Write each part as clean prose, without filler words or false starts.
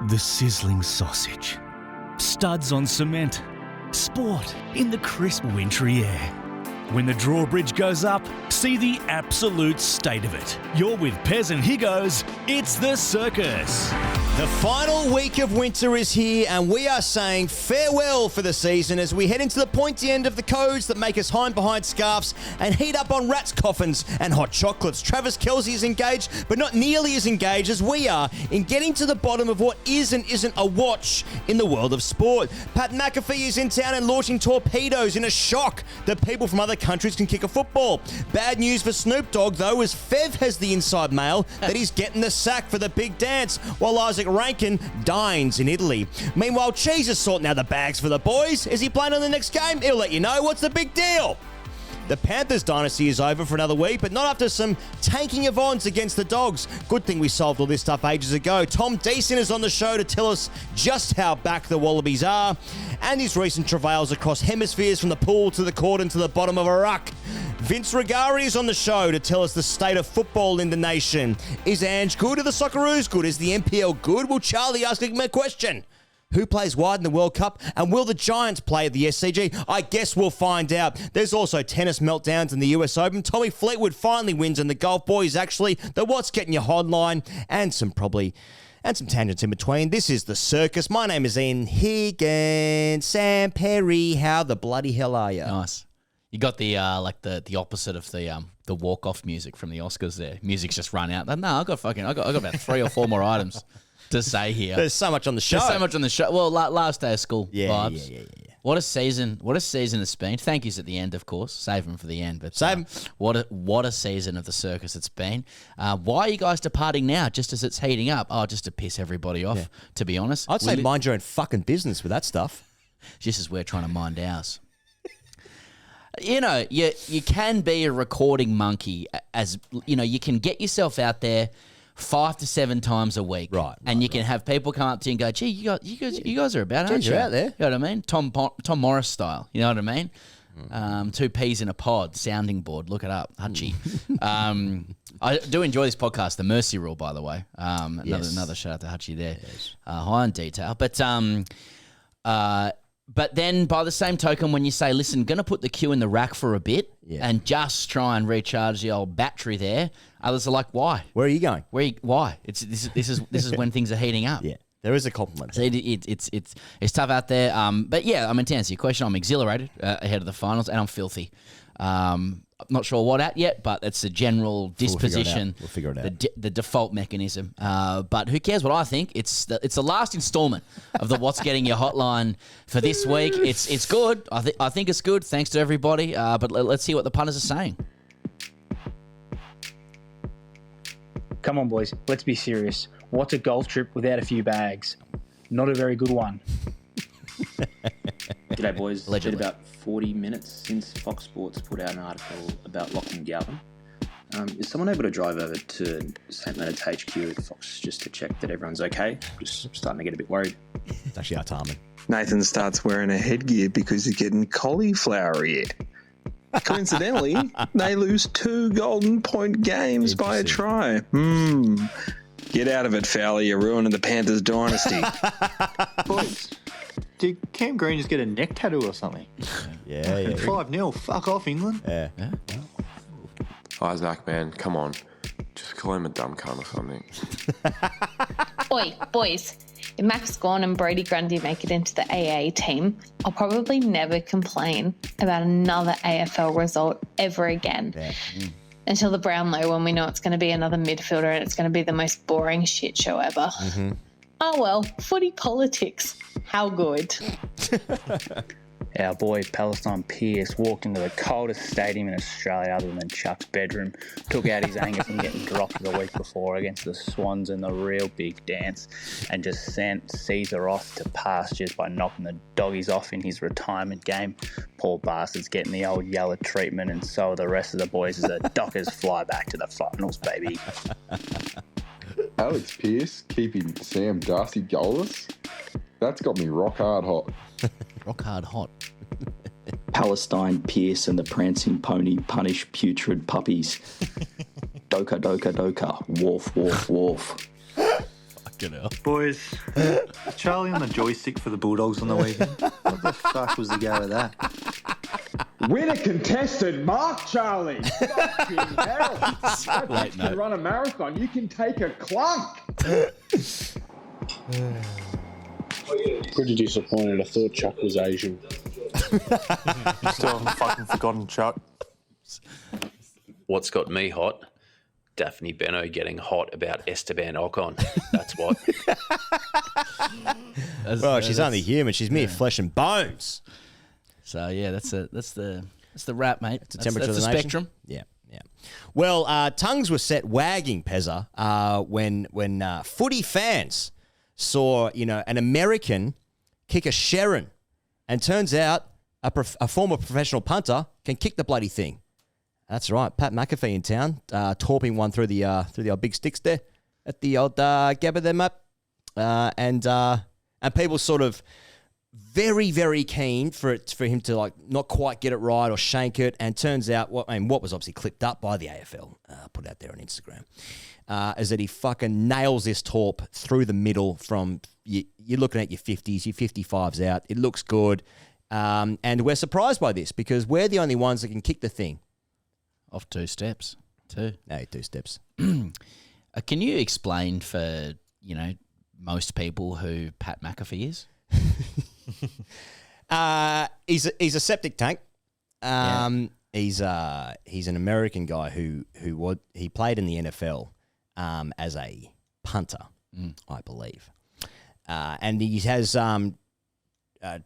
The sizzling sausage. Studs on cement. Sport in the crisp wintry air. When the drawbridge goes up, see the absolute state of it. You're with Pez and Higgos. It's the circus. The final week of winter is here, and we are saying farewell for the season as we head into the pointy end of the codes that make us hide behind scarves and heat up on rats' coffins and hot chocolates. Travis Kelce is engaged, but not nearly as engaged as we are in getting to the bottom of what is and isn't a watch in the world of sport. Pat McAfee is in town and launching torpedoes in a shock that people from other countries can kick a football. Bad news for Snoop Dogg, though, as Fev has the inside mail that he's getting the sack for the big dance, while Isaac Rankin dines in Italy. Meanwhile, Cheese is sorting out the bags for the boys. Is he playing on the next game? He'll let you know. What's the big deal? The Panthers dynasty is over for another week, but not after some tanking of odds against the Dogs. Good thing we solved all this stuff ages ago. Tom Deason is on the show to tell us just how back the Wallabies are and his recent travails across hemispheres from the pool to the court and to the bottom of a ruck. Vince Rugari is on the show to tell us the state of football in the nation. Is Ange good? Are the Socceroos good? Is the NPL good? Will Charlie ask him a question? Who plays wide in the World Cup? And will the Giants play at the SCG? I guess we'll find out. There's also tennis meltdowns in the US Open. Tommy Fleetwood finally wins in the golf. Boys, actually, the What's Getting Your HOTline, and some tangents in between. This is The Circus. My name is Ian Higgins. Sam Perry, how the bloody hell are you? Nice. You got the the opposite of the walk-off music from the Oscars there. Music's just run out. No, I got about 3 or 4 more items to say here. There's so much on the show. Well, last day of school vibes. Yeah. What a season it's been. Thank yous at the end, of course. Save them for the end. But what a season of the circus it's been. Why are you guys departing now, just as it's heating up? Oh, just to piss everybody off, to be honest. I'd say mind your own fucking business with that stuff. Just as we're trying to mind ours. You know, you can be a recording monkey, as you know, you can get yourself out there 5 to 7 times a week, and you can have people come up to you and go, "Gee, you guys are about, aren't you? You're out there." You know what I mean? Tom Morris style. You know what I mean? 2 peas in a pod, sounding board. Look it up, Hutchie. I do enjoy this podcast, The Mercy Rule, by the way. Another shout out to Hutchie there. Yes. High on detail, but then by the same token, when you say, listen, going to put the queue in the rack for a bit and just try and recharge the old battery there, others are like, why? Where are you going? Why? This is when things are heating up. Yeah, there is a compliment. So it's tough out there. But yeah, I mean, to answer your question, I'm exhilarated ahead of the finals, and I'm filthy. I'm not sure what at yet, but it's a general disposition. We'll figure it out. The default mechanism. But who cares what I think? It's the last installment of the What's Getting Your HOTline for this week. It's good. I think it's good. Thanks to everybody. But let's hear what the punters are saying. Come on, boys. Let's be serious. What's a golf trip without a few bags? Not a very good one. G'day, boys. Allegedly. It's been about 40 minutes since Fox Sports put out an article about Lachlan Galvin. Is someone able to drive over to St Leonard's HQ at Fox just to check that everyone's okay? Just starting to get a bit worried. It's actually Artarman. Nathan starts wearing a headgear because he's getting cauliflower ear. Coincidentally, they lose 2 Golden Point games by a try. Get out of it, Fowler. You're ruining the Panthers dynasty. Boys, did Cam Green just get a neck tattoo or something? Yeah. 5-0. Fuck off, England. Yeah. Isaac, man, come on. Just call him a dumb cunt or something. Oi, boys. If Max Gawn and Brody Grundy make it into the AA team, I'll probably never complain about another AFL result ever again. Yeah. Until the Brownlow, when we know it's going to be another midfielder and it's going to be the most boring shit show ever. Mm-hmm. Oh well, footy politics. How good. Our boy Palestine Pierce walked into the coldest stadium in Australia other than Chuck's bedroom, took out his anger from getting dropped the week before against the Swans in the real big dance, and just sent Caesar off to pastures by knocking the doggies off in his retirement game. Poor bastard's getting the old yellow treatment, and so are the rest of the boys as the Dockers fly back to the finals, baby. Alex Pearce keeping Sam Darcy goalless? That's got me rock hard hot. Rock hard hot. Palestine Pierce and the prancing pony punish putrid puppies. Doka, doka, doka. Woof, woof, woof. Fucking hell. Boys, was Charlie on the joystick for the Bulldogs on the weekend? What the fuck was the go with that? Win a contested mark, Charlie. Fucking hell. That late, bitch can run a marathon. You can take a clunk. Pretty disappointed. I thought Chuck was Asian. Still haven't fucking forgotten Chuck. What's got me hot? Daphne Benno getting hot about Esteban Ocon. That's what. Well, she's only human. She's mere flesh and bones. So yeah, that's the wrap, mate. It's the temperature that's of the the nation. spectrum. Yeah. Well, tongues were set wagging, Pezza, when footy fans saw an American kick a Sherrin, and turns out a former professional punter can kick the bloody thing. That's right, Pat McAfee in town, torping one through the old big sticks there at the old Gabba there, mate, and people sort of very, very keen for him to like not quite get it right or shank it. And turns out what was obviously clipped up by the AFL, put out there on Instagram, is that he fucking nails this torp through the middle from you're looking at your 50s, your 55s out. It looks good, and we're surprised by this because we're the only ones that can kick the thing. Off 2 steps. 2. No, 2 steps. Can you explain for most people who Pat McAfee is? He's a septic tank. He's an American guy who played in the NFL as a punter, I believe, and he has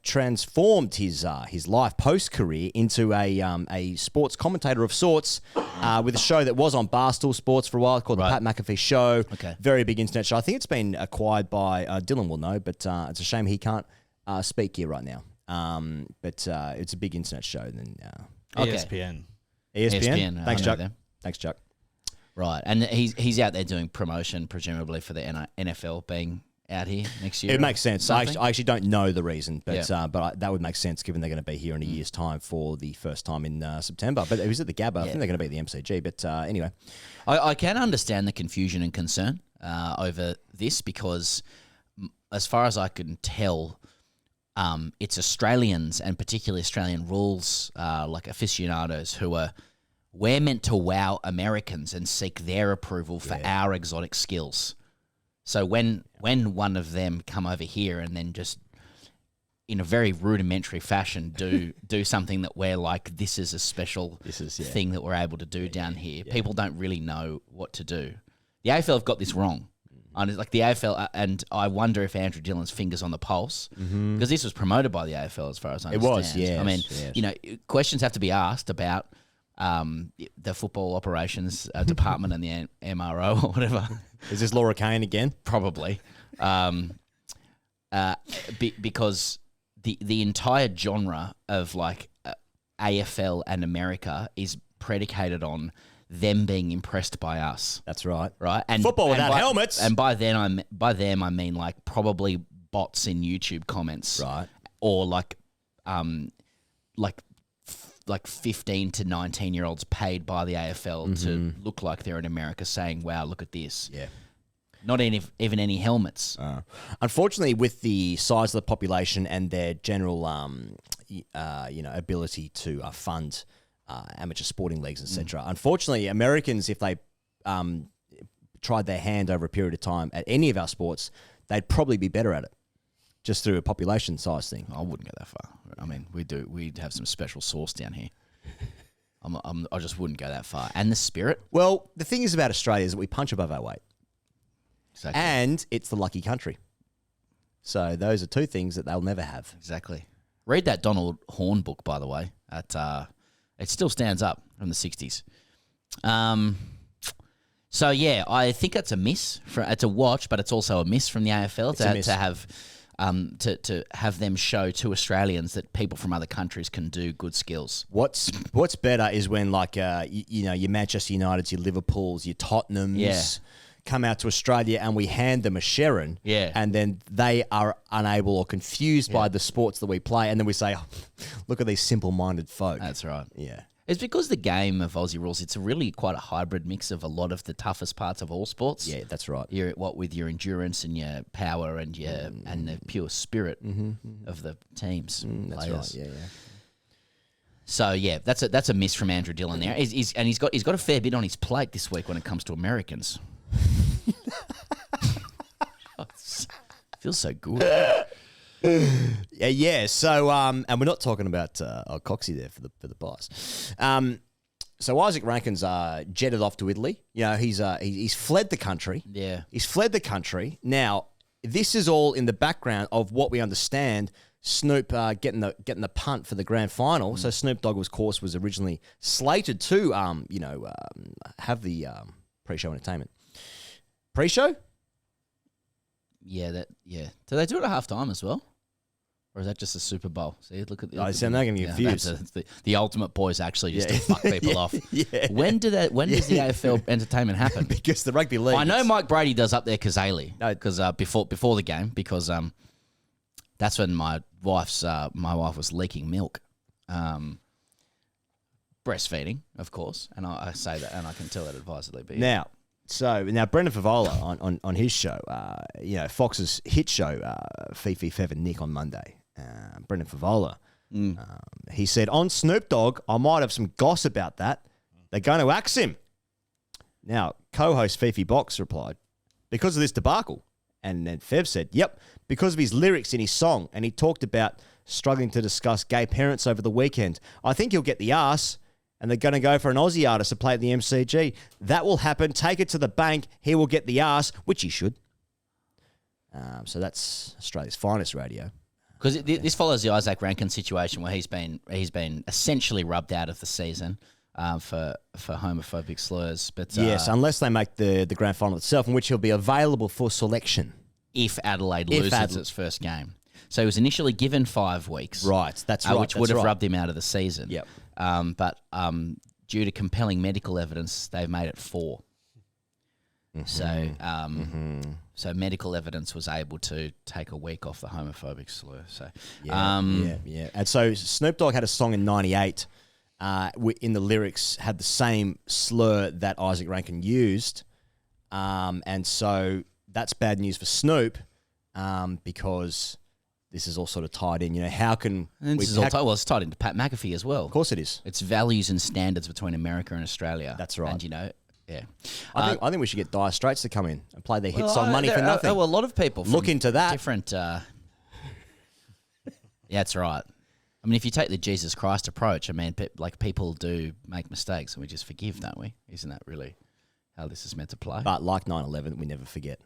transformed his life post career into a sports commentator of sorts, with a show that was on Barstool Sports for a while called the Pat McAfee Show. Okay. Very big internet show. I think it's been acquired by Dylan will know, but it's a shame he can't speak here right now. But it's a big internet show. Then ESPN. ESPN. Thanks, Chuck. Thanks, Chuck. Right, and he's out there doing promotion, presumably for the NFL being out here next year. It makes sense. I actually don't know the reason, but Yeah. that would make sense given they're going to be here in a year's time for the first time in September. But it was at the Gabba. I think they're going to be at the MCG. But anyway, I can understand the confusion and concern over this because, as far as I can tell, it's Australians and particularly Australian rules like aficionados who we're meant to wow Americans and seek their approval for our exotic skills. So when one of them come over here and then just in a very rudimentary fashion do something that we're like, this is a special thing that we're able to do down here. Yeah. People don't really know what to do. The AFL have got this wrong. And it's like the AFL, and I wonder if Andrew Dillon's fingers on the pulse, because this was promoted by the AFL as far as I understand. It was, yes. I mean, questions have to be asked about the football operations department and the MRO or whatever. Is this Laura Kane again? Probably. Because the entire genre of like AFL and America is predicated on them being impressed by us. That's right. Right? And football without helmets. And by them I mean like probably bots in YouTube comments. Right. Or like 15 to 19-year-olds paid by the AFL to look like they're in America saying, wow, look at this. Yeah. Not even any helmets. Unfortunately, with the size of the population and their general, ability to fund amateur sporting leagues, etc. Unfortunately, Americans, if they tried their hand over a period of time at any of our sports, they'd probably be better at it, just through a population size thing. I wouldn't go that far. I mean, we'd have some special sauce down here. I just wouldn't go that far. And the spirit. Well, the thing is about Australia is that we punch above our weight. Exactly. And it's the lucky country. So those are two things that they'll never have. Exactly. Read that Donald Horn book, by the way. It still stands up from the 60s. So, yeah, I think it's a miss. It's a watch, but it's also a miss from the AFL to have them show to Australians that people from other countries can do good skills. What's better is when, like, your Manchester Uniteds, your Liverpools, your Tottenhams come out to Australia and we hand them a Sherrin, and then they are unable or confused by the sports that we play, and then we say, oh, look at these simple-minded folk. That's right. Yeah. It's because the game of Aussie rules, it's really quite a hybrid mix of a lot of the toughest parts of all sports. Yeah, that's right. With your endurance and your power and your and the pure spirit of the teams. That's players. right. Yeah. So yeah, that's a miss from Andrew Dillon there. He's got a fair bit on his plate this week when it comes to Americans. Feels so good. Yeah. So, and we're not talking about Coxie there for the boss. So Isaac Rankin's jetted off to Italy. You know, he's fled the country. Yeah, he's fled the country. Now, this is all in the background of what we understand. Snoop getting the punt for the grand final. So Snoop Dogg, of course, was originally slated to have the pre-show entertainment. Pre-show. Yeah. Do they do it at halftime as well? Or is that just a Super Bowl? See, look at the. I'm not getting confused. It's the ultimate boys actually just to fuck people off. Yeah. When does the AFL entertainment happen? Because the rugby league. I know Mike Brady does up there Kazali. No, because before the game, because that's when my wife was leaking milk, breastfeeding, of course, and I say that, and I can tell that advisedly. But now Brendan Favola on his show, Fox's hit show, Fifi Fev and Nick on Monday. Brendan Favola, he said, on Snoop Dogg, I might have some goss about that. They're going to axe him. Now, co-host Fifi Box replied, because of this debacle. And then Fev said, yep, because of his lyrics in his song. And he talked about struggling to discuss gay parents over the weekend. I think he'll get the arse, and they're going to go for an Aussie artist to play at the MCG. That will happen. Take it to the bank. He will get the arse, which he should. So that's Australia's finest radio. Because this follows the Isaac Rankin situation where he's been essentially rubbed out of the season for homophobic slurs. But yes, unless they make the grand final itself, in which he'll be available for selection if Adelaide loses its first game. So he was initially given 5 weeks. Right, that's right. Which would have rubbed him out of the season. Yep. But due to compelling medical evidence, they've made it 4. Mm-hmm. So medical evidence was able to take a week off the homophobic slur. So yeah. And so Snoop Dogg had a song in '98. In the lyrics, had the same slur that Isaac Rankin used, and so that's bad news for Snoop, because this is all sort of tied in. You know, how can it's tied into Pat McAfee as well. Of course, it is. It's values and standards between America and Australia. That's right. And yeah. I think we should get Dire Straits to come in and play their hits on Money for Nothing. A lot of people look into that. Different. Yeah, that's right. I mean, if you take the Jesus Christ approach, I mean, people do make mistakes and we just forgive, don't we? Isn't that really how this is meant to play? But like 9/11, we never forget.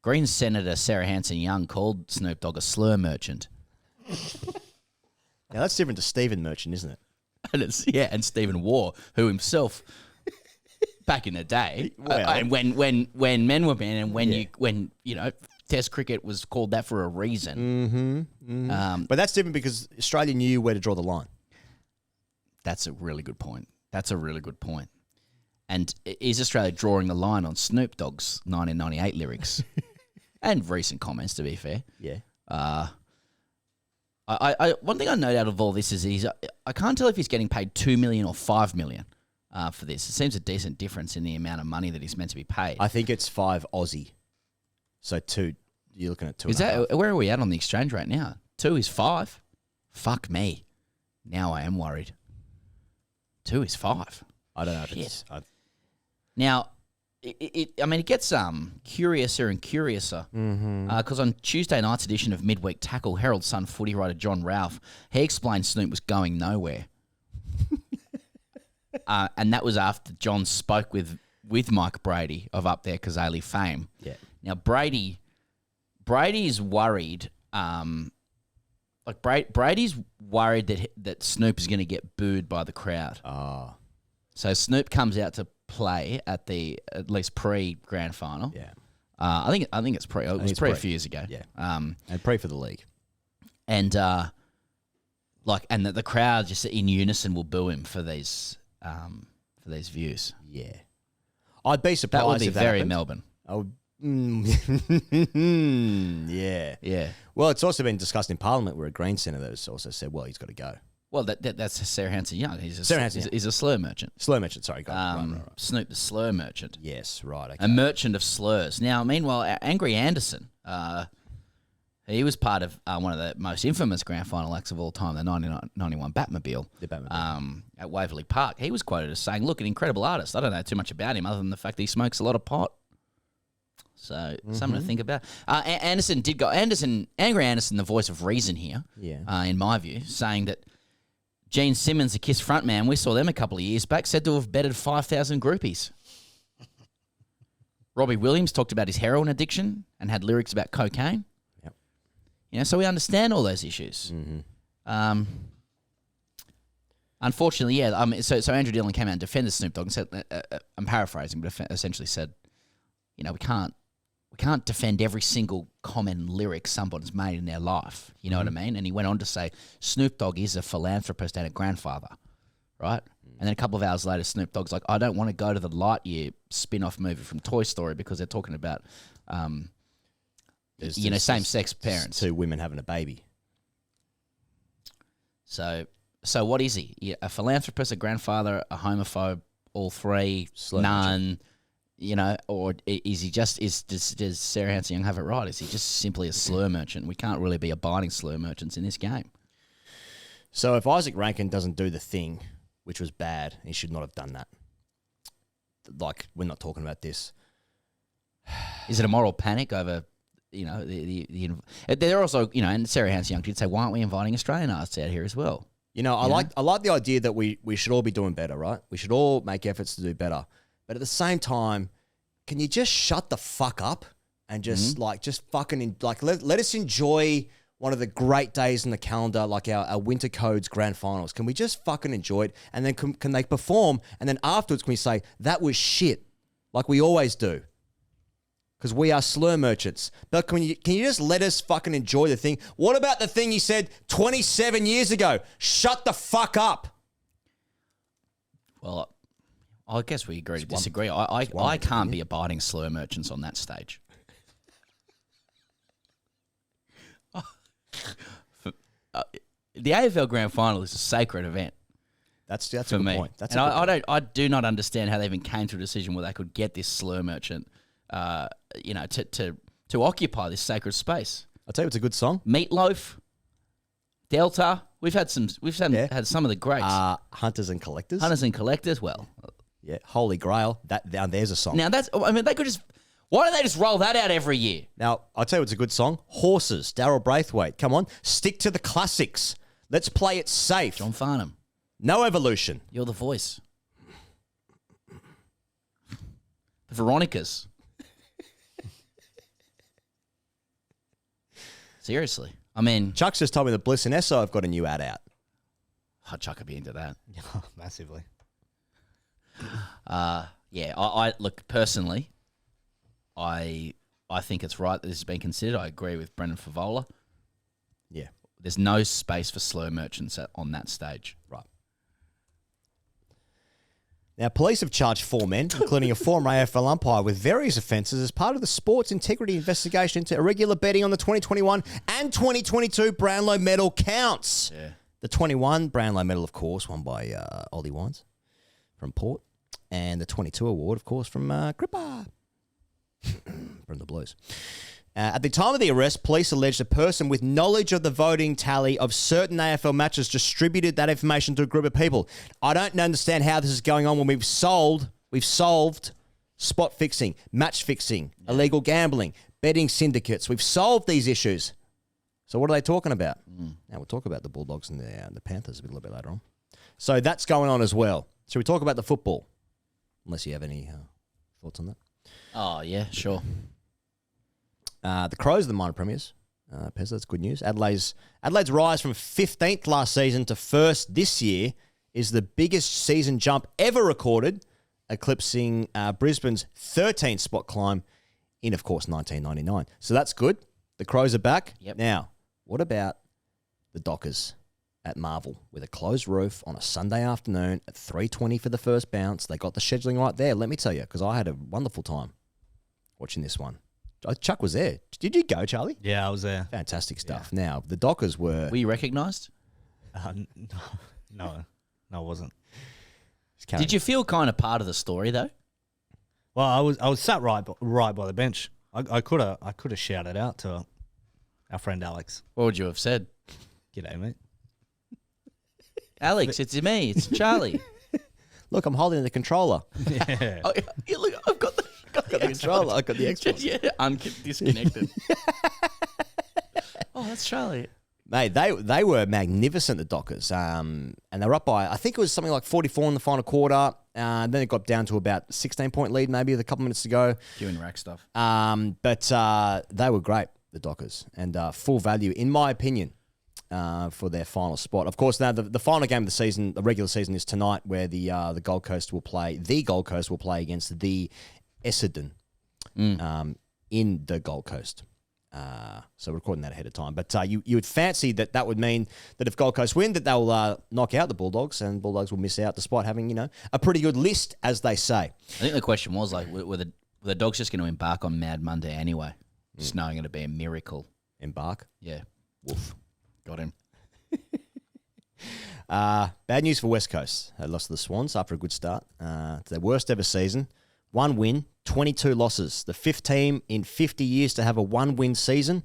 Greens Senator Sarah Hanson-Young called Snoop Dogg a slur merchant. Now, that's different to Stephen Merchant, isn't it? And Stephen Waugh, who himself, back in the day, and when men were men and when Test cricket was called that for a reason. But that's different because Australia knew where to draw the line. That's a really good point. And is Australia drawing the line on Snoop Dogg's 1998 lyrics? And recent comments, to be fair. Yeah. One thing I note out of all this is I can't tell if he's getting paid $2 million or $5 million for this. It seems a decent difference in the amount of money that he's meant to be paid. I think it's 5 Aussie. So 2, you're looking at 2. Is that where are we at on the exchange rate now? 2 is 5. Fuck me. Now I am worried. 2 is 5. I don't know if it's. Now, it gets curiouser and curiouser. Because on Tuesday night's edition of Midweek Tackle, Herald Sun footy writer John Ralph, he explained Snoop was going nowhere. And that was after John spoke with Mike Brady of Up There Kazali fame. Yeah. Now, Brady's worried. Brady's worried that Snoop is going to get booed by the crowd. So Snoop comes out to play at least pre-grand final. Yeah. I think it's pre. It was pre a few years ago. Yeah. And pre for the league. And the crowd just in unison will boo him for these views. Yeah. I'd be surprised. That would be if very happened. Melbourne. I would. Yeah. Yeah. Well, it's also been discussed in Parliament where a Green senator has also said, well, he's got to go. Well, that's Sarah Hanson Young. He's a slur merchant. Slur merchant, sorry. Right. Snoop the slur merchant. Yes, right. Okay. A merchant of slurs. Now, meanwhile, Angry Anderson, he was part of one of the most infamous grand final acts of all time, the 1991 Batmobile. The Batmobile. At Waverley Park. He was quoted as saying, look, an incredible artist. I don't know too much about him other than the fact that he smokes a lot of pot. So something to think about. Angry Anderson, the voice of reason here, in my view, saying that Gene Simmons, the Kiss frontman, we saw them a couple of years back, said to have bedded 5,000 groupies. Robbie Williams talked about his heroin addiction and had lyrics about cocaine. Yep. You know, so we understand all those issues. Mm-hmm. Unfortunately, so Andrew Dillon came out and defended Snoop Dogg and said, I'm paraphrasing, but essentially said, you know, we can't defend every single comment and lyric someone's made in their life. You know what I mean? And he went on to say, Snoop Dogg is a philanthropist and a grandfather, right? And then a couple of hours later, Snoop Dogg's like, I don't want to go to the Lightyear spin-off movie from Toy Story because they're talking about, same-sex parents. Two women having a baby. So what is he? A philanthropist, a grandfather, a homophobe, all three, none... You know, or is he does Sarah Hanson Young have it right? Is he just simply a slur merchant? We can't really be abiding slur merchants in this game. So if Isaac Rankin doesn't do the thing, which was bad, he should not have done that. Like, we're not talking about this. Is it a moral panic over, you know, they're also, you know, and Sarah Hanson Young did say, why aren't we inviting Australian artists out here as well? You know, I like the idea that we should all be doing better, right? We should all make efforts to do better. But at the same time, can you just shut the fuck up and just let us enjoy one of the great days in the calendar, like our Winter Codes Grand Finals. Can we just fucking enjoy it? And then can they perform? And then afterwards, can we say, that was shit, like we always do? Because we are slur merchants. But can you just let us fucking enjoy the thing? What about the thing he said 27 years ago? Shut the fuck up. Well, I guess we agree to disagree. I can't be abiding slur merchants on that stage. The AFL Grand Final is a sacred event. That's a good point. I do not understand how they even came to a decision where they could get this slur merchant, to occupy this sacred space. I'll tell you, it's a good song. Meatloaf, Delta. We've had some of the greats. Hunters and Collectors. Well. Yeah, Holy Grail. There's a song. Now they could just. Why don't they just roll that out every year? Now I'll tell you, it's a good song. Horses, Daryl Braithwaite. Come on, stick to the classics. Let's play it safe. John Farnham. No evolution. You're the voice. The Veronicas. Seriously, I mean, Chuck's just told me that Bliss and Esso have got a new ad out. Oh, Chuck would be into that. Massively. I look personally. I think it's right that this has been considered. I agree with Brendan Favola. Yeah, there's no space for slur merchants on that stage. Right. Now, police have charged 4 men, including a former AFL umpire, with various offences as part of the sports integrity investigation into irregular betting on the 2021 and 2022 Brownlow medal counts. Yeah. The 21 Brownlow medal, of course, won by Ollie Wines from Port, and the 22 award, of course, from Cripper from the Blues. At the time of the arrest, police alleged a person with knowledge of the voting tally of certain AFL matches distributed that information to a group of people. I don't understand how this is going on when we've solved spot fixing, match fixing, illegal gambling, betting syndicates. We've solved these issues. So what are they talking about? Now we'll talk about the Bulldogs and the Panthers a little bit later on. So that's going on as well. Should we talk about the football? Unless you have any thoughts on that. Oh, yeah, sure. The Crows are the minor premiers. Pez, that's good news. Adelaide's rise from 15th last season to 1st this year is the biggest season jump ever recorded, eclipsing Brisbane's 13th spot climb in, of course, 1999. So that's good. The Crows are back. Yep. Now, what about the Dockers at Marvel with a closed roof on a Sunday afternoon at 3:20 for the first bounce? They got the scheduling right there, let me tell you, because I had a wonderful time watching this one. Chuck was there. Did you go, Charlie? Yeah, I was there. Fantastic stuff. Yeah. Now, the Dockers were you recognised? No, I wasn't. Did you feel kind of part of the story though? Well, I was sat right by the bench. I could have shouted out to our friend Alex. What would you have said? G'day, mate. Alex, it's me. It's Charlie. Look, I'm holding the controller. Yeah. Oh, yeah, look, I've got the controller. I've got the Xbox. Yeah, disconnected. Oh, that's Charlie. Mate, they were magnificent, the Dockers. And they were up by, I think it was something like 44 in the final quarter. Then it got down to about 16-point lead maybe with a couple minutes to go. Doing rack stuff. But they were great, the Dockers, and full value, in my opinion, for their final spot. Of course, now the final game of the season, the regular season, is tonight, where the Gold Coast will play. The Gold Coast will play against the Essendon in the Gold Coast. So we're recording that ahead of time. But you would fancy that would mean that if Gold Coast win, that they'll knock out the Bulldogs, and Bulldogs will miss out despite having, a pretty good list, as they say. I think the question was, like, were the Dogs just going to embark on Mad Monday anyway? Just knowing it'd be a miracle. Embark? Yeah. Woof. Got him. Bad news for West Coast. They lost to the Swans after a good start. It's their worst ever season. 1 win, 22 losses. The 5th team in 50 years to have a 1-win season.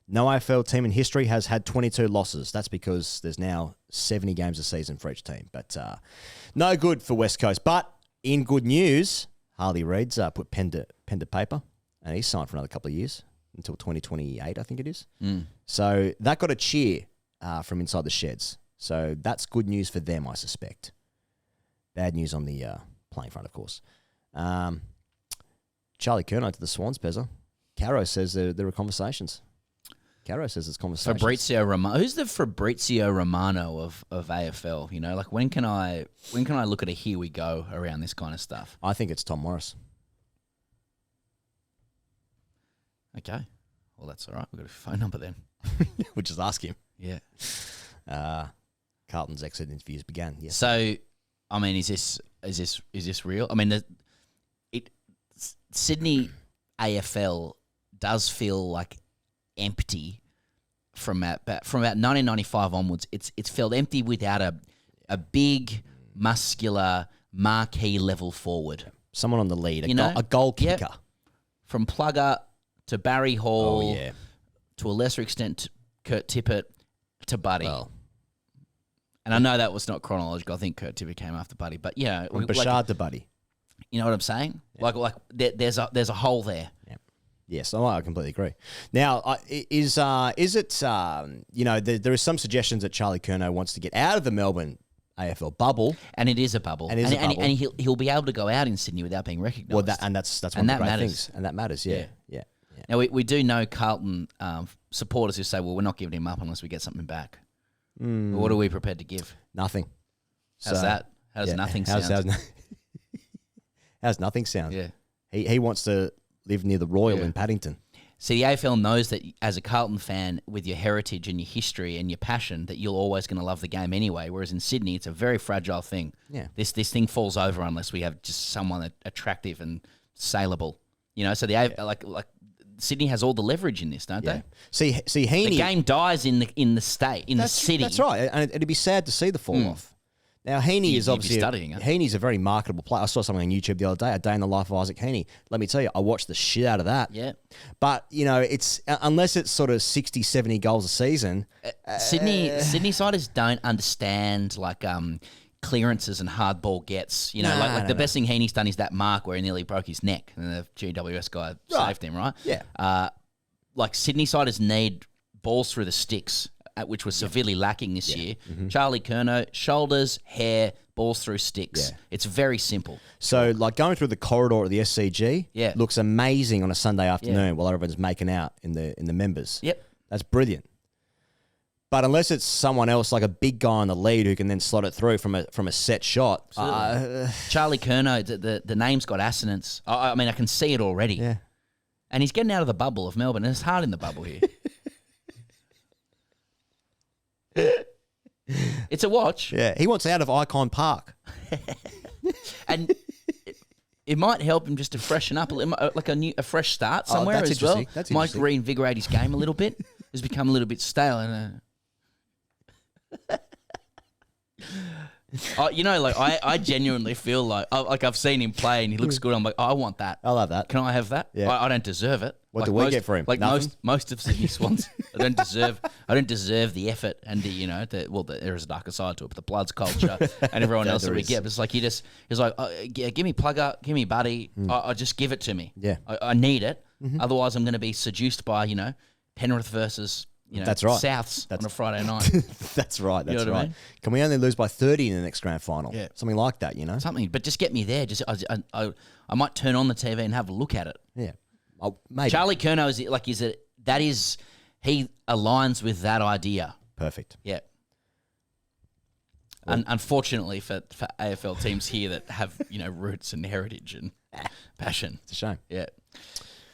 No AFL team in history has had 22 losses. That's because there's now 70 games a season for each team. But no good for West Coast. But in good news, Harley Reid's put pen to paper, and he's signed for another couple of years, until 2028, I think it is. So that got a cheer from inside the sheds. So that's good news for them, I suspect. Bad news on the playing front, of course. Charlie Curnow to the Swans, Pezza. Caro says there are conversations. Caro says there's conversations. Fabrizio Romano. Who's the Fabrizio Romano of AFL? Like when can I look at a here we go around this kind of stuff? I think it's Tom Morris. Okay. Well, that's all right. We've got a phone number then. We'll just ask him. Yeah. Carlton's exit interviews began. Yes. So, I mean, is this real? I mean, Sydney AFL does feel like empty from about 1995 onwards. It's felt empty without a big, muscular, marquee level forward. Someone on the lead, a goal kicker. Yep. From Plugger to Barry Hall, to a lesser extent Kurt Tippett to Buddy. Well, and I know that was not chronological. I think Kurt Tippett came after Buddy, but from Bashard to Buddy. You know what I'm saying? Yeah. Like there's a hole there. Yeah. Yes, I completely agree. Now, is it there is some suggestions that Charlie Curnow wants to get out of the Melbourne AFL bubble, and it is a bubble, and he'll be able to go out in Sydney without being recognised. Well, that's one of the great things, and that matters. Yeah. Now we do know Carlton supporters who say, well, we're not giving him up unless we get something back. What are we prepared to give? Nothing. How's that? How does nothing sound? How's nothing sound? Yeah. He wants to live near the Royal in Paddington. See, the AFL knows that as a Carlton fan, with your heritage and your history and your passion, that you're always going to love the game anyway. Whereas in Sydney, it's a very fragile thing. Yeah. This thing falls over unless we have just someone attractive and saleable. So the like Sydney has all the leverage in this, don't they? See, Heaney. The game dies in the state, the city. That's right, and it'd be sad to see the fall off. Now, Heaney is obviously Heaney's a very marketable player. I saw something on YouTube the other day, A Day in the Life of Isaac Heaney. Let me tell you, I watched the shit out of that. Yeah. But, it's unless it's sort of 60, 70 goals a season. Sydney siders don't understand clearances and hard ball gets. The best thing Heaney's done is that mark where he nearly broke his neck and the GWS guy saved him, right? Yeah. Sydney siders need balls through the sticks, which was severely lacking this year. Mm-hmm. Charlie Curnow, shoulders, hair, balls through sticks. Yeah. It's very simple. So, going through the corridor at the SCG looks amazing on a Sunday afternoon while everyone's making out in the members. Yep. That's brilliant. But unless it's someone else, like a big guy on the lead who can then slot it through from a set shot. Charlie Curnow, the name's got assonance. I mean, I can see it already. Yeah. And he's getting out of the bubble of Melbourne, and it's hard in the bubble here. It's a watch. Yeah, he wants out of Icon Park. And it might help him just to freshen up a little, like a fresh start somewhere as well. That's might reinvigorate his game a little bit. He's become a little bit stale. And I genuinely feel like I've seen him play and he looks good. I'm like, I want that. I love that. Can I have that? Yeah. I don't deserve it. What do we get for him? Like Nothing? most of Sydney Swans, I don't deserve the effort and there is a darker side to it, but the Bloods culture and everyone else that we get. But it's like he's like, give me plugger, give me buddy. I just give it to me. Yeah. I need it. Otherwise, I'm going to be seduced by Penrith versus. That's right. Souths on a Friday night. That's right. That's You know what I right. mean? Can we only lose by 30 in the next grand final? Yeah. Something like that, Something, but just get me there. Just I might turn on the TV and have a look at it. Yeah. Maybe. Charlie Curnow he aligns with that idea. Perfect. Yeah. Unfortunately for AFL teams here that have roots and heritage and passion, it's a shame. Yeah.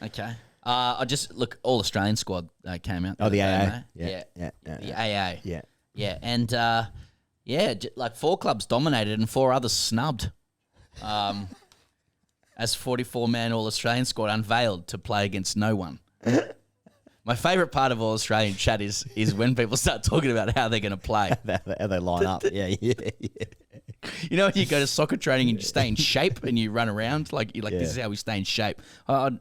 Okay. I just look. All Australian squad came out. Oh, the AA. Yeah. The AA. Yeah. Yeah, and like 4 clubs dominated and 4 others snubbed. As 44-man All-Australian squad unveiled to play against no one. My favourite part of All-Australian chat is when people start talking about how they're going to play. How they line up. Yeah. You know when you go to soccer training and you stay in shape and you run around this is how we stay in shape. Then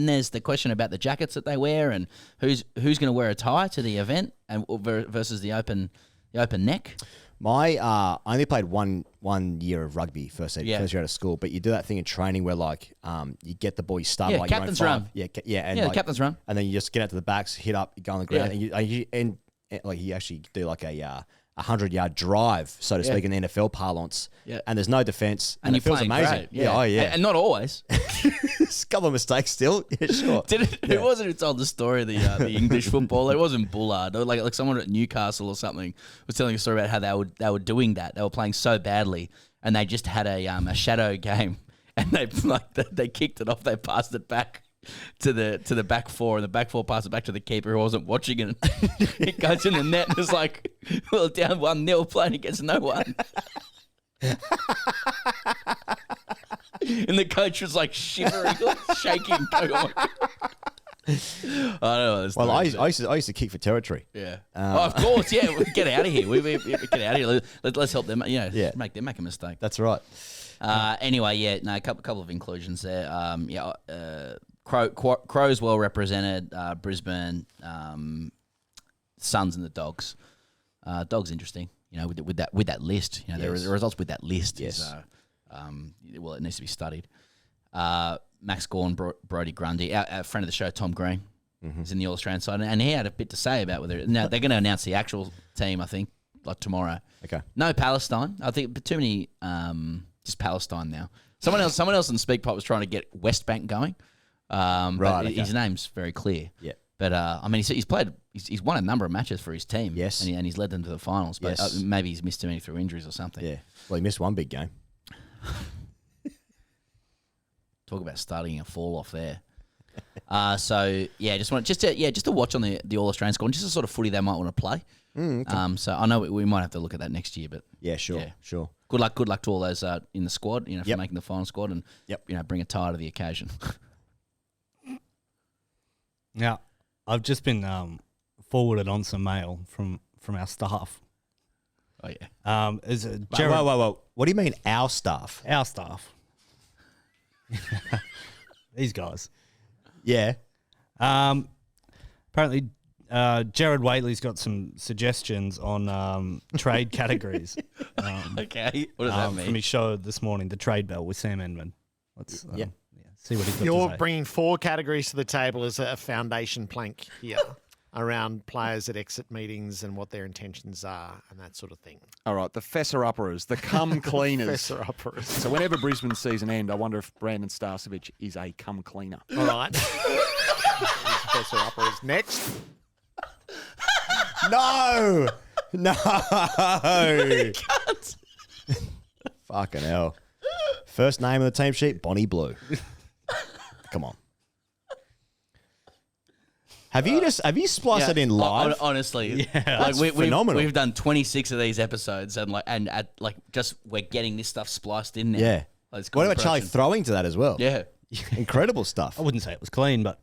there's the question about the jackets that they wear and who's going to wear a tie to the event and versus the open neck. I only played one year of rugby first year out of school, but you do that thing in training where you get the ball, you start like captain's your own 5. run. And the captain's run, and then you just get out to the backs, hit up, you go on the ground, and you actually do like a 100-yard drive, so to speak, in NFL parlance. Yeah. And there's no defense, and it feels amazing. Great. Yeah. And not always. There's a couple of mistakes still. Yeah, sure. Who was it who told the story of the English footballer? It wasn't Bullard. Like someone at Newcastle or something was telling a story about how they were doing that. They were playing so badly, and they just had a shadow game, and they kicked it off. They passed it back to the back 4, and the back 4 passed it back to the keeper who wasn't watching it. It goes in the net and it's like, well, down 1-0 playing against no one. And the coach was like shivering, like shaking. I don't know. Well, I used to kick for territory. Yeah. Of course. Yeah. Get out of here. We get out of here. Let's help them. Make them make a mistake. That's right. Anyway, a couple of inclusions there. Crows well represented. Brisbane, Suns and the Dogs. Dogs interesting. With that list. The results with that list is it needs to be studied. Max Gawn, Brodie Grundy, our friend of the show, Tom Green, is in the All-Australian side, and he had a bit to say about whether they're going to announce the actual team. I think tomorrow. Okay. No Palestine. I think too many. Just Palestine now. Someone else in Speak Pop was trying to get West Bank going. But his name's very clear. Yeah. But he's played. He's won a number of matches for his team. Yes. And he's led them to the finals. But maybe he's missed too many through injuries or something. Yeah. Well, he missed one big game. Talk about starting a fall off there. Just to watch on the All Australian squad, just a sort of footy they might want to play. Okay. So I know we might have to look at that next year, but sure. Good luck to all those in the squad. For making the final squad and bring a tie to the occasion. Now, I've just been forwarded on some mail from our staff. Oh yeah. Is whoa. What do you mean our staff? Our staff. These guys. Yeah. Apparently, Jared Waitley's got some suggestions on trade categories. Okay. What does that mean? From his show this morning, The Trade Bell with Sam Enman. Let's see what he's got to say. You're bringing 4 categories to the table as a foundation plank here around players that exit meetings and what their intentions are and that sort of thing. All right, the fesser-upperers, the cum cleaners. Fesser-upperers. So whenever Brisbane's season end, I wonder if Brandon Starcevich is a cum cleaner. All right. Fesser-uppers. Next. No! Fucking hell. First name on the team sheet, Bonnie Blue. Come on. Have you spliced it in live? Honestly, phenomenal. We've done 26 of these episodes, and we're getting this stuff spliced in now. Yeah. What about Charlie throwing to that as well? Yeah. Incredible stuff. I wouldn't say it was clean, but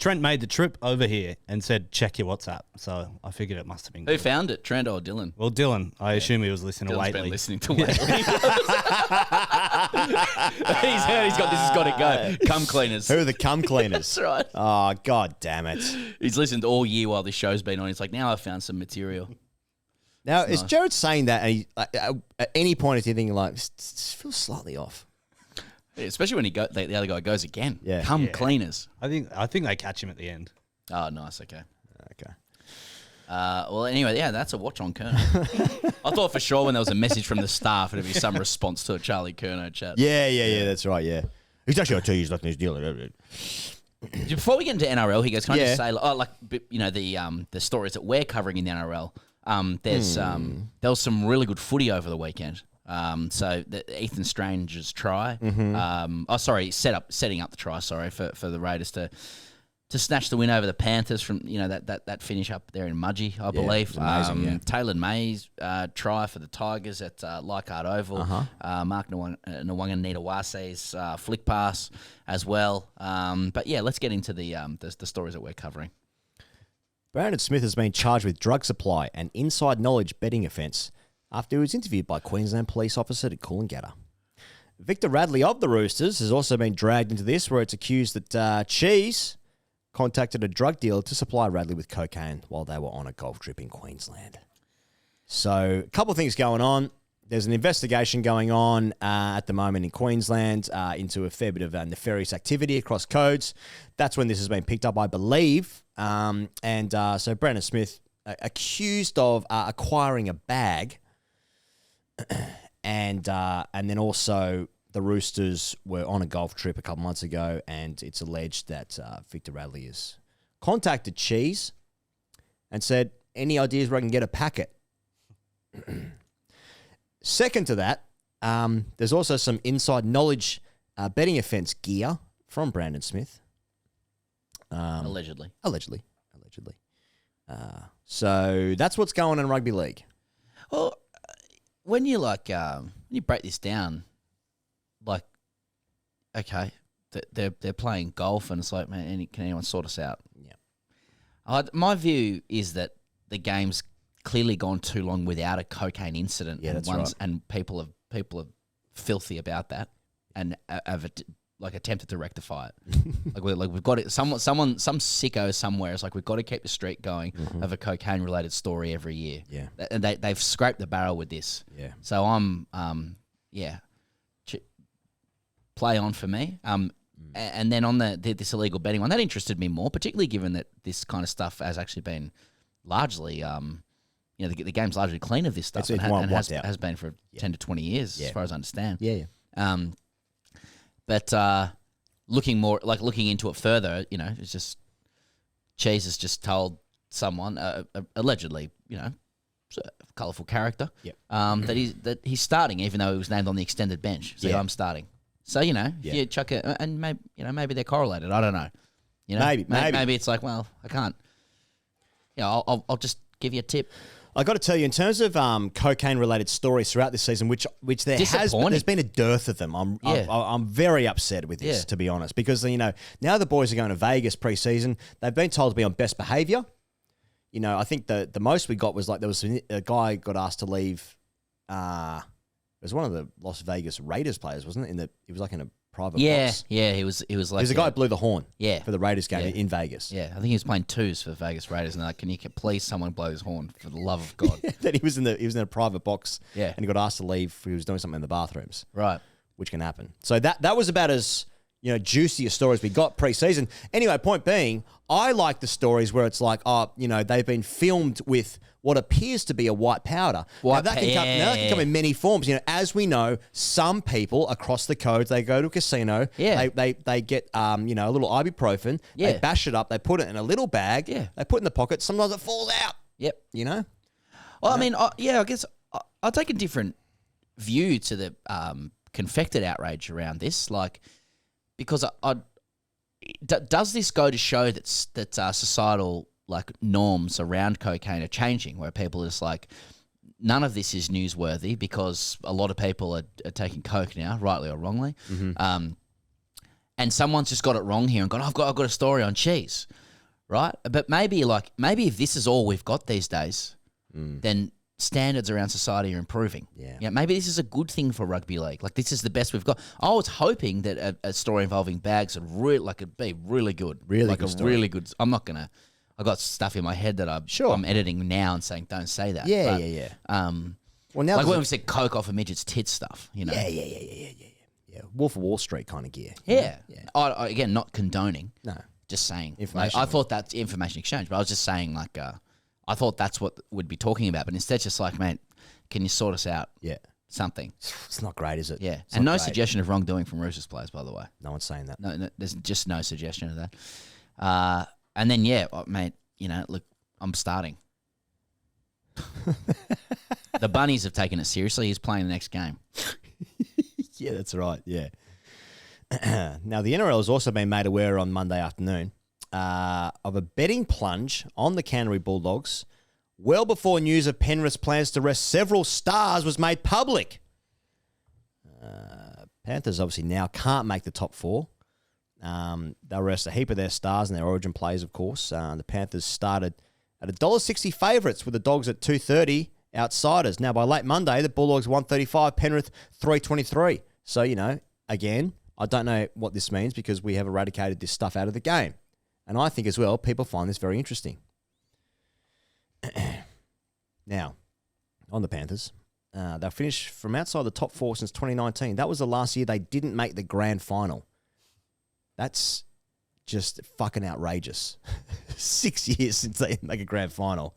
Trent made the trip over here and said, check your WhatsApp. So I figured it must have been Who good. found it, Trent or Dylan? Well, Dylan. I assume he was listening to Dylan's Waitley. been listening to Waitley. He's heard he's got this has got to go. Cum cleaners. Who are the cum cleaners? That's right. Oh, God damn it. He's listened all year while this show's been on. He's like, now I've found some material. Now, It's is nice. Jared saying that and at any point is he thinking like, this feels slightly off? Yeah, especially when the other guy goes again. Yeah. Cum Yeah. cleaners. I think they catch him at the end. Oh, nice. Okay. Okay. Well, anyway, yeah, that's a watch on Kerno. I thought for sure when there was a message from the staff, it'd be some response to a Charlie Kerno chat. Yeah, that's right, yeah. He's actually got 2 years left in his deal. Before we get into NRL, he goes, can I Yeah. just say, the stories that we're covering in the NRL, there was some really good footy over the weekend. So Ethan Strange's try, setting up the try, for the Raiders to snatch the win over the Panthers from that finish up there in Mudgee, I believe. amazing, yeah. Taylor May's try for the Tigers at Leichhardt Oval. Mark Nwanga-Nitawase's flick pass as well. But yeah, let's get into the stories that we're covering. Brandon Smith has been charged with drug supply and inside knowledge betting offence after he was interviewed by Queensland police officer at Coolangatta. Victor Radley of the Roosters has also been dragged into this, where it's accused that Cheese contacted a drug dealer to supply Radley with cocaine while they were on a golf trip in Queensland. So, a couple of things going on. There's an investigation going on at the moment in Queensland into a fair bit of nefarious activity across codes. That's when this has been picked up, I believe. So Brandon Smith accused of acquiring a bag, and then also the Roosters were on a golf trip a couple months ago, and it's alleged that Victor Radley has contacted Cheese and said, any ideas where I can get a packet? Second to that, there's also some inside knowledge betting offence gear from Brandon Smith. Allegedly. So that's what's going on in rugby league. Well, when you when you break this down, like, okay, they're playing golf, and it's like, man, can anyone sort us out? Yeah. My view is that the game's clearly gone too long without a cocaine incident. Yeah, and that's right. And people are filthy about that, and have attempted to rectify it. We've got it. Some sicko somewhere is like, we've got to keep the streak going of a cocaine related story every year. Yeah. And they've scraped the barrel with this. Yeah. So I'm play on for me. And then on this illegal betting one, that interested me more, particularly given that this kind of stuff has actually been largely, the game's largely clean of this stuff, It's has been for 10 to 20 years, as far as I understand. Yeah. But looking into it further, it's just Cheese has just told someone, allegedly, a colourful character, that he's starting, even though he was named on the extended bench. So I'm starting. So if you chuck it, and maybe they're correlated. I don't know. Maybe it's like, well, I can't. I'll just give you a tip. I got to tell you, in terms of cocaine-related stories throughout this season, which there's been a dearth of them. I'm very upset with this, to be honest, because now the boys are going to Vegas pre-season. They've been told to be on best behaviour. I think the most we got was there was a guy got asked to leave. It was one of the Las Vegas Raiders players, wasn't it? He was like in a private box. Yeah, he was like... There's a guy who blew the horn for the Raiders game in Vegas. Yeah, I think he was playing twos for the Vegas Raiders, and they're like, can you please someone blow his horn for the love of God? That he was in a private box, and he got asked to leave. He was doing something in the bathrooms, right? Which can happen. So that was about as juicy a story as we got pre-season. Anyway, point being, I like the stories where it's like, they've been filmed with what appears to be a white powder. Now that can come in many forms. As we know, some people across the codes, they go to a casino, they get a little ibuprofen, they bash it up, they put it in a little bag, they put it in the pocket. Sometimes it falls out. Yep. Well, I mean, I guess I'll take a different view to the confected outrage around this, because does this go to show that societal norms around cocaine are changing, where people are just like, none of this is newsworthy because a lot of people are taking coke now, rightly or wrongly. and someone's just got it wrong here and gone, I've got a story on cheese, right? But maybe if this is all we've got these days, then standards around society are improving. Yeah. Maybe this is a good thing for rugby league. Like, this is the best we've got. I was hoping that a story involving bags would be really good. Really good story. Really good. I'm not gonna. I got stuff in my head that I'm editing now and saying don't say that. Yeah. Well, now like when we said coke off a midget's tit stuff, you know. Yeah. Wolf of Wall Street kind of gear. Yeah. I again, not condoning. No. Just saying. Information. I thought that's information exchange, but I was just saying I thought that's what we'd be talking about, but instead just like, mate, can you sort us out? Yeah. Something. It's not great, is it? Yeah. It's And no not great. suggestion of wrongdoing from Roosters players, by the way. No one's saying that. No, there's just no suggestion of that. And then, mate, look, I'm starting. The Bunnies have taken it seriously. He's playing the next game. Yeah, that's right. Yeah. Now, the NRL has also been made aware on Monday afternoon of a betting plunge on the Canterbury Bulldogs well before news of Penrith's plans to rest several stars was made public. Panthers obviously now can't make the top four. They'll rest a heap of their stars and their origin players, of course. The Panthers started at $1.60 favourites with the Dogs at $2.30 outsiders. Now, by late Monday, the Bulldogs $1.35, Penrith $3.23. So, again, I don't know what this means because we have eradicated this stuff out of the game. And I think as well, people find this very interesting. Now, on the Panthers, they'll finish from outside the top four since 2019. That was the last year they didn't make the grand final. That's just fucking outrageous. 6 years since they didn't make a grand final.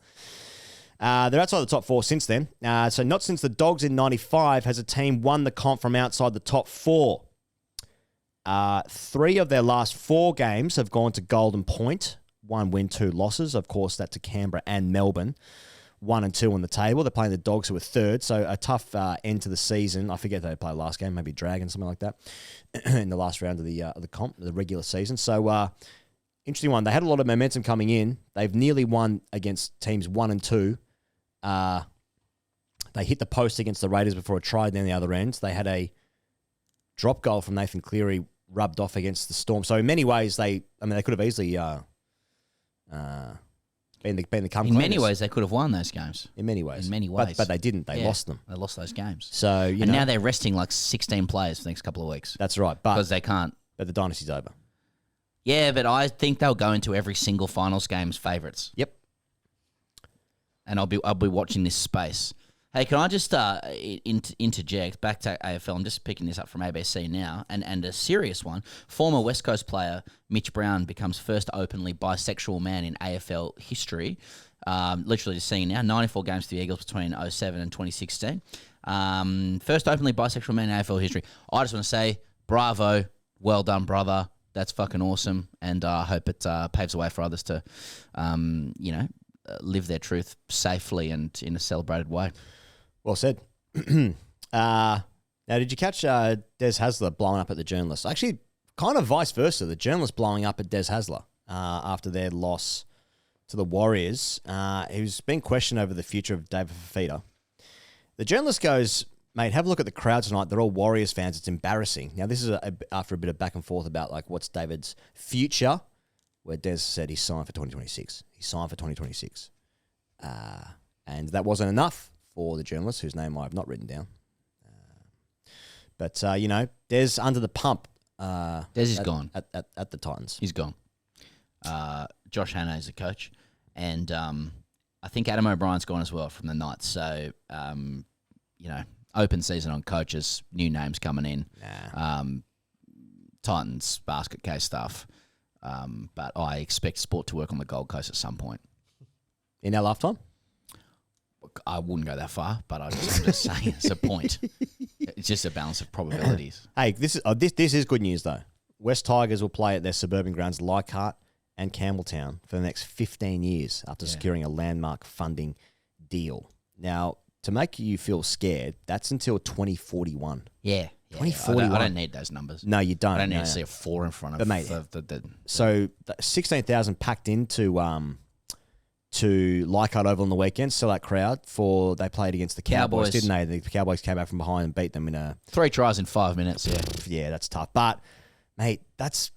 They're outside the top four since then. So not since the Dogs in 95 has a team won the comp from outside the top four. 3 of their last 4 games have gone to Golden Point. 1 win, 2 losses. Of course, that's to Canberra and Melbourne. 1 and 2 on the table. They're playing the Dogs, who are third. So a tough end to the season. I forget they played last game, maybe Dragon, something like that, in the last round of the comp, the regular season. So interesting one. They had a lot of momentum coming in. They've nearly won against teams 1 and 2. They hit the post against the Raiders before a try down the other end. They had a drop goal from Nathan Cleary rubbed off against the Storm. So in many ways, they could have easily been the come. In many ways, they could have won those games. In many ways. But they didn't. They lost them. They lost those games. So now they're resting like 16 players for the next couple of weeks. That's right. Because they can't. But the dynasty's over. Yeah, but I think they'll go into every single finals game's favourites. Yep. And I'll be watching this space. Hey, can I just interject back to AFL? I'm just picking this up from ABC now, and a serious one. Former West Coast player Mitch Brown becomes first openly bisexual man in AFL history. Literally just seeing now, 94 games for the Eagles between 2007 and 2016. First openly bisexual man in AFL history. I just want to say, bravo, well done, brother. That's fucking awesome, and I hope it paves the way for others to, live their truth safely and in a celebrated way. Well said. Now, did you catch Des Hasler blowing up at the journalist? Actually, kind of vice versa. The journalist blowing up at Des Hasler after their loss to the Warriors. He's been questioned over the future of David Fafita. The journalist goes, mate, have a look at the crowd tonight. They're all Warriors fans. It's embarrassing. Now, this is after a bit of back and forth about what's David's future, where Des said he's signed for 2026. He's signed for 2026. And that wasn't enough for the journalist, whose name I have not written down. But Des under the pump. Des is gone. At the Titans. He's gone. Josh Hannah is the coach. And I think Adam O'Brien's gone as well from the Knights. So, open season on coaches, new names coming in. Titans basket case stuff. But I expect sport to work on the Gold Coast at some point. In our lifetime? I wouldn't go that far, but I'm just saying it's a point. It's just a balance of probabilities. Hey, this is good news, though. West Tigers will play at their suburban grounds Leichhardt and Campbelltown for the next 15 years after securing a landmark funding deal. Now, to make you feel scared, that's until 2041. Yeah. 2041. I don't need those numbers. No, you don't. I don't need to see a 4 in front of but mate, so 16,000 packed into to Leichhardt Oval on the weekend, sell that crowd they played against the Cowboys, didn't they? The Cowboys came back from behind and beat them in 3 tries in 5 minutes, yeah. Yeah, that's tough. But mate, that's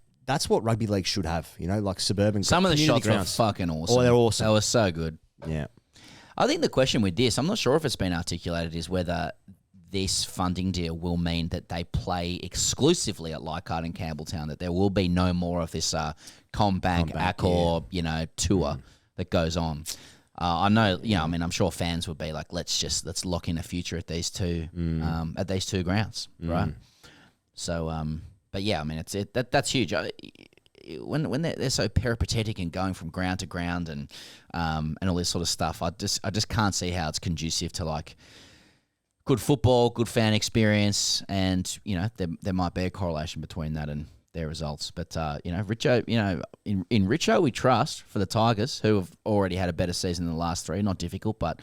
what rugby league should have. You know, like suburban. Some of the community shots grounds. were fucking awesome. Oh, they're awesome. They were so good. Yeah. I think the question with this, I'm not sure if it's been articulated, is whether this funding deal will mean that they play exclusively at Leichhardt and Campbelltown, that there will be no more of this Combank, Accor, tour that goes on. I know, I'm sure fans would be like, let's lock in a future at these two grounds, right? So, but yeah, I mean, that's huge. When they're so peripatetic and going from ground to ground and all this sort of stuff, I just can't see how it's conducive to like good football, good fan experience, and there might be a correlation between that and their results. But Richo, in Richo we trust for the Tigers, who have already had a better season than the last three. Not difficult, but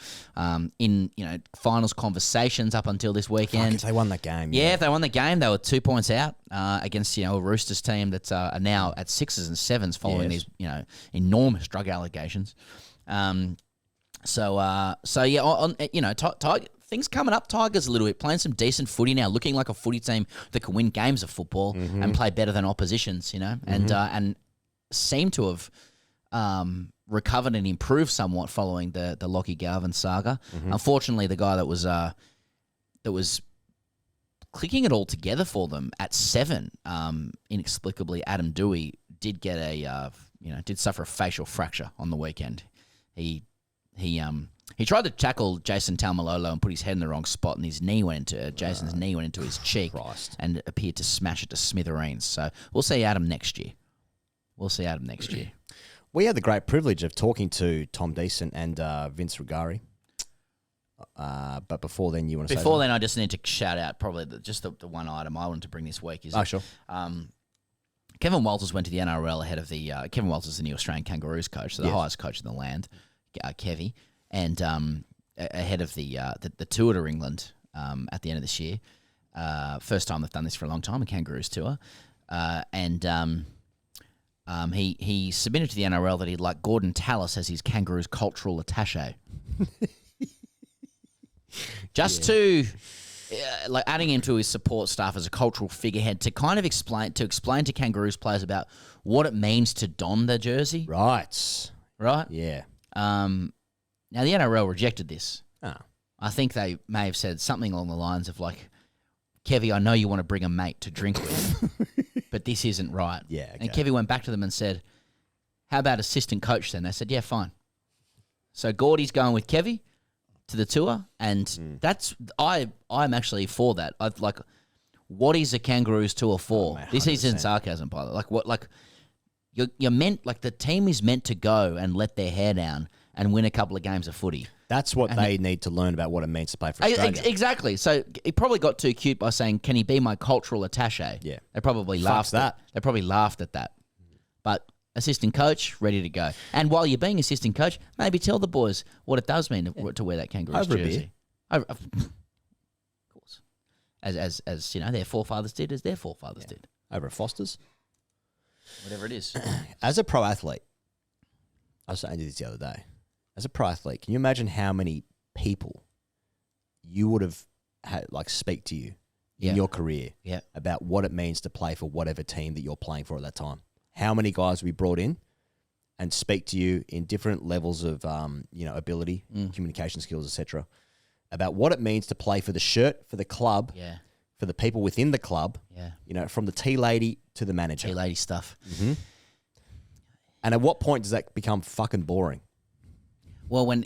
in finals conversations up until this weekend, If they won that game. if they won the game, they were 2 points out against a Roosters team that are now at 6s and 7s following these enormous drug allegations. Things coming up. Tigers a little bit playing some decent footy now, looking like a footy team that can win games of football and play better than oppositions. And seem to have recovered and improved somewhat following the Lockie Galvin saga. Unfortunately, the guy that was clicking it all together for them at 7, inexplicably, Adam Dewey did get did suffer a facial fracture on the weekend. He tried to tackle Jason Taumalolo and put his head in the wrong spot, and his knee went into Jason's knee went into his cheek and appeared to smash it to smithereens. So we'll see Adam next year. We had the great privilege of talking to Tom Decent and Vince Rugari. But before then, you want to say Before then, I just need to shout out probably the one item I wanted to bring this week is sure. Kevin Walters went to the NRL ahead of the Kevin Walters is the new Australian Kangaroos coach, so the highest coach in the land, Kevy, and ahead of the tour to England at the end of this year. First time they've done this for a long time, a Kangaroos tour, he submitted to the NRL that he'd like Gordon Tallis as his Kangaroos cultural attaché. To adding him to his support staff as a cultural figurehead to kind of explain to Kangaroos players about what it means to don the jersey. Right. Yeah. Now the NRL rejected this. Oh. I think they may have said something along the lines of like, Kevy, I know you want to bring a mate to drink with, but this isn't right. Yeah. Okay. And Kevy went back to them and said, how about assistant coach then? They said, yeah, fine. So Gordy's going with Kevy to the tour, and I'm actually for that. What is a Kangaroos tour for? mate, This isn't sarcasm, by the way. You're meant, the team is meant to go and let their hair down and win a couple of games of footy. That's what they need to learn about what it means to play for Australia. Exactly. So he probably got too cute by saying, "Can he be my cultural attaché?" Yeah. They probably Fuck that. They probably laughed at that. But assistant coach, ready to go. And while you're being assistant coach, maybe tell the boys what it does mean to wear that Kangaroos Over a jersey. Of course. As their forefathers did, as their forefathers did. Over at Foster's. Whatever it is. As a pro athlete, I was saying this the other day. As a pro athlete, can you imagine how many people you would have had speak to you in your career about what it means to play for whatever team that you're playing for at that time? How many guys would be brought in and speak to you in different levels of ability, communication skills, etc., about what it means to play for the shirt, for the club, for the people within the club, from the tea lady to the manager. Tea lady stuff. Mm-hmm. And at what point does that become fucking boring? Well, when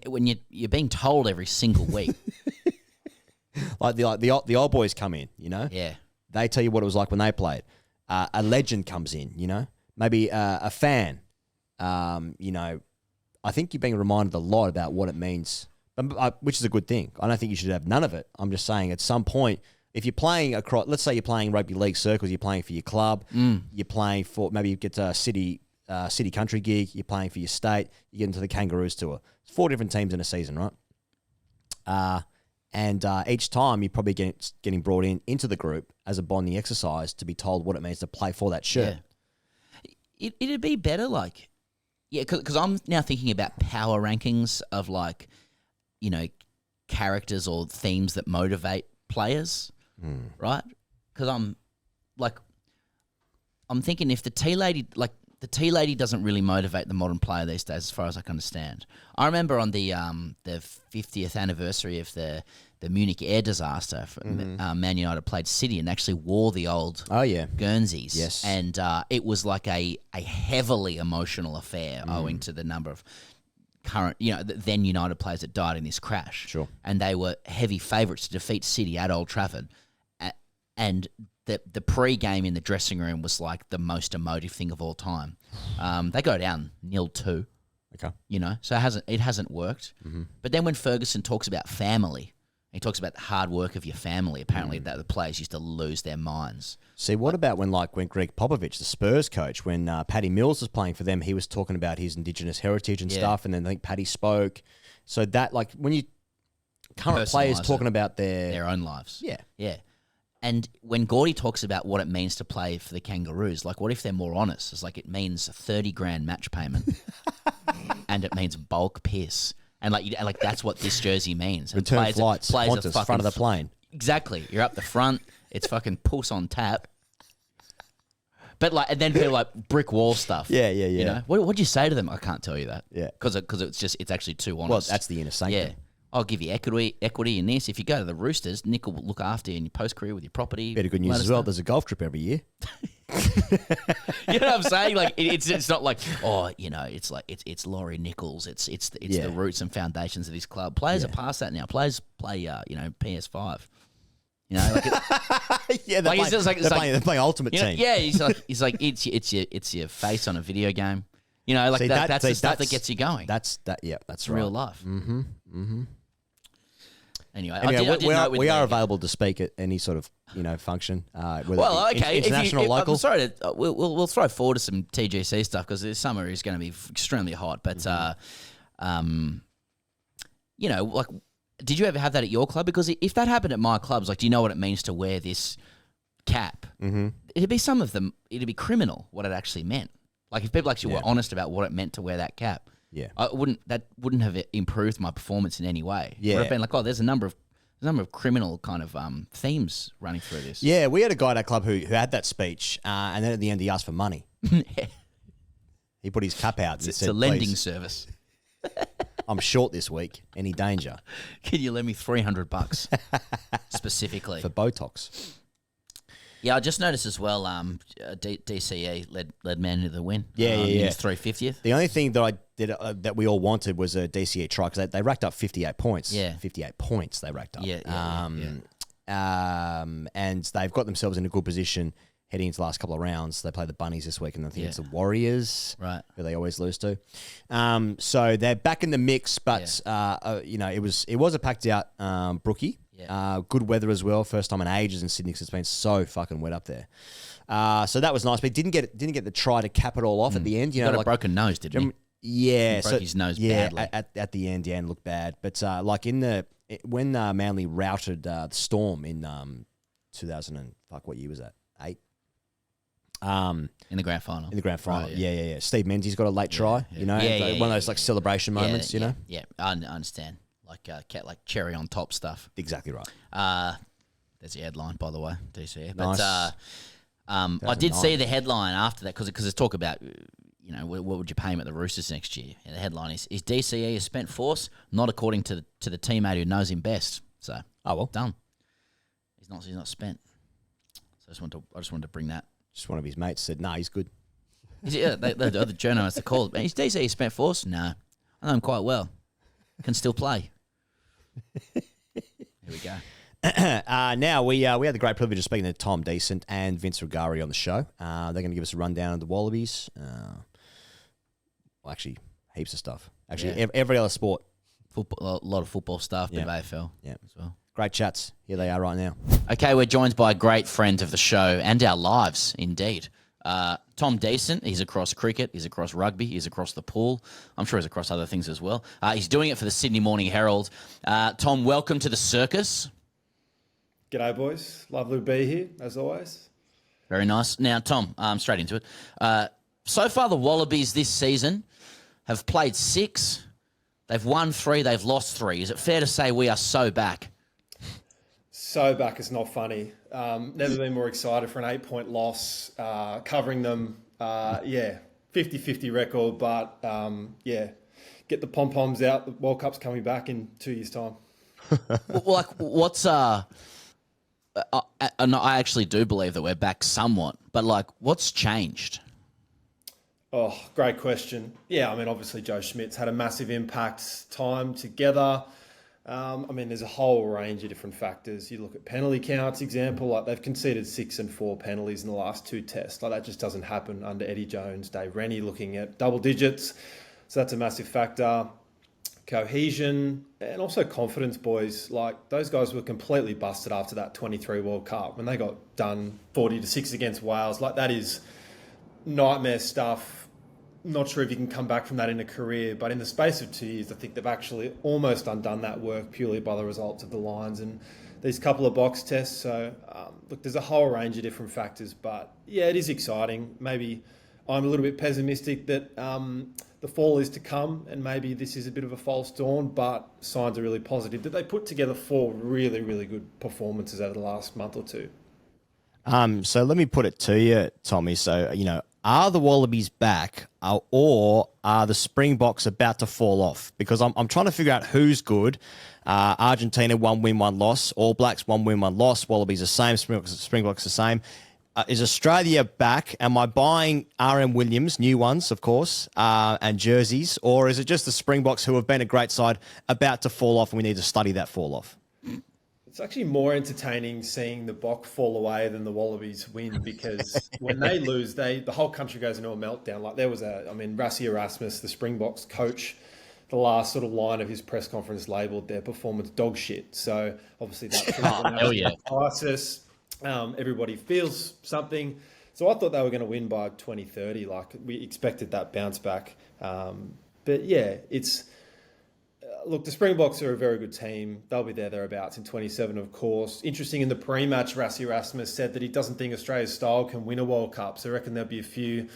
you're being told every single week. the old boys come in, Yeah. They tell you what it was like when they played. A legend comes in, maybe a fan. I think you're being reminded a lot about what it means, which is a good thing. I don't think you should have none of it. I'm just saying at some point, if you're playing across, let's say you're playing rugby league circles, you're playing for your club, you're playing for, maybe you get a city country gig, you're playing for your state, you get into the Kangaroos tour. It's 4 different teams in a season, right? And each time you're probably getting brought into the group as a bonding exercise to be told what it means to play for that shirt. Yeah. It'd be better, because I'm now thinking about power rankings of characters or themes that motivate players, right? Because I'm I'm thinking if the tea lady doesn't really motivate the modern player these days, as far as I can understand. I remember on the 50th anniversary of the Munich air disaster, Man United played City and actually wore the old Guernseys. Yes. And it was like a heavily emotional affair owing to the number of current, then United players that died in this crash. Sure. And they were heavy favourites to defeat City at Old Trafford. And the pre-game in the dressing room was like the most emotive thing of all time. They go down 0-2. Okay. So it hasn't worked. But then when Ferguson talks about family, he talks about the hard work of your family. Apparently, that the players used to lose their minds. See, what about when Greg Popovich, the Spurs coach, when Paddy Mills was playing for them, he was talking about his Indigenous heritage and stuff, and then I think Paddy spoke. So that, like, when you current players talking about their own lives, yeah. And when Gordy talks about what it means to play for the Kangaroos, like, what if they're more honest? It's like it means a 30 grand match payment, and it means bulk piss. And like that's what this jersey means. And Return flights, players Qantas, front of the plane. Exactly. You're up the front. It's fucking puss on tap. But and then people like brick wall stuff. Yeah. What'd you say to them? I can't tell you that. Yeah. Because it's actually too honest. Well, that's the inner sanctum. Yeah. I'll give you equity in this. If you go to the Roosters, Nick will look after you in your post-career with your property. Bit of good news as well. There's a golf trip every year. You know what I'm saying? Like it's not like it's like it's Laurie Nichols. It's the roots and foundations of this club. Players are past that now. Players play PS5. They're playing Ultimate Team. Yeah, he's like it's your face on a video game. That's the stuff that gets you going. That's It's real life. Mm-hmm. Anyway, we are available to speak at any sort of function. Well, okay, international, local. I'm sorry, we'll throw forward to some TGC stuff because this summer is going to be extremely hot. But did you ever have that at your club? Because if that happened at my clubs, do you know what it means to wear this cap? Mm-hmm. It'd be some of them. It'd be criminal what it actually meant. Like if people actually were honest about what it meant to wear that cap. Yeah, that wouldn't have improved my performance in any way. Yeah, it would have been like, there's a number of criminal kind of themes running through this. Yeah, we had a guy at our club who had that speech, and then at the end he asked for money. He put his cap out. It's a lending service. I'm short this week. Any danger? Can you lend me $300 specifically for Botox? Yeah, I just noticed as well. DCE led Man into the win. Yeah. His 350th. The only thing that I did that we all wanted was a DCE try because they racked up 58 points. Yeah, 58 points they racked up. Yeah. And they've got themselves in a good position heading into the last couple of rounds. They play the Bunnies this week, and I think it's the Warriors, right? Who they always lose to. So they're back in the mix, but it was a packed out Brookie. Yeah. Good weather as well. First time in ages in Sydney because it's been so fucking wet up there. So that was nice, but didn't get the try to cap it all off at the end. He got a broken nose, didn't he? Yeah, he broke his nose badly. At the end, and looked bad. But when Manly routed the Storm in 2000 and what year was that? 8. In the grand final. Right, yeah. Steve Menzies got a late try. One of those celebration moments. Yeah, I understand. Like cherry on top stuff. Exactly right. There's the headline, by the way, DC. Nice. But I did see the headline after that because it's talk about what would you pay him at the Roosters next year? And the headline is DCE a spent force? Not according to the teammate who knows him best. So done. He's not spent. So I just wanted to bring that. Just one of his mates said, "Nah, he's good." The other journalists are called. Is DCE a spent force? No, I know him quite well. Can still play. Here we go. Now we had the great privilege of speaking to Tom Decent and Vince Rugari on the show. They're going to give us a rundown of the Wallabies. Actually, heaps of stuff. Actually, every other sport. Football, a lot of football stuff, bit of AFL as well. Great chats. Here they are right now. Okay, we're joined by a great friend of the show and our lives, indeed. Tom Decent, he's across cricket, he's across rugby, he's across the pool. I'm sure he's across other things as well. He's doing it for the Sydney Morning Herald. Tom, welcome to the circus. G'day, boys. Lovely to be here, as always. Very nice. Now, Tom, straight into it. So far, the Wallabies this season have played 6. They've won 3, they've lost 3. Is it fair to say we are so back? so back it's not funny. Never been more excited for an 8-point loss, covering them. 50-50 record, but get the pom-poms out. The World Cup's coming back in 2 years' time. Well, what's and I actually do believe that we're back somewhat, but what's changed? Oh, great question. Yeah, I mean, obviously Joe Schmidt's had a massive impact. Time together. There's a whole range of different factors. You look at penalty counts, example, they've conceded 6 and 4 penalties in the last 2 tests. That just doesn't happen under Eddie Jones, Dave Rennie looking at double digits. So that's a massive factor. Cohesion and also confidence, boys. Those guys were completely busted after that 23 World Cup when they got done 40-6 against Wales. That is nightmare stuff. Not sure if you can come back from that in a career, but in the space of 2 years, I think they've actually almost undone that work purely by the results of the Lions and these couple of box tests. So, there's a whole range of different factors, but yeah, it is exciting. Maybe I'm a little bit pessimistic that the fall is to come and maybe this is a bit of a false dawn, but signs are really positive that they put together 4 really, really good performances over the last month or two. So let me put it to you, Tommy. So, are the Wallabies back or are the Springboks about to fall off? Because I'm trying to figure out who's good. Argentina, 1 win, 1 loss. All Blacks, 1 win, 1 loss. Wallabies the same. Springboks the same. Is Australia back? Am I buying RM Williams, new ones, of course, and jerseys? Or is it just the Springboks who have been a great side about to fall off and we need to study that fall off? It's actually more entertaining seeing the Bok fall away than the Wallabies win, because when they lose, the whole country goes into a meltdown. There was Rassie Erasmus, the Springboks coach, the last sort of line of his press conference labelled their performance dog shit. So obviously that's a crisis. Everybody feels something. So I thought they were going to win by 2030. We expected that bounce back. But yeah, it's... Look, the Springboks are a very good team. They'll be thereabouts in 27, of course. Interesting, in the pre-match, Rassie Erasmus said that he doesn't think Australia's style can win a World Cup. So I reckon there'll be a few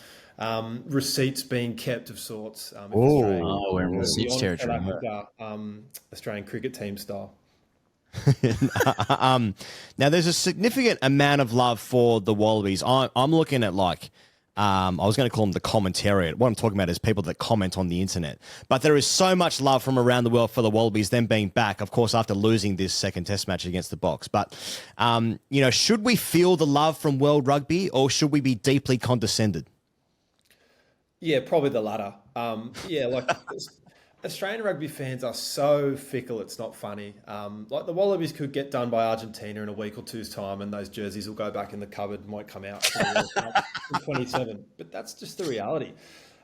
receipts being kept of sorts. We're in receipts territory. Australian cricket team style. Now, there's a significant amount of love for the Wallabies. I'm looking at I was going to call them the commentariat. What I'm talking about is people that comment on the internet. But there is so much love from around the world for the Wallabies, them being back, of course, after losing this second test match against the Boks. But, should we feel the love from world rugby, or should we be deeply condescended? Yeah, probably the latter. Australian rugby fans are so fickle, it's not funny. The Wallabies could get done by Argentina in a week or two's time, and those jerseys will go back in the cupboard and won't come out in 27. But that's just the reality.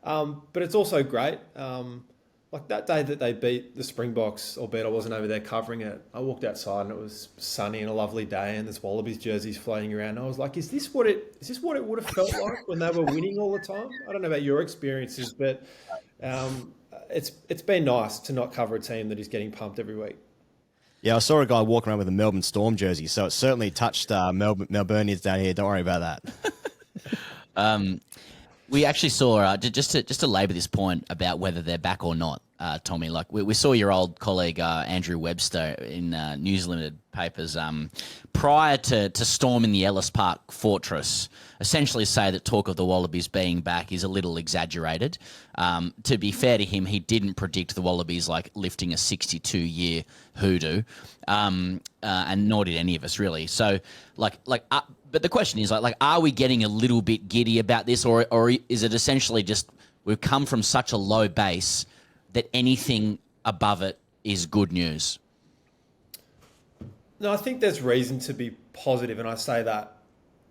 But it's also great. That day that they beat the Springboks, albeit I wasn't over there covering it, I walked outside and it was sunny and a lovely day, and there's Wallabies jerseys floating around. And I was like, is this what it would have felt like when they were winning all the time? I don't know about your experiences, but it's been nice to not cover a team that is getting pumped every week. Yeah, I saw a guy walking around with a Melbourne Storm jersey, so it certainly touched Melburnians down here. Don't worry about that. We actually saw, just to labour this point about whether they're back or not, Tommy, we saw your old colleague Andrew Webster in News Limited papers prior to storming the Ellis Park Fortress essentially say that talk of the Wallabies being back is a little exaggerated. To be fair to him, he didn't predict the Wallabies lifting a 62-year hoodoo, and nor did any of us really. So but the question is, are we getting a little bit giddy about this, or is it essentially just we've come from such a low base that anything above it is good news? No, I think there's reason to be positive, and I say that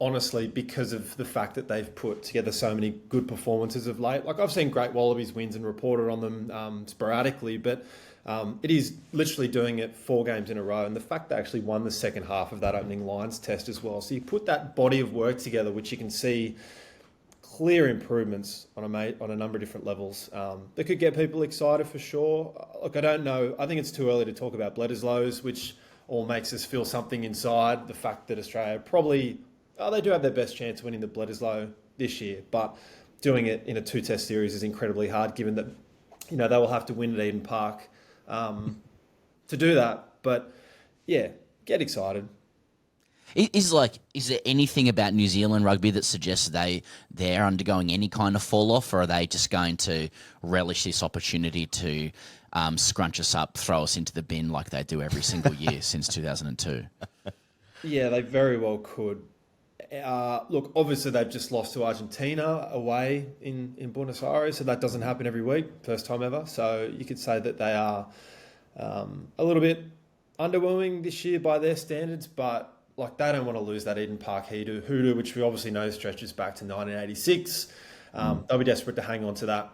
honestly because of the fact that they've put together so many good performances of late. I've seen great Wallabies wins and reported on them sporadically, but it is literally doing it 4 games in a row. And the fact they actually won the second half of that opening Lions test as well. So you put that body of work together, which you can see clear improvements on a number of different levels. That could get people excited for sure. Look, I don't know. I think it's too early to talk about Bledisloe's, which all makes us feel something inside. The fact that Australia probably, they do have their best chance of winning the Bledisloe this year, but doing it in a 2-test series is incredibly hard given that, they will have to win at Eden Park to do that. But yeah, get excited. Is there anything about New Zealand rugby that suggests they're undergoing any kind of fall off, or are they just going to relish this opportunity to scrunch us up, throw us into the bin like they do every single year since 2002? Yeah, they very well could. Look, obviously they've just lost to Argentina away in Buenos Aires, so that doesn't happen every week, first time ever. So you could say that they are a little bit underwhelming this year by their standards, but like they don't want to lose that Eden Park hoodoo, which we obviously know stretches back to 1986. They'll be desperate to hang on to that.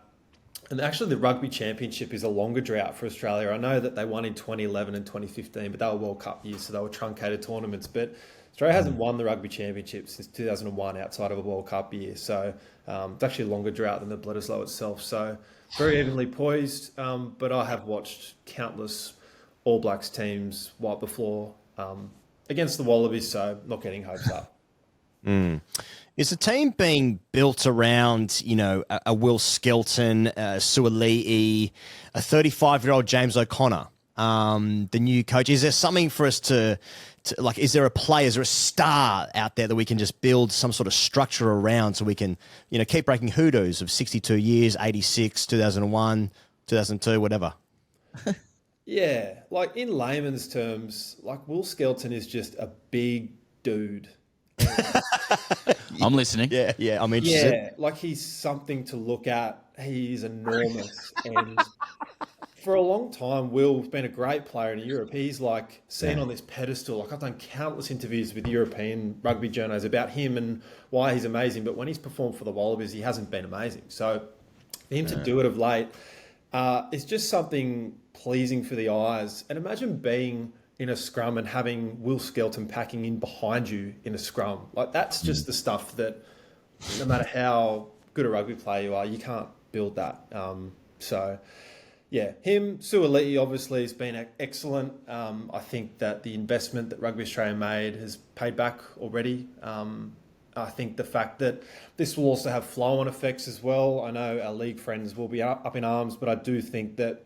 And actually the Rugby Championship is a longer drought for Australia. I know that they won in 2011 and 2015, but they were World Cup years, so they were truncated tournaments. But Australia hasn't won the Rugby Championship since 2001 outside of a World Cup year. So it's actually a longer drought than the Bledisloe itself. So very evenly poised, but I have watched countless All Blacks teams wipe the floor against the Wallabies, so not getting hopes up. Is the team being built around, a Will Skelton, Suali'i, a 35-year-old James O'Connor, the new coach? Is there something for us to is there a player, is there a star out there that we can just build some sort of structure around so we can, keep breaking hoodoos of 62 years, 86, 2001, 2002, whatever? Yeah, like in layman's terms, like Will Skelton is just a big dude. I'm listening. Yeah, I'm interested. Yeah, like he's something to look at. He's enormous. And for a long time, Will's been a great player in Europe. He's like seen on this pedestal. Like I've done countless interviews with European rugby journalists about him and why he's amazing. But when he's performed for the Wallabies, he hasn't been amazing. So for him to do it of late, it's just something pleasing for the eyes. And imagine being in a scrum and having Will Skelton packing in behind you in a scrum. Like that's just the stuff that no matter how good a rugby player you are, you can't build that. So yeah, him, Suali'i obviously has been excellent. I think that the investment that Rugby Australia made has paid back already. I think the fact that this will also have flow-on effects as well. I know our league friends will be up in arms, but I do think that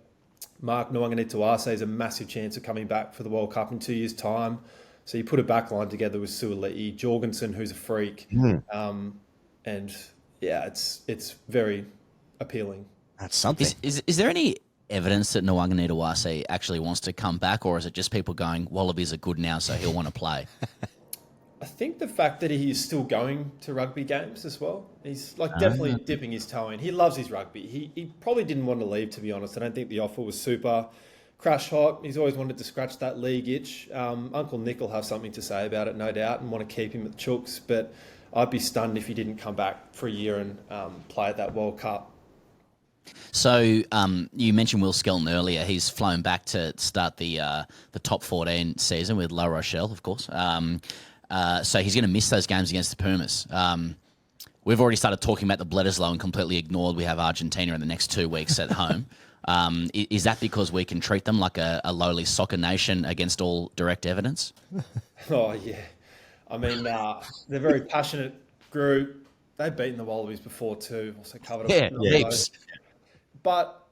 Mark Nuanganituase is a massive chance of coming back for the World Cup in 2 years' time. So you put a back line together with Suali'i, Jorgensen, who's a freak. And yeah, it's very appealing. That's something. Is there any evidence that Nuanganituase actually wants to come back, or is it just people going, Wallabies are good now, so he'll want to play? I think the fact that he is still going to rugby games as well, he's like definitely dipping his toe in. He loves his rugby. He probably didn't want to leave, to be honest. I don't think the offer was super crash hot. He's always wanted to scratch that league itch. Uncle Nick will have something to say about it, no doubt, and want to keep him at the Chooks. But I'd be stunned if he didn't come back for a year and play at that World Cup. So you mentioned Will Skelton earlier. He's flown back to start the top 14 season with La Rochelle, of course. So he's going to miss those games against the Pumas. We've already started talking about the Bledisloe and completely ignored we have Argentina in the next 2 weeks at home. Is that because we can treat them like a lowly soccer nation against all direct evidence? Oh, yeah. I mean, they're a very passionate group. They've beaten the Wallabies before too. Also covered up. Heaps. But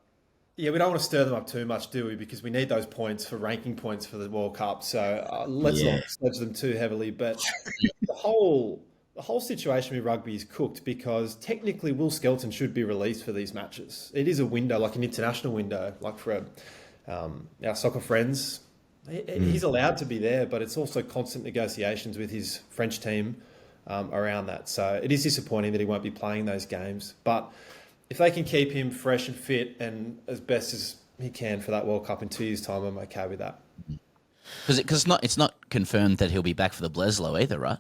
yeah, we don't want to stir them up too much, do we? Because we need those points for ranking points for the World Cup. So let's not sledge them too heavily. But the whole situation with rugby is cooked because technically Will Skelton should be released for these matches. It is a window, like an international window, like for our soccer friends. He's allowed to be there, but it's also constant negotiations with his French team around that. So it is disappointing that he won't be playing those games. But if they can keep him fresh and fit and as best as he can for that World Cup in 2 years' time, I'm okay with that. Because it's not confirmed that he'll be back for the Bledisloe either, right?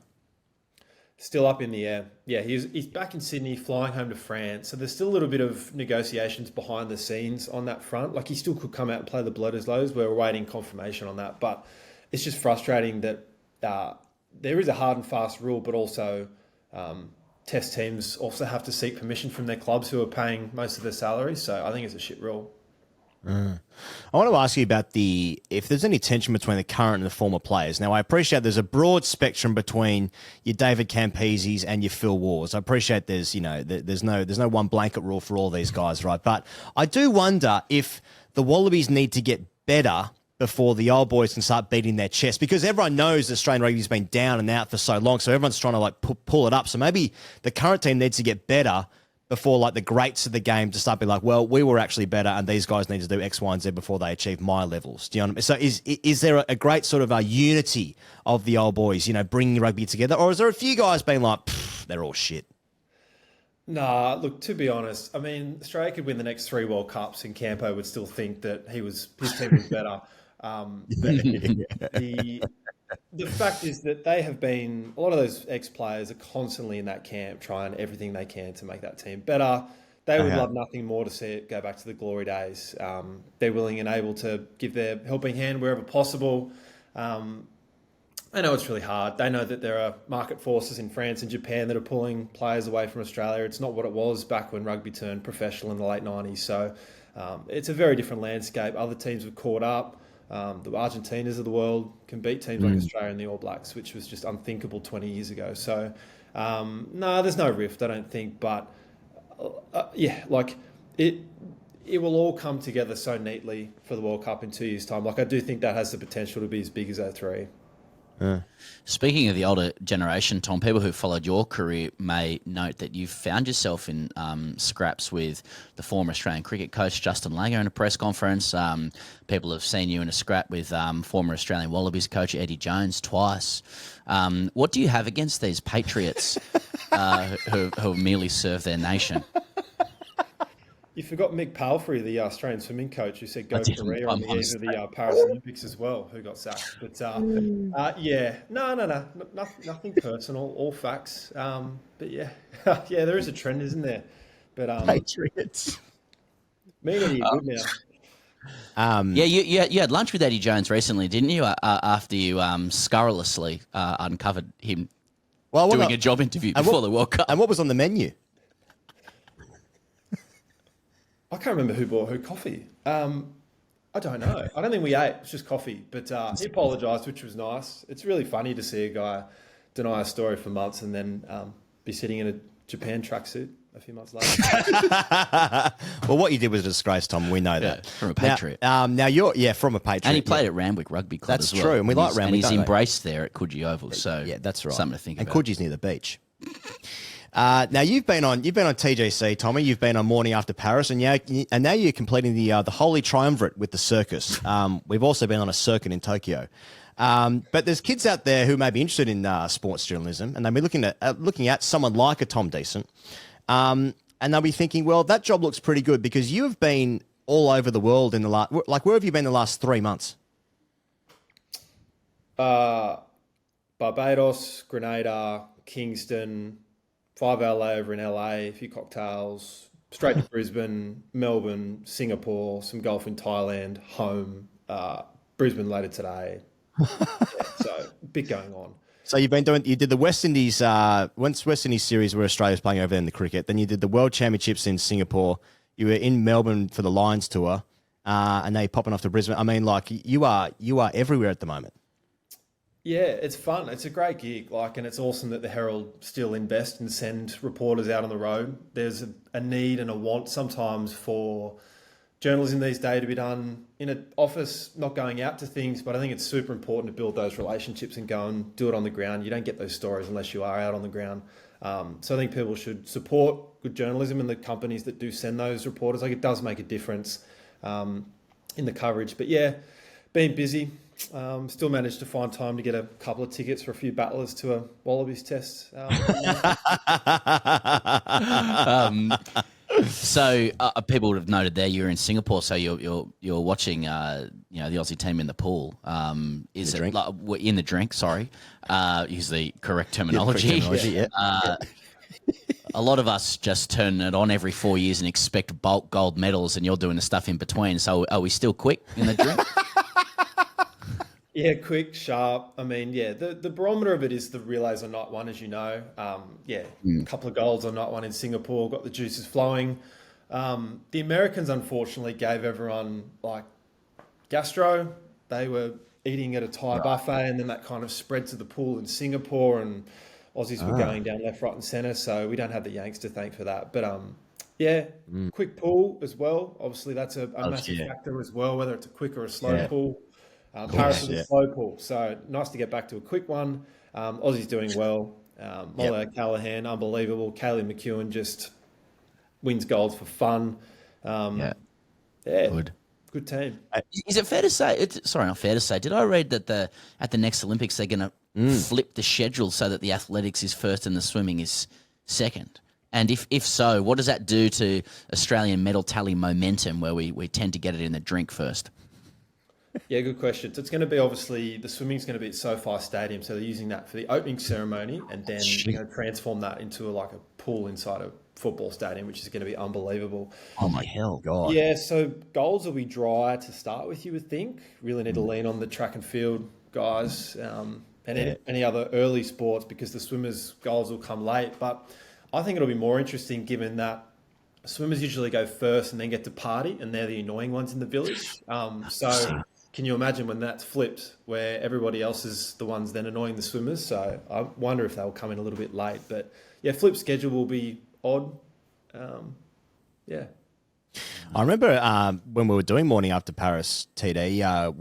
Still up in the air. Yeah, he's back in Sydney, flying home to France. So there's still a little bit of negotiations behind the scenes on that front. Like he still could come out and play the Bledisloes. We're awaiting confirmation on that. But it's just frustrating that there is a hard and fast rule, but also test teams also have to seek permission from their clubs who are paying most of their salaries. So I think it's a shit rule. I want to ask you about if there's any tension between the current and the former players. Now, I appreciate there's a broad spectrum between your David Campeses and your Phil Wars. I appreciate there's no one blanket rule for all these guys, right? But I do wonder if the Wallabies need to get better before the old boys can start beating their chest, because everyone knows Australian rugby's been down and out for so long, so everyone's trying to like pull it up. So maybe the current team needs to get better before like the greats of the game to start being like, well, we were actually better and these guys need to do X, Y, and Z before they achieve my levels. Do you know what I mean? So is there a great sort of a unity of the old boys, bringing rugby together, or is there a few guys being like, they're all shit? Nah, look, to be honest, I mean, Australia could win the next 3 World Cups and Campo would still think that his team was better. But the fact is that they have been, a lot of those ex-players are constantly in that camp trying everything they can to make that team better. They would love nothing more to see it go back to the glory days. They're willing and able to give their helping hand wherever possible. I know it's really hard. They know that there are market forces in France and Japan that are pulling players away from Australia. It's not what it was back when rugby turned professional in the late 90s. So it's a very different landscape. Other teams have caught up. The Argentinas of the world can beat teams like Australia and the All Blacks, which was just unthinkable 20 years ago. So, no, there's no rift, I don't think. But, it will all come together so neatly for the World Cup in 2 years' time. Like, I do think that has the potential to be as big as 03. Speaking of the older generation, Tom, people who followed your career may note that you've found yourself in scraps with the former Australian cricket coach Justin Langer in a press conference. People have seen you in a scrap with former Australian Wallabies coach Eddie Jones twice. What do you have against these patriots who merely serve their nation? You forgot Mick Palfrey, the Australian swimming coach, who said go Korea on the eve of the Paris Olympics as well, who got sacked. But nothing personal, all facts. But yeah, there is a trend, isn't there? But Patriots. Me and you good now. You had lunch with Eddie Jones recently, didn't you? After you scurrilously uncovered him doing a job interview before the World Cup. And what was on the menu? I can't remember who bought who coffee. I don't know. I don't think we ate. It's just coffee. But he apologised, which was nice. It's really funny to see a guy deny a story for months and then be sitting in a Japan tracksuit a few months later. Well, what you did was a disgrace, Tom. We know that. From a Patriot. Now you're from a Patriot. And he played at Randwick Rugby Club That's as well. true, and we like Randwick, And he's don't we? embraced there at Coogee Oval. So yeah, that's right. Something to think and about. Coogie's near the beach. Now you've been on TGC, Tommy. You've been on Morning After Paris, and now you're completing the holy triumvirate with the circus. We've also been on a circuit in Tokyo. But there's kids out there who may be interested in sports journalism, and they'll be looking at someone like a Tom Decent, and they'll be thinking, well, that job looks pretty good because you have been all over the world in the last. Like, where have you been the last 3 months? Barbados, Grenada, Kingston, 5-hour layover in LA, a few cocktails, straight to Brisbane, Melbourne, Singapore, some golf in Thailand, home, Brisbane later today. So a bit going on. So you did the West Indies series where Australia's playing over there in the cricket. Then you did the World Championships in Singapore. You were in Melbourne for the Lions tour, and now you're popping off to Brisbane. I mean, like you are everywhere at the moment. Yeah, it's fun. It's a great gig. And it's awesome that the Herald still invest and send reporters out on the road. There's a need and a want sometimes for journalism these days to be done in an office, not going out to things. But I think it's super important to build those relationships and go and do it on the ground. You don't get those stories unless you are out on the ground. So I think people should support good journalism and the companies that do send those reporters. It does make a difference in the coverage. But yeah, being busy. Still managed to find time to get a couple of tickets for a few battlers to a Wallabies test. So people would have noted there you're in Singapore, so you're watching the Aussie team in the pool. Is it like, in the drink? Sorry, use the correct terminology. Yeah. A lot of us just turn it on every 4 years and expect bulk gold medals, and you're doing the stuff in between. So are we still quick in the drink? Yeah, quick, sharp. I mean, yeah, the barometer of it is the relays on night one, as you know. A couple of goals on night one in Singapore, got the juices flowing. The Americans, unfortunately, gave everyone gastro. They were eating at a Thai buffet, and then that kind of spread to the pool in Singapore, and Aussies were going down left, right, and centre. So we don't have the Yanks to thank for that. But quick pool as well. Obviously, that's a massive factor as well, whether it's a quick or a slow pool. Paris was yeah. a slow pull, so nice to get back to a quick one. Aussie's doing well. Molly O'Callaghan, unbelievable. Kaylee McEwen just wins golds for fun. Good team. Is it fair to say? Sorry, not fair to say. Did I read that at the next Olympics they're going to flip the schedule so that the athletics is first and the swimming is second? And if so, what does that do to Australian medal tally momentum, where we tend to get it in the drink first? Yeah, good question. So it's going to be, obviously, the swimming's going to be at SoFi Stadium, so they're using that for the opening ceremony, and then transform that into a pool inside a football stadium, which is going to be unbelievable. Oh my hell, God! Yeah, so goals will be dry to start with, you would think. Really need to lean on the track and field guys, and any other early sports, because the swimmers' goals will come late. But I think it'll be more interesting, given that swimmers usually go first and then get to party, and they're the annoying ones in the village. So can you imagine when that's flipped, where everybody else is the ones then annoying the swimmers? So I wonder if they'll come in a little bit late. But yeah, flip schedule will be odd. I remember when we were doing Morning After Paris, TD, I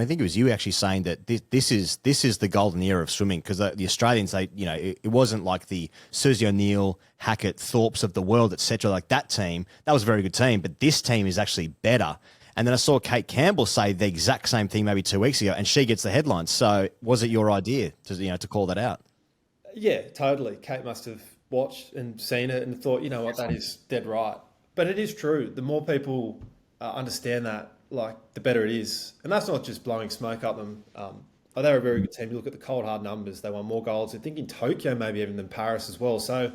think it was you actually saying that this is the golden era of swimming, because the Australians, it wasn't like the Susie O'Neill, Hackett, Thorpes of the world, etc. Like that team, that was a very good team, but this team is actually better. And then I saw Kate Campbell say the exact same thing maybe 2 weeks ago, and she gets the headlines. So was it your idea to call that out? Yeah, totally. Kate must have watched and seen it and thought, you know what, that is dead right. But it is true. The more people understand that, the better it is. And that's not just blowing smoke up them. They're a very good team. You look at the cold hard numbers. They won more golds, I think, in Tokyo maybe even than Paris as well. So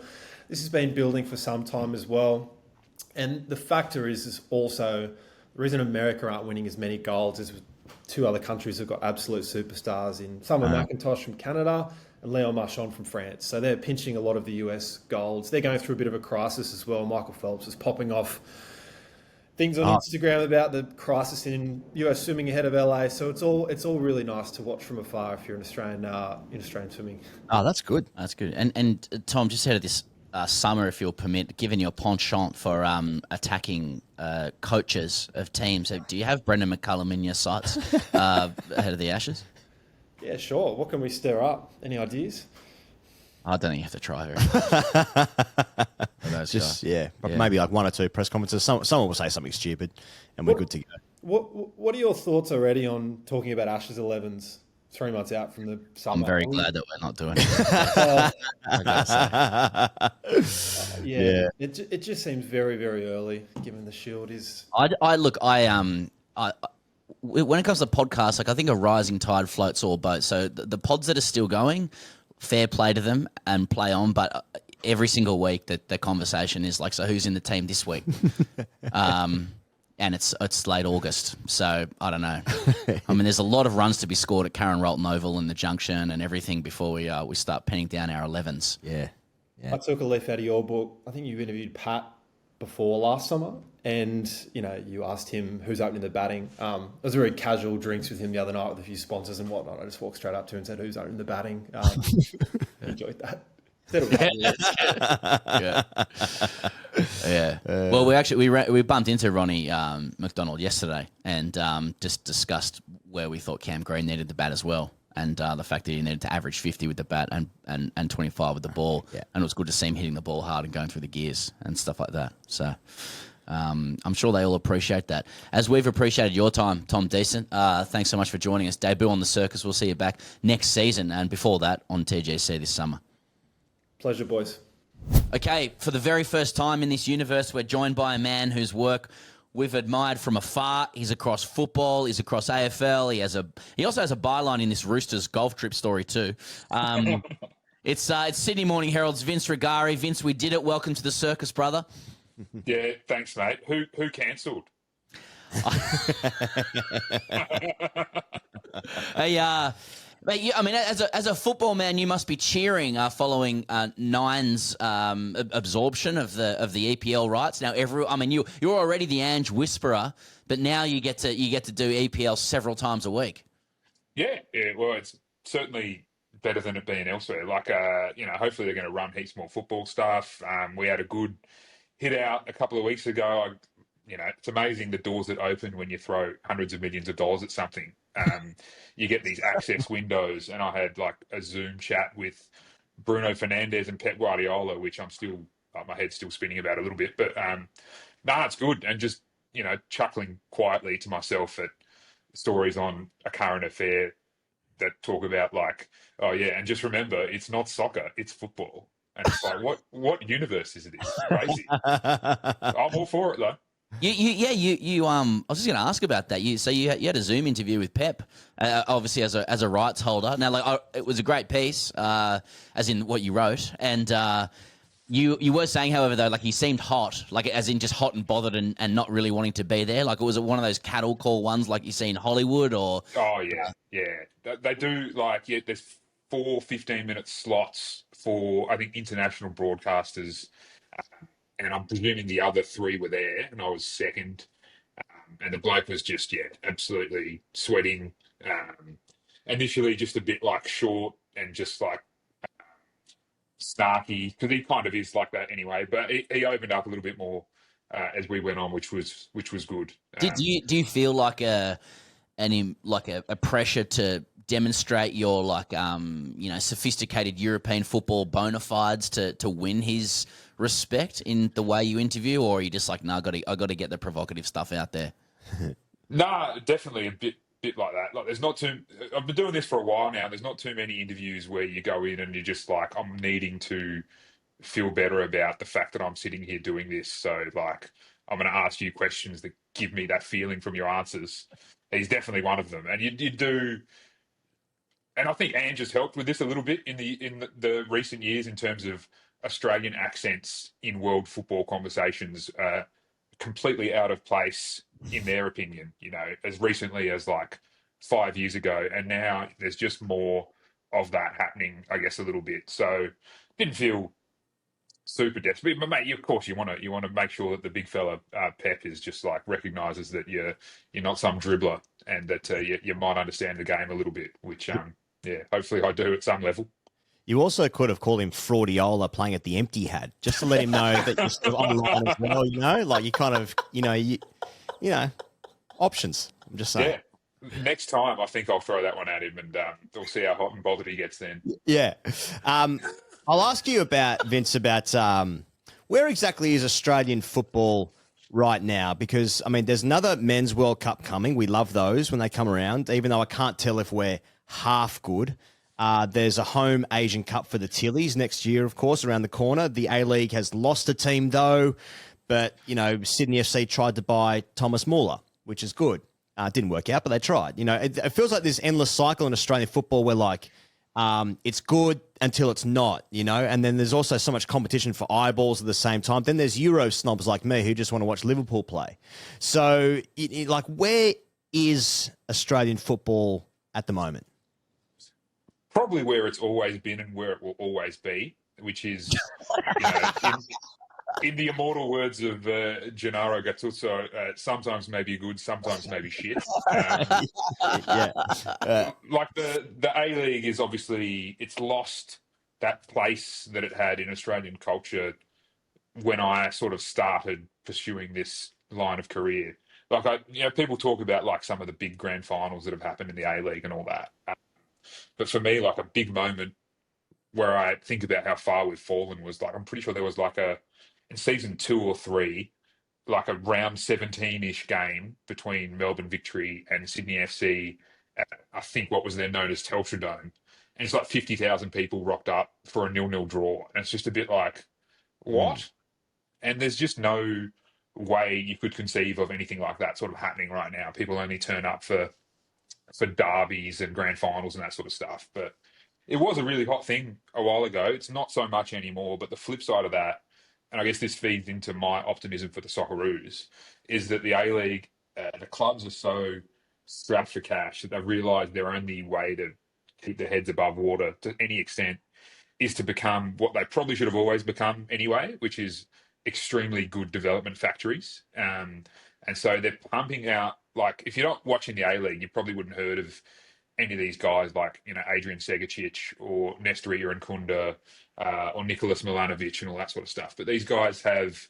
this has been building for some time as well. And the factor is also the reason America aren't winning as many golds is two other countries have got absolute superstars in Summer McIntosh from Canada and Leon Marchand from France. So they're pinching a lot of the US golds. They're going through a bit of a crisis as well. Michael Phelps is popping off things on Instagram about the crisis in US swimming ahead of LA. So it's all really nice to watch from afar if you're in Australian swimming. Oh, that's good. That's good. And Tom, just ahead of this summer, if you'll permit, given your penchant for attacking coaches of teams, do you have Brendan McCullum in your sights ahead of the Ashes? Yeah, sure. What can we stir up? Any ideas? I don't think you have to try very much. Maybe like one or two press conferences. Someone will say something stupid, and we're good to go. What are your thoughts already on talking about Ashes 11s 3 months out from the summer? I'm very glad that we're not doing it. It just seems very, very early, given the Shield is. When it comes to podcasts, I think a rising tide floats all boats. So the pods that are still going, fair play to them and play on. But every single week, the conversation is so who's in the team this week? And it's late August, so I don't know. I mean, there's a lot of runs to be scored at Karen Rolton Oval and the Junction and everything before we start penning down our 11s. Yeah. I took a leaf out of your book. I think you interviewed Pat before last summer, and you asked him who's opening the batting. It was very casual drinks with him the other night with a few sponsors and whatnot. I just walked straight up to him and said, "Who's opening the batting?" Enjoyed that. Well, we bumped into Ronnie McDonald yesterday and just discussed where we thought Cam Green needed the bat as well, and the fact that he needed to average 50 with the bat and 25 with the ball. And it was good to see him hitting the ball hard and going through the gears and stuff like that. So I'm sure they all appreciate that, as we've appreciated your time, Tom Decent. Thanks so much for joining us. Debut on the circus. We'll see you back next season, and before that on TGC this summer. Pleasure, boys. Okay, for the very first time in this universe, we're joined by a man whose work we've admired from afar. He's across football, he's across AFL. He also has a byline in this Roosters golf trip story too. It's Sydney Morning Herald's Vince Rugari. Vince, we did it. Welcome to the circus, brother. Yeah, thanks, mate. Who cancelled? As a football man, you must be cheering following Nine's absorption of the EPL rights. Now, you're already the Ange whisperer, but now you get to do EPL several times a week. Yeah. Well, it's certainly better than it being elsewhere. Hopefully they're going to run heaps more football stuff. We had a good hit out a couple of weeks ago. it's amazing the doors that open when you throw hundreds of millions of dollars at something. You get these access windows, and I had like a Zoom chat with Bruno Fernandes and Pep Guardiola, which I'm still, my head's still spinning about a little bit, but it's good. And just, chuckling quietly to myself at stories on a current affair that talk about like, oh yeah, and just remember, it's not soccer, it's football. And it's like, what universe is this? It's crazy. I'm all for it though. You. I was just going to ask about that. You had a Zoom interview with Pep, obviously as a rights holder. Now, it was a great piece, as in what you wrote, and you were saying, however, though, like he seemed hot, like as in just hot and bothered and not really wanting to be there. Like, was it one of those cattle call ones like you see in Hollywood, or? Oh yeah. They do there's 4 15-minute slots for I think international broadcasters. And I'm presuming the other 3 were there, and I was second. And the bloke was just, absolutely sweating. Initially, just a bit like short and just like snarky, because he kind of is like that anyway. But he opened up a little bit more as we went on, which was good. Do you feel like a pressure to demonstrate your sophisticated European football bona fides to win his respect in the way you interview, or are you just like, no, I got to get the provocative stuff out there? No, definitely a bit like that. Like, there's not too. I've been doing this for a while now. There's not too many interviews where you go in and you're just like, I'm needing to feel better about the fact that I'm sitting here doing this. So like, I'm going to ask you questions that give me that feeling from your answers. He's definitely one of them, and you do. And I think Ange has helped with this a little bit in the recent years in terms of Australian accents in world football conversations, completely out of place in their opinion, as recently as like 5 years ago. And now there's just more of that happening, I guess, a little bit. So didn't feel super desperate. But mate, of course you want to make sure that the big fella Pep is just like recognises that you're not some dribbler, and that you might understand the game a little bit, which hopefully I do at some level. You also could have called him Fraudiola playing at the empty had, just to let him know that you're still on the line as well, like you kind of, options. I'm just saying. Yeah. Next time, I think I'll throw that one at him, and we'll see how hot and bothered he gets then. Yeah. I'll ask you about, Vince, about where exactly is Australian football right now? Because, there's another Men's World Cup coming. We love those when they come around, even though I can't tell if we're half good. There's a home Asian Cup for the Tillies next year, of course, around the corner. The A-League has lost a team, though, but, Sydney FC tried to buy Thomas Muller, which is good. It didn't work out, but they tried. It feels like this endless cycle in Australian football where, like, it's good until it's not, and then there's also so much competition for eyeballs at the same time. Then there's Euro snobs like me who just want to watch Liverpool play. So, where is Australian football at the moment? Probably where it's always been and where it will always be, which is, in the immortal words of Gennaro Gattuso, sometimes maybe good, sometimes maybe shit. Like the A-League is obviously, it's lost that place that it had in Australian culture when I sort of started pursuing this line of career. Like, people talk about like some of the big grand finals that have happened in the A-League and all that. But for me, like a big moment where I think about how far we've fallen was like, I'm pretty sure there was like in season 2 or 3, like a round 17-ish game between Melbourne Victory and Sydney FC at, I think, what was then known as Telstra Dome. And it's like 50,000 people rocked up for a 0-0 draw. And it's just a bit like, what? And there's just no way you could conceive of anything like that sort of happening right now. People only turn up for derbies and grand finals and that sort of stuff. But it was a really hot thing a while ago. It's not so much anymore. But the flip side of that, and I guess this feeds into my optimism for the Socceroos, is that the A-League, the clubs are so strapped for cash that they've realised their only way to keep their heads above water to any extent is to become what they probably should have always become anyway, which is extremely good development factories. And so they're pumping out, like, if you're not watching the A-League, you probably wouldn't heard of any of these guys like, Adrian Segicic or Nestor Irankunda or Nicholas Milanovic and all that sort of stuff. But these guys have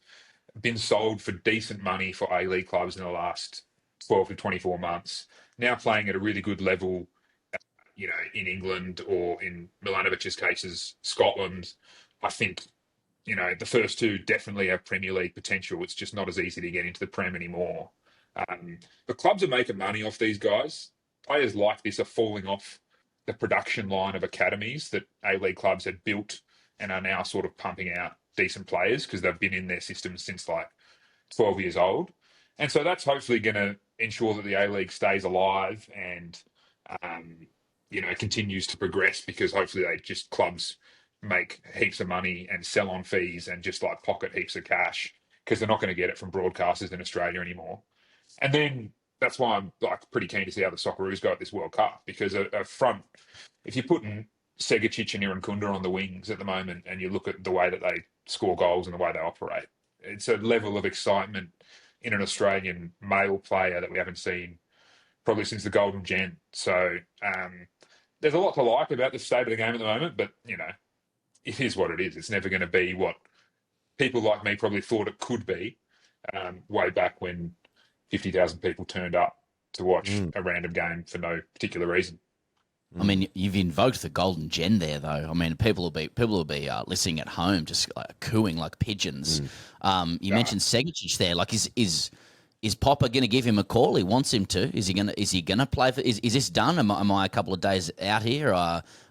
been sold for decent money for A-League clubs in the last 12 to 24 months, now playing at a really good level, in England or in Milanovic's cases, Scotland. I think, the first two definitely have Premier League potential. It's just not as easy to get into the Prem anymore. The clubs are making money off these guys. Players like this are falling off the production line of academies that A-League clubs had built and are now sort of pumping out decent players because they've been in their systems since like 12 years old. And so that's hopefully going to ensure that the A-League stays alive and, continues to progress, because hopefully clubs make heaps of money and sell on fees and just like pocket heaps of cash, because they're not going to get it from broadcasters in Australia anymore. And then that's why I'm like pretty keen to see how the Socceroos go at this World Cup, because a front, if you're putting Segacic and Irankunda on the wings at the moment and you look at the way that they score goals and the way they operate, it's a level of excitement in an Australian male player that we haven't seen probably since the Golden Gen. So there's a lot to like about the state of the game at the moment, but, it is what it is. It's never going to be what people like me probably thought it could be way back when 50,000 people turned up to watch a random game for no particular reason. I mean, you've invoked the golden gen there, though. I mean, people will be listening at home, just like cooing like pigeons. You mentioned Segacic there. Like, is Popper going to give him a call? He wants him to. Is he going to play for? Is this done? Am I a couple of days out here?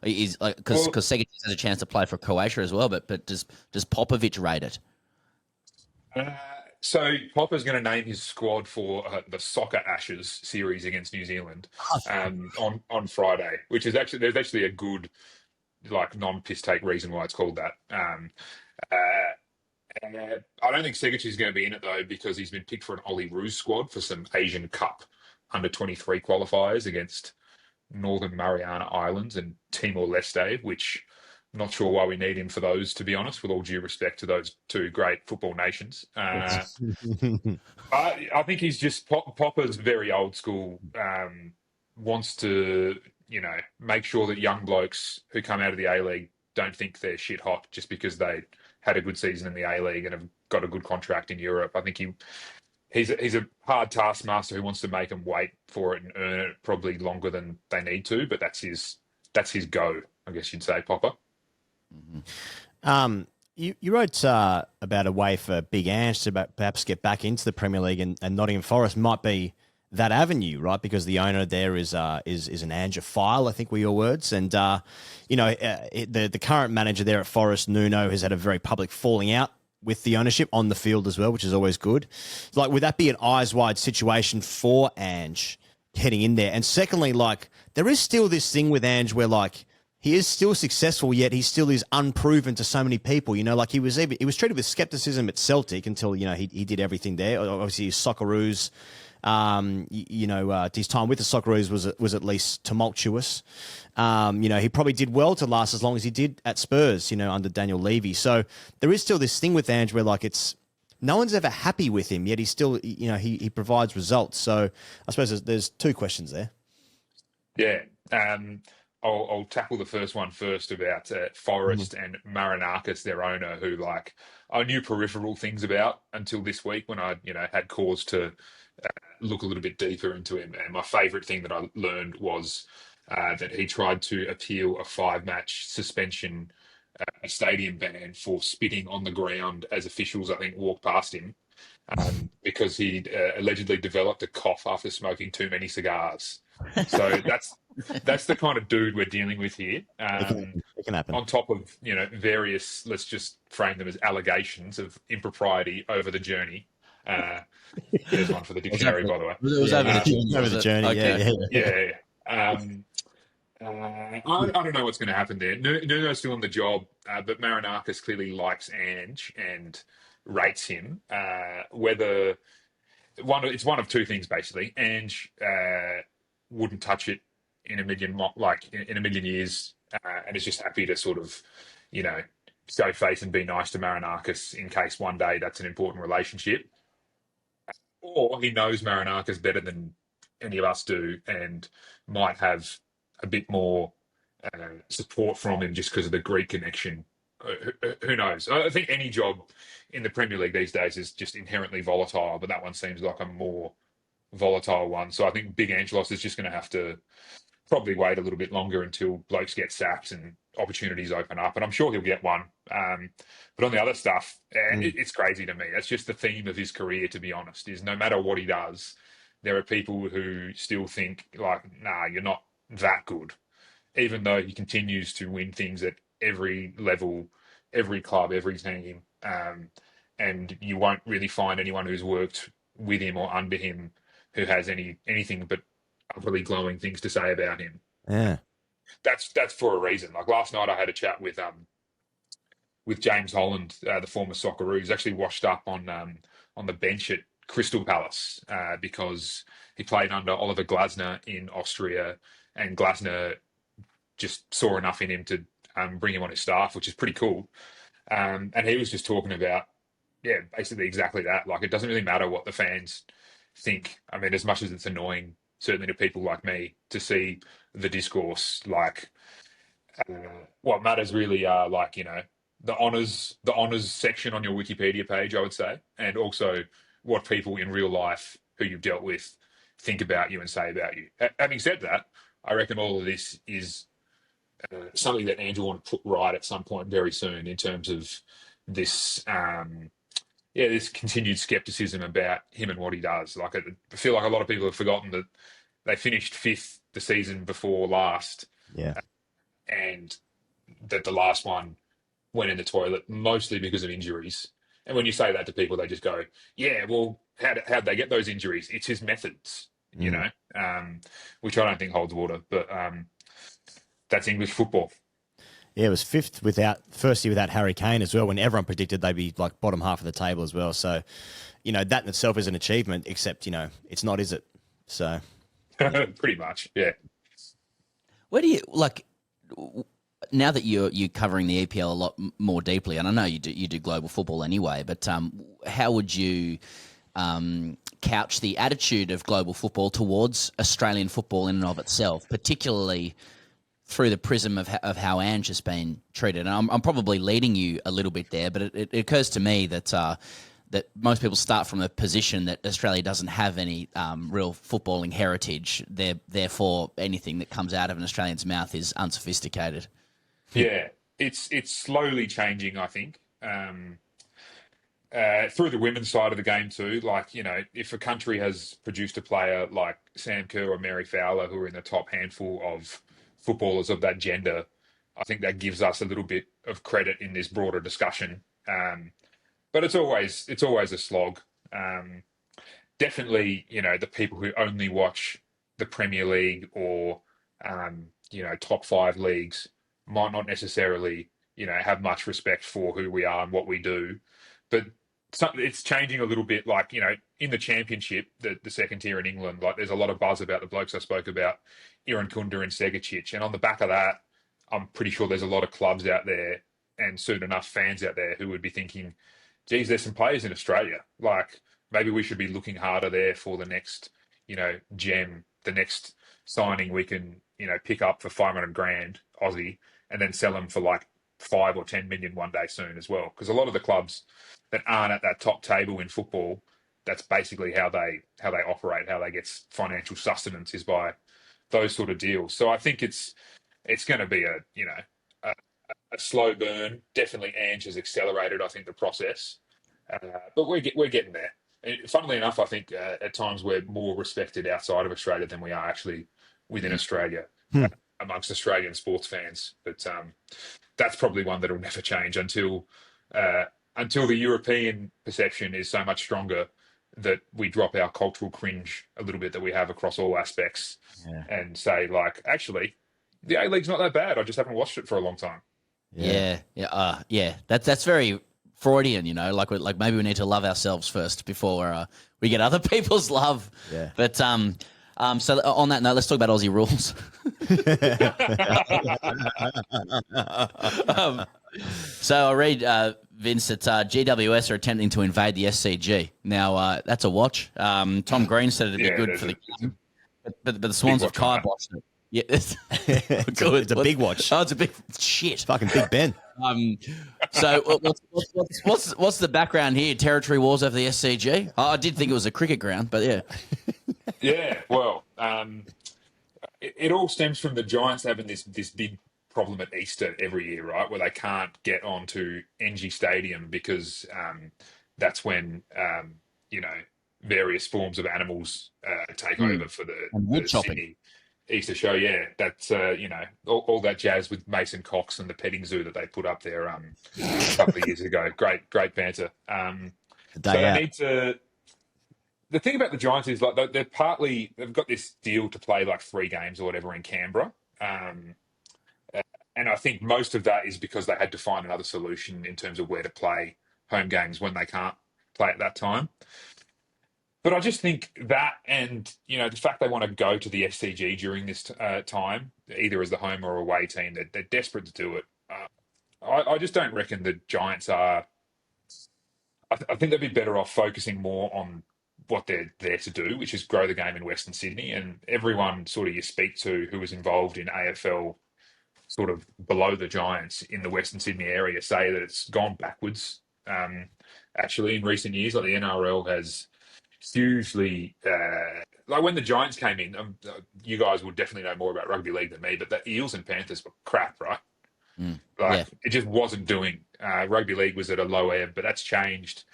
Because Segacic has a chance to play for Croatia as well. But does Popovic rate it? So Popper's going to name his squad for the Soccer Ashes series against New Zealand on Friday, which is there's actually a good non-piss take reason why it's called that. I don't think Segacic is going to be in it though, because he's been picked for an Ollie Roos squad for some Asian Cup under-23 qualifiers against Northern Mariana Islands and Timor-Leste, which I'm not sure why we need him for those, to be honest, with all due respect to those two great football nations. I think he's just Popper's very old school, wants to, make sure that young blokes who come out of the A-League don't think they're shit hot just because they had a good season in the A-League and have got a good contract in Europe. I think he's a hard taskmaster who wants to make them wait for it and earn it probably longer than they need to, but that's his go, I guess you'd say, Popper. You wrote about a way for Big Ange to perhaps get back into the Premier League, and Nottingham Forest might be that avenue, right? Because the owner there is an Angeophile, I think were your words, and the current manager there at Forest, Nuno, has had a very public falling out with the ownership on the field as well, which is always good. Like, would that be an eyes wide situation for Ange heading in there? And secondly, there is still this thing with Ange where he is still successful, yet he still is unproven to so many people. He was treated with skepticism at Celtic until he did everything there. Obviously, his Socceroos, his time with the Socceroos was at least tumultuous. He probably did well to last as long as he did at Spurs, under Daniel Levy. So there is still this thing with Ange where it's no one's ever happy with him, yet he still he provides results. So I suppose there's two questions there. Yeah. I'll tackle the first one first about Forest and Marinakis, their owner, who I knew peripheral things about until this week when I had cause to look a little bit deeper into him. And my favourite thing that I learned was that he tried to appeal a 5-match suspension, a stadium ban for spitting on the ground as officials, I think, walked past him because he allegedly developed a cough after smoking too many cigars. So that's the kind of dude we're dealing with here. It can happen. On top of various, let's just frame them as allegations of impropriety over the journey. There's one for the dictionary, by the way. It was over the journey. Okay. Yeah. I don't know what's going to happen there. Nuno's still on the job, but Marinakis clearly likes Ange and rates him. It's one of two things basically. Ange wouldn't touch it in a million years, and is just happy to sort of, show face and be nice to Marinakis in case one day that's an important relationship. Or he knows Marinakis better than any of us do and might have a bit more support from him just because of the Greek connection. who knows? I think any job in the Premier League these days is just inherently volatile, but that one seems like a more volatile one. So I think Big Angelos is just going to have to probably wait a little bit longer until blokes get sacked and opportunities open up. And I'm sure he'll get one. But on the other stuff, it's crazy to me. That's just the theme of his career, to be honest, is no matter what he does, there are people who still think, like, nah, you're not that good, even though he continues to win things at every level, every club, every team. And you won't really find anyone who's worked with him or under him who has anything but utterly glowing things to say about him. Yeah. That's for a reason. Like last night I had a chat with James Holland, the former Socceroo, who's actually washed up on the bench at Crystal Palace because he played under Oliver Glasner in Austria, and Glasner just saw enough in him to bring him on his staff, which is pretty cool. And he was just talking about, basically exactly that. Like, it doesn't really matter what the fans think. I mean, as much as it's annoying, certainly to people like me, to see the discourse, like, what matters really are, like, you know, the honours section on your Wikipedia page, I would say, and also what people in real life who you've dealt with think about you and say about you. Having said that, I reckon all of this is something that Andrew will want to put right at some point very soon in terms of this, this continued skepticism about him and what he does. Like, I feel like a lot of people have forgotten that they finished 5th the season before last, and that the last one went in the toilet mostly because of injuries. And when you say that to people, they just go, "Yeah, well, how'd they get those injuries? It's his methods," you know, which I don't think holds water. But that's English football. Yeah, it was 5th first year without Harry Kane as well, when everyone predicted they'd be like bottom half of the table as well. So, you know, that in itself is an achievement, except, you know, it's not, is it? So, pretty much, yeah. Where do you, like, now that you're covering the EPL a lot more deeply, and I know you do global football anyway, but how would you couch the attitude of global football towards Australian football in and of itself, particularly through the prism of how Ange has been treated? And I'm probably leading you a little bit there, but it occurs to me that that most people start from the position that Australia doesn't have any real footballing heritage. Therefore, anything that comes out of an Australian's mouth is unsophisticated. Yeah, it's slowly changing, I think. Through the women's side of the game too, like, you know, if a country has produced a player like Sam Kerr or Mary Fowler, who are in the top handful of footballers of that gender, I think that gives us a little bit of credit in this broader discussion. But it's always a slog. Definitely, you know, the people who only watch the Premier League or you know, top 5 leagues might not necessarily, you know, have much respect for who we are and what we do. But it's changing a little bit. Like, you know, in the Championship, the second tier in England, like, there's a lot of buzz about the blokes I spoke about, Irankunda and Segacic. And on the back of that, I'm pretty sure there's a lot of clubs out there and soon enough fans out there who would be thinking, geez, there's some players in Australia. Like, maybe we should be looking harder there for the next, you know, gem, the next signing we can, you know, pick up for 500 grand Aussie and then sell them for like 5 or 10 million one day soon as well. Because a lot of the clubs that aren't at that top table in football, that's basically how they operate, how they get financial sustenance, is by those sort of deals. So I think it's going to be a slow burn. Definitely Ange has accelerated, I think, the process. But we're getting there. And funnily enough, I think at times we're more respected outside of Australia than we are actually within Australia, amongst Australian sports fans. But that's probably one that will never change until the European perception is so much stronger that we drop our cultural cringe a little bit that we have across all aspects and say, like, actually, the A-League's not that bad. I just haven't watched it for a long time. Yeah. That's very Freudian, you know. Like maybe we need to love ourselves first before we get other people's love. Yeah. But so on that note, let's talk about Aussie rules. So I read, Vince, that GWS are attempting to invade the SCG. Now that's a watch. Tom Green said it'd be good for the game, but the Swans have kiboshed it. Yeah, it's good. It's a big watch. Oh, it's a big shit. Fucking Big Ben. So what's the background here? Territory wars over the SCG? I did think it was a cricket ground, but yeah. Yeah, well, it all stems from the Giants having this big problem at Easter every year, right? Where they can't get onto NG Stadium because that's when various forms of animals take over for the Sydney Easter show. Yeah, that's all that jazz with Mason Cox and the petting zoo that they put up there a couple of years ago. Great banter. They need to. The thing about the Giants is like they've got this deal to play like 3 games or whatever in Canberra, and I think most of that is because they had to find another solution in terms of where to play home games when they can't play at that time. But I just think that, and the fact they want to go to the SCG during this time, either as the home or away team, they're desperate to do it. I just don't reckon the Giants are. I think they'd be better off focusing more on what they're there to do, which is grow the game in Western Sydney. And everyone sort of you speak to who was involved in AFL sort of below the Giants in the Western Sydney area say that it's gone backwards actually in recent years. Like the NRL has hugely like when the Giants came in, you guys would definitely know more about rugby league than me, but the Eels and Panthers were crap, right? It just wasn't doing. Rugby league was at a low ebb, but that's changed.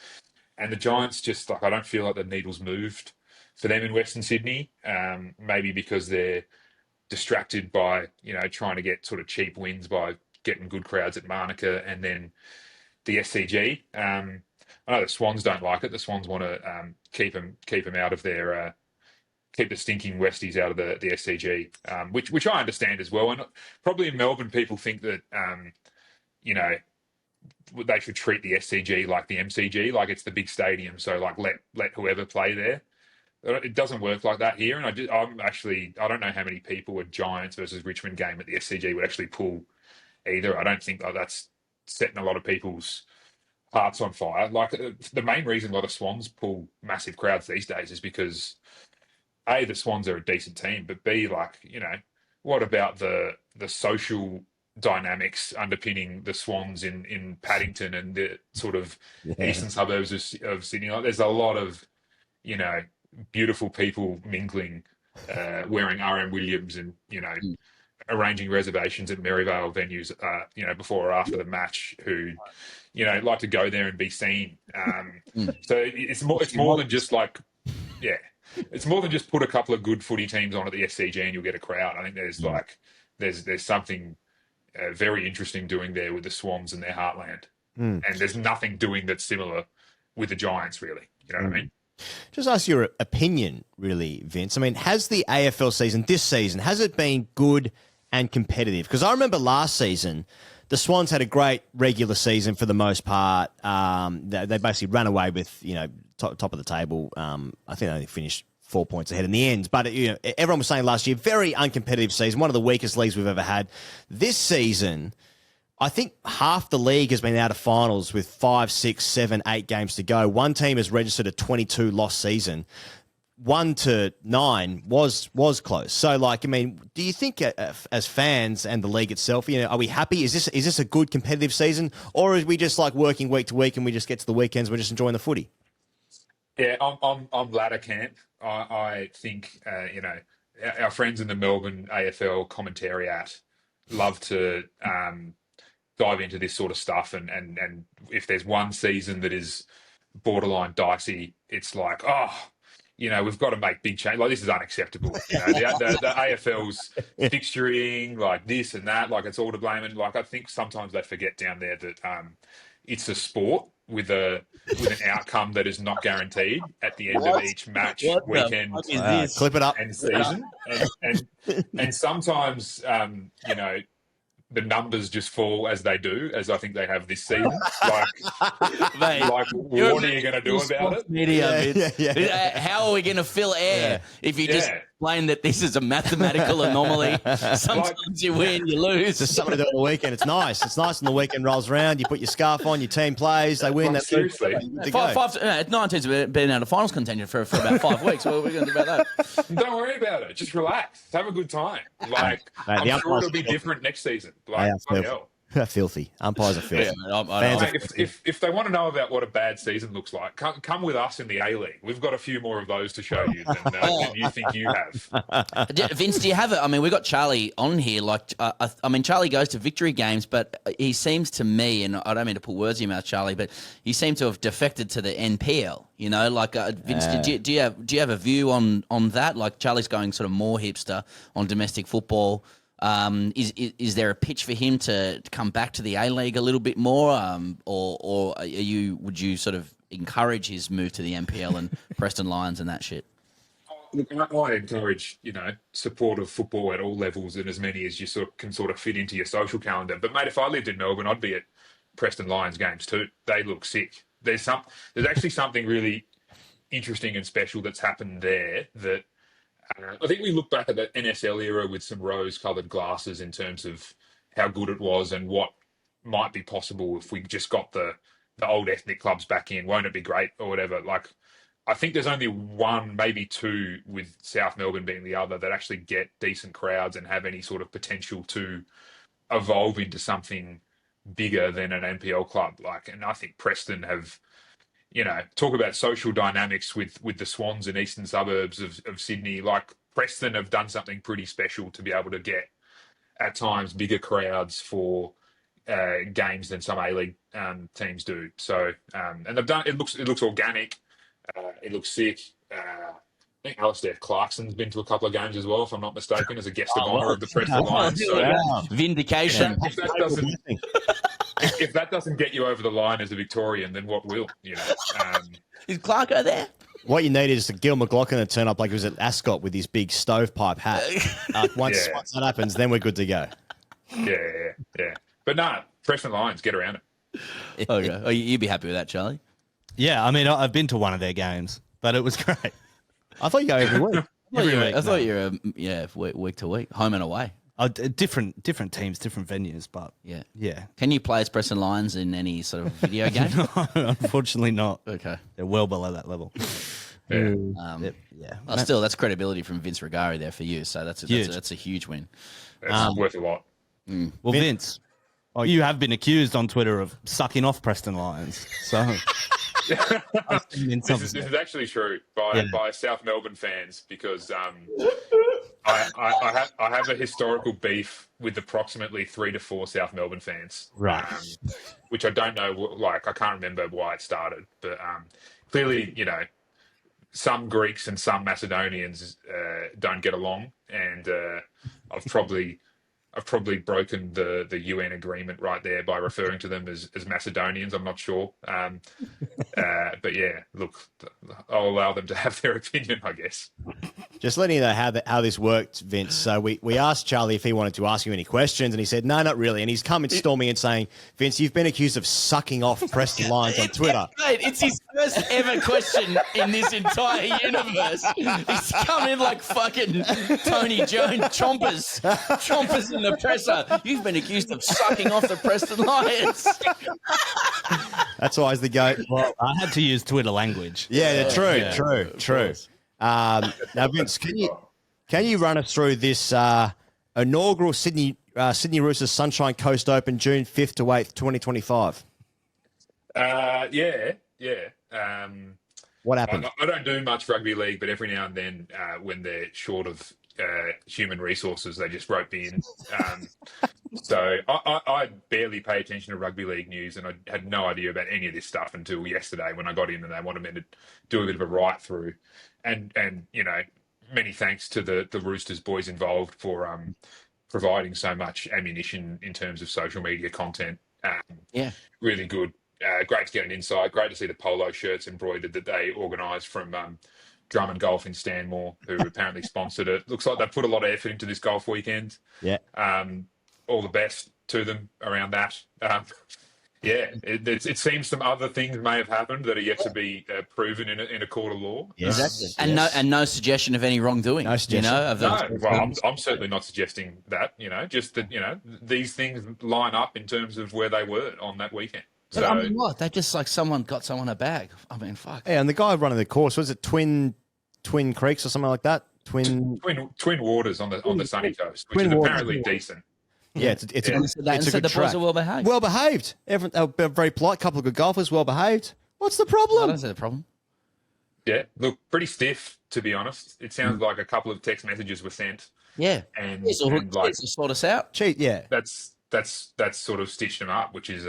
And the Giants just I don't feel like the needle's moved for them in Western Sydney. Maybe because they're distracted by trying to get sort of cheap wins by getting good crowds at Manuka and then the SCG. I know the Swans don't like it. The Swans want to keep them out of their keep the stinking Westies out of the SCG, which I understand as well. And probably in Melbourne, people think that they should treat the SCG like the MCG, like it's the big stadium. So like let whoever play there. It doesn't work like that here. And I don't know how many people a Giants versus Richmond game at the SCG would actually pull either. I don't think that's setting a lot of people's hearts on fire. Like the main reason a lot of Swans pull massive crowds these days is because A, the Swans are a decent team, but B, what about the social dynamics underpinning the Swans in Paddington and the sort of eastern suburbs of Sydney? Like, there's a lot of, beautiful people mingling, wearing RM Williams and, arranging reservations at Maryvale venues, before or after the match who, like to go there and be seen. So it's more than just it's more than just put a couple of good footy teams on at the SCG and you'll get a crowd. I think there's something very interesting doing there with the Swans and their heartland. And there's nothing doing that's similar with the Giants, really. You know what I mean? Just ask your opinion, really, Vince. I mean, has the AFL season, this season, has it been good and competitive? Because I remember last season, the Swans had a great regular season for the most part. They basically ran away with, top of the table. I think they only finished 4 points ahead in the end. But, everyone was saying last year, very uncompetitive season, one of the weakest leagues we've ever had. This season, I think half the league has been out of finals with 5, 6, 7, 8 games to go. One team has registered a 22-loss season. 1 to 9 was close. So, do you think as fans and the league itself, are we happy? Is this a good competitive season, or are we just working week to week and we just get to the weekends and we're just enjoying the footy? Yeah, I'm latter camp. I think our friends in the Melbourne AFL commentariat love to dive into this sort of stuff, and if there's one season that is borderline dicey, it's like, we've got to make big change. Like, this is unacceptable. The AFL's fixturing, like this and that, like it's all to blame. And I think sometimes they forget down there that it's a sport with an outcome that is not guaranteed at the end of each match, weekend, clip it up, and season. And sometimes, the numbers just fall as they do, as I think they have this season. Mate, what are you going to do about it? Media, how are we going to fill air if you just explain that this is a mathematical anomaly? Sometimes you win, you lose. There's something to do on the weekend. It's nice. It's nice when the weekend rolls around. You put your scarf on, your team plays, they win. Seriously. 19's been out of finals contention for about 5 weeks. What are we going to do about that? Don't worry about it. Just relax. Have a good time. I'm sure it'll be different next season. Filthy. Umpires are filthy. Yeah, Fans are If they want to know about what a bad season looks like, come with us in the A-League. We've got a few more of those to show you than you think you have. Vince, do you have it? I mean, we've got Charlie on here. Like, I mean, Charlie goes to victory games, but he seems to me, and I don't mean to put words in your mouth, Charlie, but you seem to have defected to the NPL. You know, like Vince, do you have a view on that? Like, Charlie's going sort of more hipster on domestic football. Is there a pitch for him to come back to the A-League a little bit more, or would you sort of encourage his move to the NPL and Preston Lions and that shit? Look, I encourage support of football at all levels and as many as you can fit into your social calendar. But mate, if I lived in Melbourne, I'd be at Preston Lions games too. They look sick. There's actually something really interesting and special that's happened there that. I think we look back at the NSL era with some rose-coloured glasses in terms of how good it was and what might be possible if we just got the old ethnic clubs back in. Won't it be great or whatever? Like, I think there's only one, maybe two, with South Melbourne being the other, that actually get decent crowds and have any sort of potential to evolve into something bigger than an NPL club. And I think Preston have. Talk about social dynamics with the Swans and eastern suburbs of Sydney. Like, Preston have done something pretty special to be able to get, at times, bigger crowds for games than some A-League teams do. So, and they've done. It looks organic. It looks sick. I think Alistair Clarkson's been to a couple of games as well, if I'm not mistaken, as a guest of honour of the Preston Lions. So, vindication. If that doesn't get you over the line as a Victorian, then what will? Is Clarko there? What you need is Gil McLaughlin to turn up like he was at Ascot with his big stovepipe hat. Once that happens, then we're good to go. Yeah. But no, Preston Lions, get around it. Okay. Oh, you'd be happy with that, Charlie? Yeah, I mean, I've been to one of their games, but it was great. I thought you go every week. I thought you were week to week, home and away. Different teams, different venues, but yeah. Can you play as Preston Lions in any sort of video game? No, unfortunately not. Okay, they're well below that level. Yeah. Well, still, that's credibility from Vince Rugari there for you. So that's a huge win. It's worth a lot. Well, Vince, you have been accused on Twitter of sucking off Preston Lions. So this is actually true by South Melbourne fans because I have a historical beef with approximately 3 to 4 South Melbourne fans, right? Which I don't know, I can't remember why it started, but clearly, some Greeks and some Macedonians don't get along, and I've probably broken the UN agreement right there by referring to them as Macedonians. I'm not sure. But yeah, look, I'll allow them to have their opinion, I guess. Just letting you know how this worked, Vince. So we asked Charlie if he wanted to ask you any questions, and he said, no, not really. And he's coming storming and saying, Vince, you've been accused of sucking off Preston Lions on Twitter. Mate, it's his first ever question in this entire universe. He's come in like fucking Tony Jones, chompers in the presser. You've been accused of sucking off the Preston Lions. That's always the goat. Well, I had to use Twitter language. Yeah, true. Now, Vince, can you run us through this inaugural Sydney Roosters Sunshine Coast Open, June 5th to 8th, 2025? Yeah. What happened? I don't do much rugby league, but every now and then, when they're short of human resources, they just rope me in. So I barely pay attention to rugby league news, and I had no idea about any of this stuff until yesterday when I got in and they wanted me to do a bit of a write through. And many thanks to the Roosters boys involved for providing so much ammunition in terms of social media content. Really good. Great to get an insight. Great to see the polo shirts embroidered that they organised from Drummond Golf in Stanmore, who apparently sponsored it. Looks like they put a lot of effort into this golf weekend. Yeah. All the best to them around that. It seems some other things may have happened that are yet to be proven in a court of law. Exactly. And no suggestion of any wrongdoing. No suggestion. I'm certainly not suggesting that. Just that these things line up in terms of where they were on that weekend. But I mean, what? They just someone got someone a bag. I mean, fuck. Yeah, and the guy running the course, was it Twin Creeks or something like that? Twin Waters on the sunny coast, which is apparently decent. Yeah, it's a And good, so, that, it's and a so good the track. boys are well behaved. Well behaved. Everyone, very polite. Couple of good golfers, well behaved. What's the problem? I don't see the problem. Yeah, look, pretty stiff, to be honest. It sounds like a couple of text messages were sent. Yeah. And, Yeah, so and like, sort us out. Cheat, yeah. That's sort of stitched them up, which is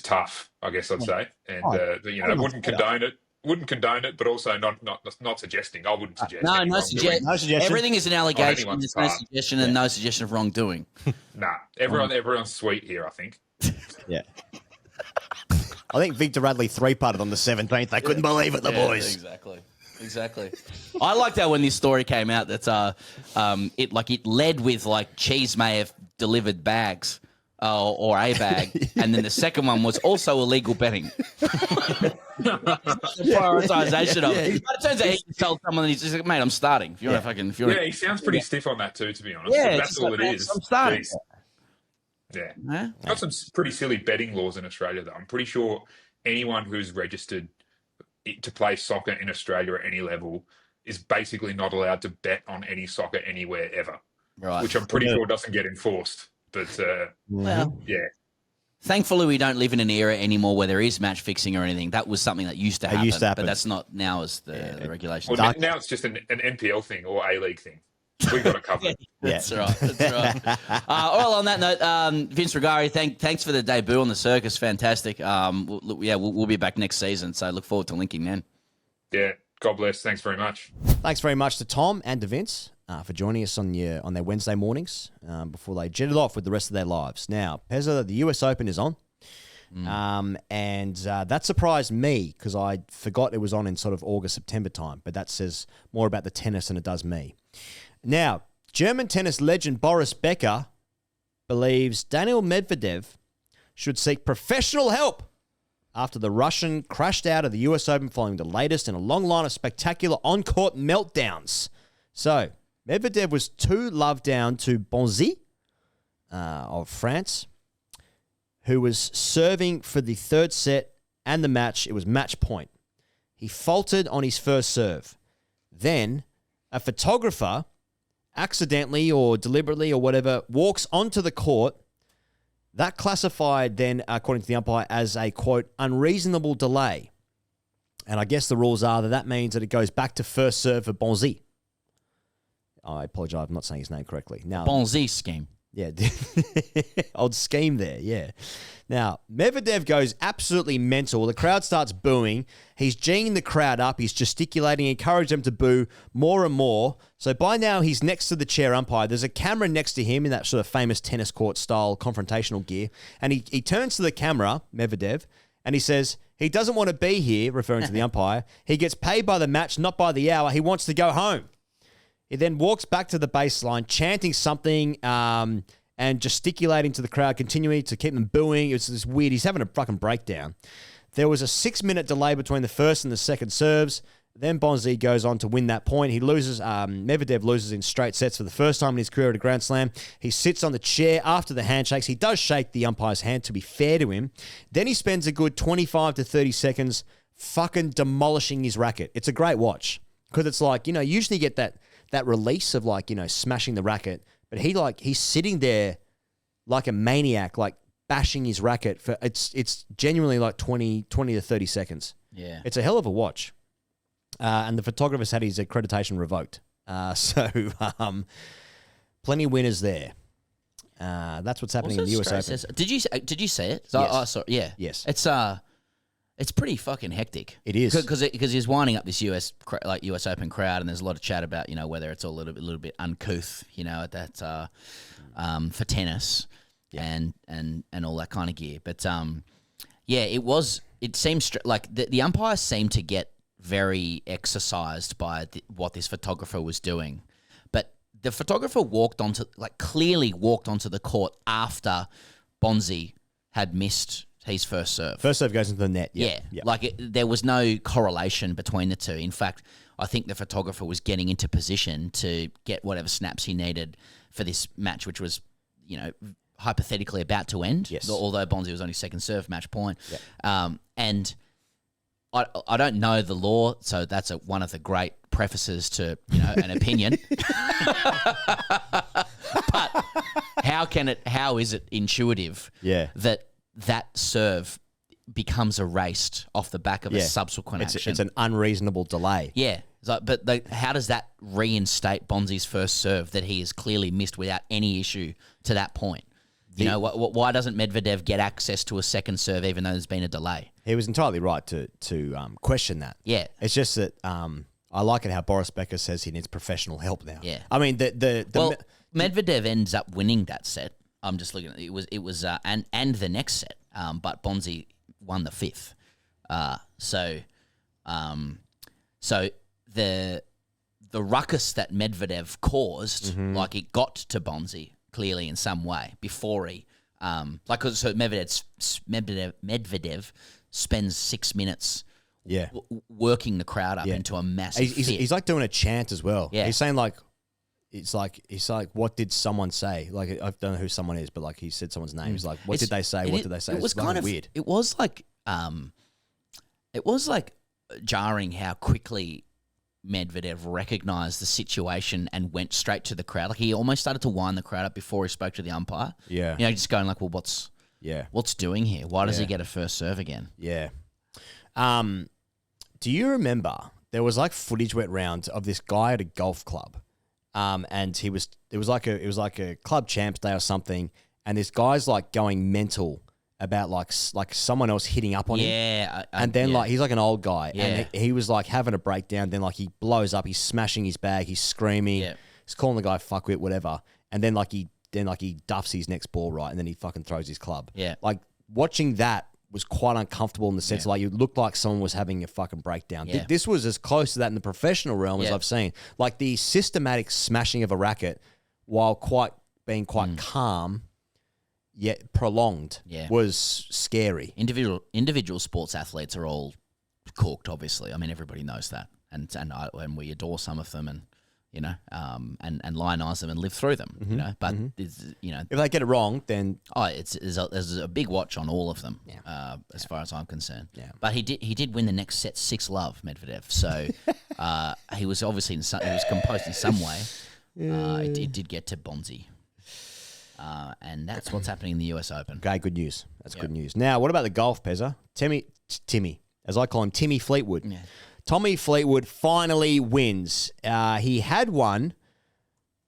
tough, I guess I'd say. And wouldn't condone it. Wouldn't condone it, but also not suggesting. I wouldn't suggest. No suggestion. Everything is an allegation. anyone's There's no part. suggestion and no suggestion of wrongdoing. Nah, everyone's sweet here, I think. Yeah. I think Victor Radley 3-putted on the 17th. They couldn't believe it, the boys. Exactly. I liked how when this story came out that it led with like Cheese may have delivered bags or a bag, and then the second one was also illegal betting. Prioritization of it. But it turns out he told someone and he's just like, mate, I'm starting. If you want to fucking, if you want he sounds pretty stiff on that too, to be honest. Yeah, If that's all like, it is. I'm starting. Jeez. Yeah. Got some pretty silly betting laws in Australia, though. I'm pretty sure anyone who's registered to play soccer in Australia at any level is basically not allowed to bet on any soccer anywhere ever. Right. Which I'm pretty sure doesn't get enforced. But, Well, yeah. Thankfully, we don't live in an era anymore where there is match fixing or anything. That was something that used to happen, but that's not now as the regulation. Well, now it's just an NPL thing or A-League thing. We got it covered. That's right. All on that note, Vince Rugari, thanks for the debut on the circus. Fantastic. We'll be back next season, so look forward to linking then. Yeah, God bless. Thanks very much. Thanks very much to Tom and to Vince for joining us on their Wednesday mornings before they jetted off with the rest of their lives. Now, Pezza, the US Open is on. And that surprised me because I forgot it was on in sort of August, September time. But that says more about the tennis than it does me. Now, German tennis legend Boris Becker believes Daniil Medvedev should seek professional help after the Russian crashed out of the US Open following the latest in a long line of spectacular on-court meltdowns. So, Medvedev was 2-love down to Bonzi of France, who was serving for the third set and the match. It was match point. He faltered on his first serve. Then, a photographer accidentally or deliberately or whatever walks onto the court. That classified then, according to the umpire, as a, quote, unreasonable delay. And I guess the rules are that means that it goes back to first serve for Bonzi. I apologize, I'm not saying his name correctly. Now, Bonzi scheme. Yeah, old scheme there, yeah. Now, Medvedev goes absolutely mental. The crowd starts booing. He's geeing the crowd up. He's gesticulating, encouraging them to boo more and more. So by now, he's next to the chair umpire. There's a camera next to him in that sort of famous tennis court style confrontational gear. And he turns to the camera, Medvedev, and he says, he doesn't want to be here, referring to the umpire. He gets paid by the match, not by the hour. He wants to go home. He then walks back to the baseline, chanting something and gesticulating to the crowd, continuing to keep them booing. It's this weird. He's having a fucking breakdown. There was a 6-minute delay between the first and the second serves. Then Bonzi goes on to win that point. He loses. Medvedev loses in straight sets for the first time in his career at a Grand Slam. He sits on the chair after the handshakes. He does shake the umpire's hand, to be fair to him. Then he spends a good 25 to 30 seconds fucking demolishing his racket. It's a great watch because it's like, you usually get that release of smashing the racket, but he's sitting there like a maniac, like bashing his racket for it's genuinely like 20 to 30 seconds. Yeah. It's a hell of a watch. And the photographer's had his accreditation revoked. So plenty of winners there. That's what's happening in the US Open. Did you see it? Yes. I saw it. Yeah. Yes. It's pretty fucking hectic. It is because he's winding up this US Open crowd, and there's a lot of chat about whether it's a little bit uncouth, at that for tennis, and all that kind of gear. But it was. It seems like the umpires seemed to get very exercised by what this photographer was doing, but the photographer clearly walked onto the court after Bonzi had missed his first serve. First serve goes into the net. Yeah. There was no correlation between the two. In fact, I think the photographer was getting into position to get whatever snaps he needed for this match, which was, hypothetically about to end. Yes. Although Bonzi was on his second serve, match point. Yeah. And I don't know the law, so that's one of the great prefaces to an opinion. But how is it intuitive that serve becomes erased off the back of a subsequent action? It's an unreasonable delay. Yeah. How does that reinstate Bonzi's first serve that he has clearly missed without any issue to that point? Why doesn't Medvedev get access to a second serve even though there's been a delay? He was entirely right to question that. Yeah. It's just that I like it how Boris Becker says he needs professional help now. Yeah. I mean, Medvedev ends up winning that set. I'm just looking at it. It was and the next set, but Bonzi won the fifth. So the ruckus that Medvedev caused, like it got to Bonzi clearly in some way before he, Medvedev spends 6 minutes, working the crowd up into a massive. He's like doing a chant as well. Yeah. He's saying he's like, what did someone say? Like, I don't know who someone is, but like he said someone's name. He's like, what did they say? What did they say? It was kind of weird. It was like jarring how quickly Medvedev recognized the situation and went straight to the crowd. Like he almost started to wind the crowd up before he spoke to the umpire. Yeah. Just going like, well, what's doing here? Why does he get a first serve again? Yeah. Do you remember there was like footage went round of this guy at a golf club, and it was like a club champs day or something, and this guy's like going mental about like someone else hitting up on him. Yeah. And then like he's like an old guy, Yeah. and he was like having a breakdown. Then like he blows up, he's smashing his bag, he's screaming, he's calling the guy fuckwit, whatever. And then like he duffs his next ball right, and then he fucking throws his club. Yeah. Like watching that was quite uncomfortable in the sense like you looked like someone was having a fucking breakdown. Yeah. This was as close to that in the professional realm as I've seen. Like the systematic smashing of a racket while being quite calm yet prolonged was scary. Individual sports athletes are all cooked, obviously. I mean, everybody knows that, and we adore some of them, and and lionize them and live through them. But if they get it wrong, then there's a big watch on all of them. As far as I'm concerned. Yeah. But he did win the next set 6-love, Medvedev. So he was obviously he was composed in some way. It did get to Bonzi. And that's what's happening in the US Open. Okay, good news. That's good news. Now, what about the golf, Pezza? Timmy, as I call him, Timmy Fleetwood. Yeah. Tommy Fleetwood finally wins. He had won.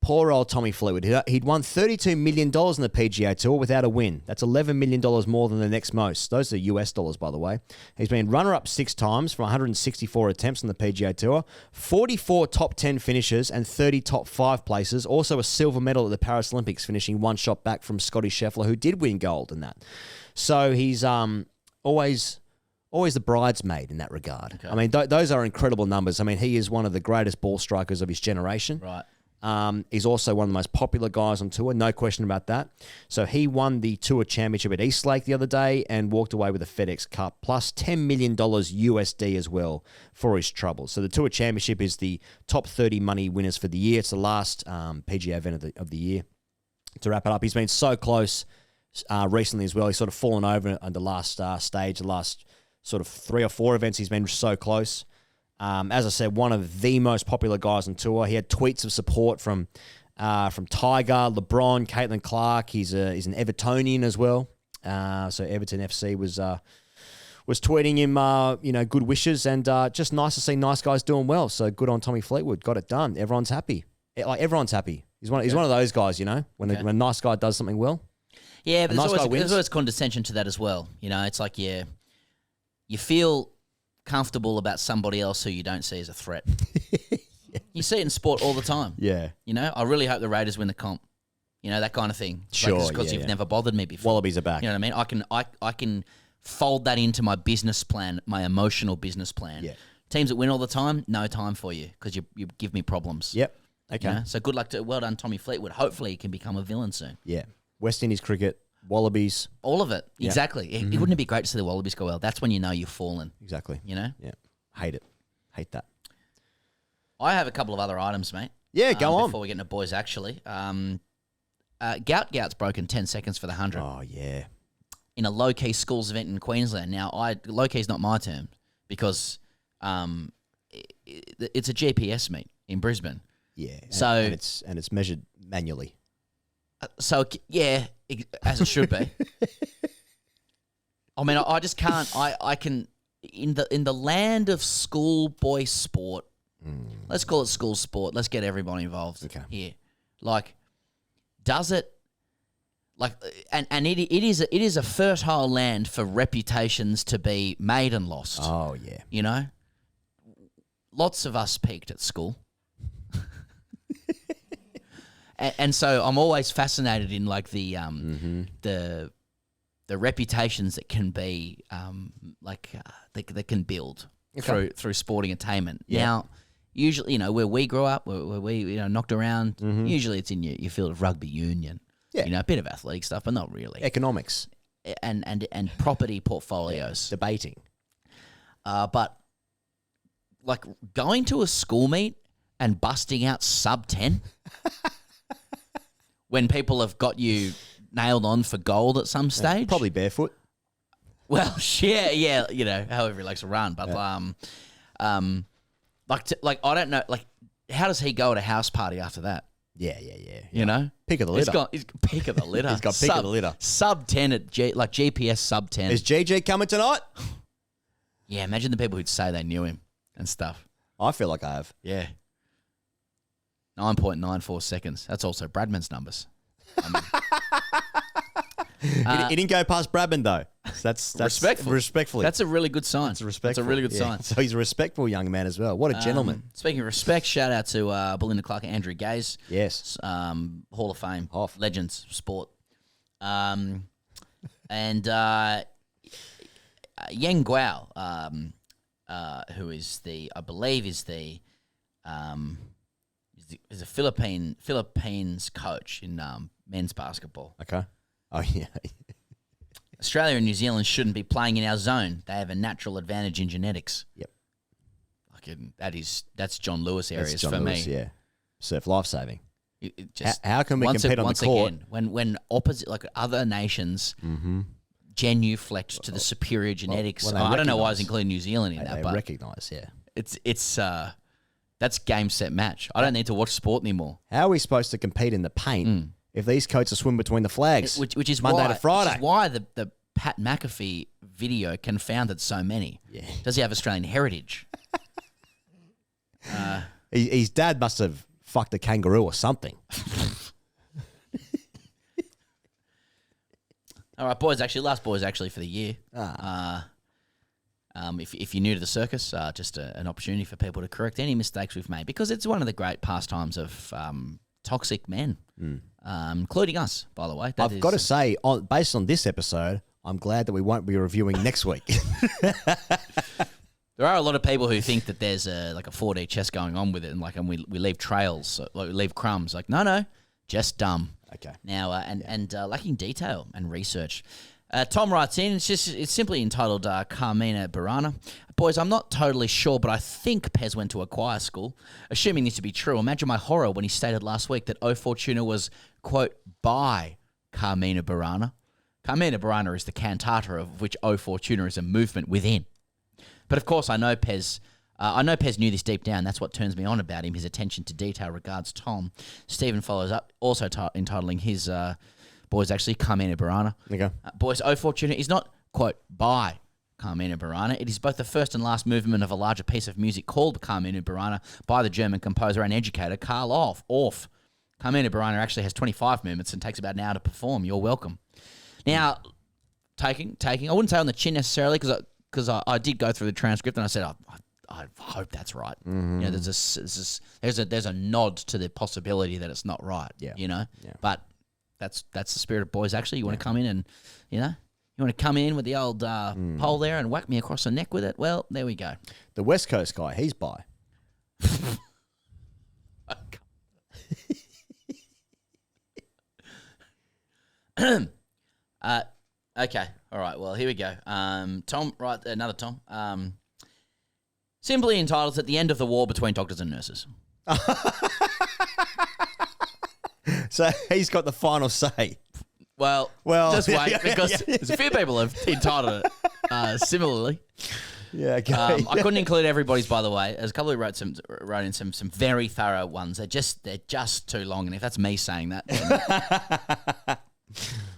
Poor old Tommy Fleetwood. He'd won $32 million in the PGA Tour without a win. That's $11 million more than the next most. Those are US dollars, by the way. He's been runner-up 6 times from 164 attempts on the PGA Tour, 44 top 10 finishes and 30 top 5 places. Also a silver medal at the Paris Olympics, finishing 1 shot back from Scotty Scheffler, who did win gold in that. So he's always the bridesmaid in that regard. Okay. I mean, those are incredible numbers. I mean, he is one of the greatest ball strikers of his generation. Right. He's also one of the most popular guys on tour, no question about that. So he won the Tour Championship at Eastlake the other day and walked away with a FedEx Cup plus $10 million USD as well for his troubles. So the Tour Championship is the top 30 money winners for the year. It's the last PGA event of the year. To wrap it up, he's been so close recently as well. He's sort of fallen over on the last stage, the last sort of 3 or 4 events. He's been so close. As I said, one of the most popular guys on tour. He had tweets of support from Tiger, LeBron, Caitlin Clark. He's an Evertonian as well. So Everton FC was tweeting him, good wishes, and just nice to see nice guys doing well. So good on Tommy Fleetwood. Got it done. Everyone's happy. Everyone's happy. He's one of those guys, when a nice guy does something well. Yeah, but there's always condescension to that as well. It's like you feel comfortable about somebody else who you don't see as a threat. You see it in sport all the time. Yeah. I really hope the Raiders win the comp. That kind of thing. Sure. Because you've never bothered me before. Wallabies are back. You know what I mean? I can fold that into my business plan, my emotional business plan. Yeah. Teams that win all the time, no time for you because you give me problems. Yep. Okay. So good luck well done, Tommy Fleetwood. Hopefully he can become a villain soon. Yeah. West Indies cricket, Wallabies. All of it. Yeah. Exactly. Mm-hmm. Wouldn't it be great to see the Wallabies go well? That's when you know you've fallen. Exactly. Yeah. Hate it. Hate that. I have a couple of other items, mate. Yeah, go on. Before we get into boys, actually. Gout's broken 10 seconds for the 100. Oh, yeah. In a low-key schools event in Queensland. Now, low-key is not my term because it's a GPS meet in Brisbane. Yeah. So and it's measured manually. So yeah, as it should be. I mean, I just can't. I can in the land of schoolboy sport. Let's call it school sport. Let's get everybody involved here. Like, does it? Like, and it is a fertile land for reputations to be made and lost. Oh yeah, you know, lots of us peaked at school. And so I'm always fascinated in like the reputations that can be that can build through sporting attainment. Yeah. Now, usually, you know, where we grew up, where we knocked around, usually it's in your field of rugby union. Yeah. You know, a bit of athletic stuff, but not really. Economics and property portfolios. Debating. But like going to a school meet and busting out sub 10 when people have got you nailed on for gold at some stage. Probably barefoot. Well, yeah, you know, however he likes to run. But like I don't know, like how does he go at a house party after that? Yeah. You know? Pick of the litter. He's pick of the litter. He's got pick of the litter. Sub 10 at GPS sub 10. Is GG coming tonight? Yeah, imagine the people who'd say they knew him and stuff. I feel like I have. Yeah. 9.94 seconds. That's also Bradman's numbers. He didn't go past Bradman though. That's respectfully. That's a really good sign. That's respectful. That's a really good sign. So he's a respectful young man as well. What a gentleman. Speaking of respect, shout out to Belinda Clark and Andrew Gaze. Yes. Hall of Fame. Legends of sport. And Yang Guao, who is I believe is a Philippines coach in men's basketball. Okay. Oh yeah. Australia and New Zealand shouldn't be playing in our zone. They have a natural advantage in genetics. Yep. That's John Lewis areas That's John for Lewis, me. Yeah. Surf life saving. How can we compete on the court? Again, when opposite like other nations genuflect to the superior genetics? well, I don't know why I was recognise. including New Zealand in that, They but recognise, yeah. it's that's game set match. I don't need to watch sport anymore. How are we supposed to compete in the paint if these coats are swim between the flags? Which is Monday why, to Friday. Which is why the Pat McAfee video confounded so many. Yeah. Does he have Australian heritage? His dad must have fucked a kangaroo or something. All right, last boys for the year. If you're new to the circus, just an opportunity for people to correct any mistakes we've made, because it's one of the great pastimes of toxic men, including us, by the way. I've got to say, based on this episode, I'm glad that we won't be reviewing next week. There are a lot of people who think that there's a 4D chess going on with it, and we leave trails, we leave crumbs. Like, no, just dumb. Okay. Now, lacking detail and research. Tom writes in, it's simply entitled Carmina Burana. Boys, I'm not totally sure, but I think Pez went to a choir school. Assuming this to be true, imagine my horror when he stated last week that O Fortuna was, quote, by Carmina Burana. Carmina Burana is the cantata of which O Fortuna is a movement within. But of course, I know Pez knew this deep down. That's what turns me on about him, his attention to detail. Regards, Tom. Stephen follows up, also entitling his boys Carmina Burana. Okay. Boys, O Fortuna is not, quote, by Carmina Burana. It is both the first and last movement of a larger piece of music called Carmina Burana by the German composer and educator Karl Orff. Carmina Burana actually has 25 movements and takes about an hour to perform. You're welcome. Now, taking, I wouldn't say on the chin necessarily, because I did go through the transcript and I said, I hope that's right. Mm-hmm. You know, there's a nod to the possibility that it's not right. Yeah. You know, Yeah. but that's the spirit of boys. You want to come in and you want to come in with the old pole there and whack me across the neck with it. Well, there we go. The West Coast guy, he's by. Okay. All right. Well, here we go. Tom, right? Another Tom. Simply entitled "At the End of the War Between Doctors and Nurses." So he's got the final say. Well, just wait, because there's a few people have entitled it similarly. Yeah, okay. I couldn't include everybody's, by the way. There's a couple who wrote in some very thorough ones. They're just too long, and if that's me saying that,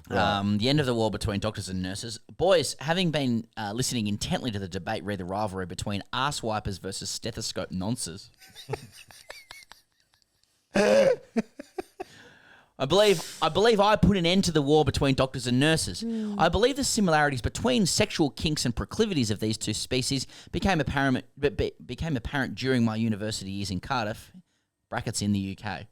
then, the end of the war between doctors and nurses. Boys, having been listening intently to the debate, read the rivalry between arse wipers versus stethoscope nonces. I believe I put an end to the war between doctors and nurses. I believe the similarities between sexual kinks and proclivities of these two species became apparent during my university years in Cardiff, brackets in the UK.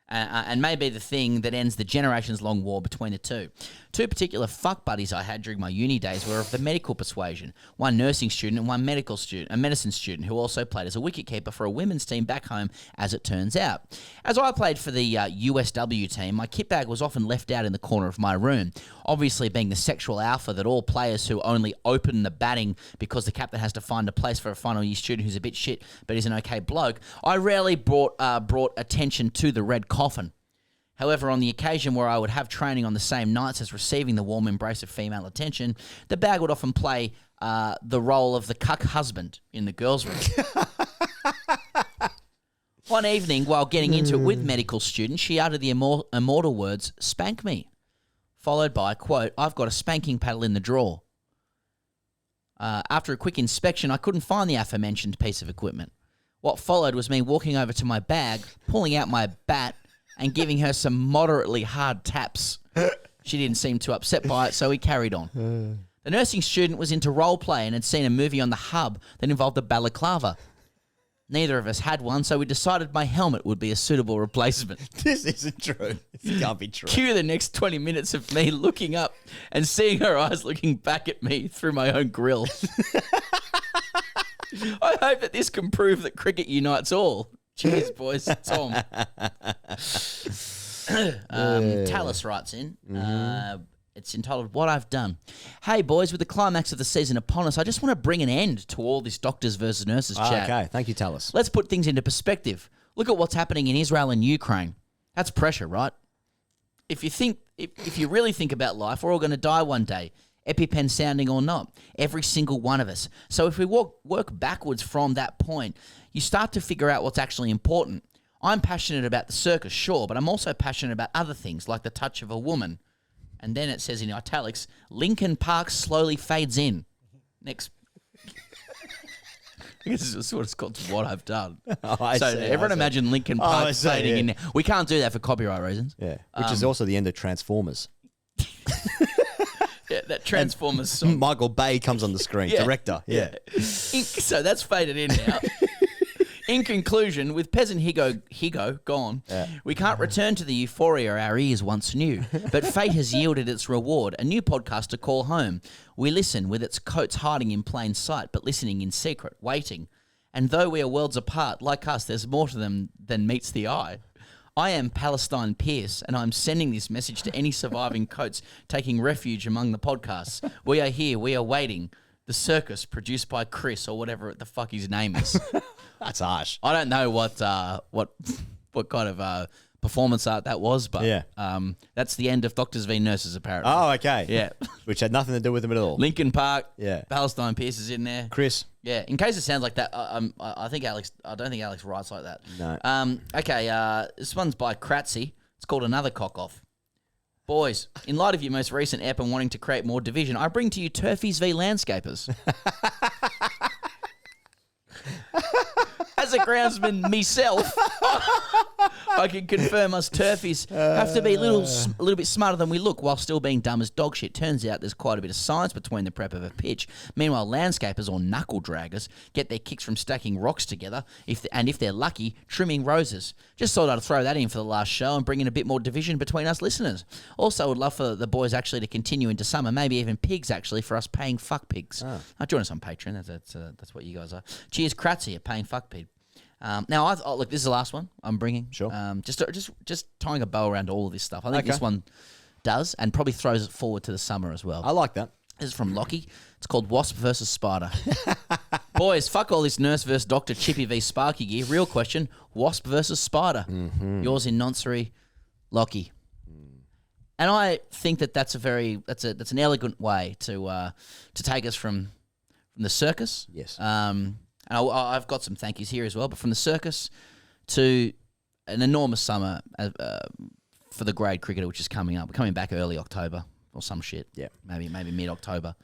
And may be the thing that ends the generations-long war between the two. Two particular fuck buddies I had during my uni days were of the medical persuasion. One nursing student and one medicine student who also played as a wicketkeeper for a women's team back home, as it turns out. As I played for the USW team, my kit bag was often left out in the corner of my room. Obviously, being the sexual alpha that all players who only open the batting because the captain has to find a place for a final year student who's a bit shit but is an okay bloke, I rarely brought attention to the red coffin. However, on the occasion where I would have training on the same nights as receiving the warm embrace of female attention, the bag would often play the role of the cuck husband in the girls' room. One evening, while getting into it with medical students, she uttered the immortal words, "Spank me," followed by, quote, "I've got a spanking paddle in the drawer." After a quick inspection, I couldn't find the aforementioned piece of equipment. What followed was me walking over to my bag, pulling out my bat, and giving her some moderately hard taps. She didn't seem too upset by it, so we carried on. The nursing student was into role play and had seen a movie on the hub that involved a balaclava. Neither of us had one, so we decided my helmet would be a suitable replacement. This isn't true. This can't be true. Cue the next 20 minutes of me looking up and seeing her eyes looking back at me through my own grill. I hope that this can prove that cricket unites all. Cheers, boys. Tom. Talus writes in. It's entitled, "What I've Done." Hey, boys, with the climax of the season upon us, I just want to bring an end to all this doctors versus nurses chat. Okay, thank you, Talus. Let's put things into perspective. Look at what's happening in Israel and Ukraine. That's pressure, right? If you really think about life, we're all going to die one day, EpiPen sounding or not, every single one of us. So if we work backwards from that point, you start to figure out what's actually important. I'm passionate about the circus, sure, but I'm also passionate about other things like the touch of a woman. And then it says in italics, Lincoln Park slowly fades in. Next. I guess this is what it's called, What I've Done. Everyone imagine Lincoln Park fading in. We can't do that for copyright reasons. Yeah, which is also the end of Transformers. Yeah, that Transformers song. Michael Bay comes on the screen, director. Yeah. So that's faded in now. In conclusion, with Peasant Higo gone, we can't return to the euphoria our ears once knew. But fate has yielded its reward, a new podcast to call home. We listen with its coats hiding in plain sight, but listening in secret, waiting. And though we are worlds apart, like us, there's more to them than meets the eye. I am Palestine Pierce, and I'm sending this message to any surviving coats taking refuge among the podcasts. We are here, we are waiting. The circus, produced by Chris, or whatever the fuck his name is. That's harsh. I don't know what kind of performance art that was, but that's the end of Doctors v Nurses, apparently. Oh, okay. Yeah. Which had nothing to do with them at all. Lincoln Park. Yeah. Palestine Pierce is in there. Chris. Yeah. In case it sounds like that, I don't think Alex writes like that. No. Okay. This one's by Kratzy. It's called Another Cock Off. Boys, in light of your most recent ep and wanting to create more division, I bring to you Turfies v Landscapers. As a groundsman myself, I can confirm us Turfies have to be a little bit smarter than we look while still being dumb as dog shit. Turns out there's quite a bit of science between the prep of a pitch. Meanwhile, landscapers or knuckle draggers get their kicks from stacking rocks together, if they're lucky, trimming roses. Just thought I'd throw that in for the last show and bring in a bit more division between us listeners. Also, would love for the boys actually to continue into summer, maybe even pigs actually, for us paying fuck pigs. Join us on Patreon. That's what you guys are. Cheers, Kratzy, at paying fuck pig. Now, look, this is the last one I'm bringing. Sure. Just tying a bow around all of this stuff. I think this one does, and probably throws it forward to the summer as well. I like that. This is from Lockie. It's called Wasp versus Spider. Boys, fuck all this nurse versus doctor, Chippy v Sparky gear. Real question, Wasp versus Spider. Mm-hmm. Yours in Nonsury, Lockie. And I think that's an elegant way to take us from from the circus. Yes. And I've got some thank yous here as well. But from the circus to an enormous summer for the grade cricketer, which is coming up. We're coming back early October or some shit. Yeah. Maybe mid-October.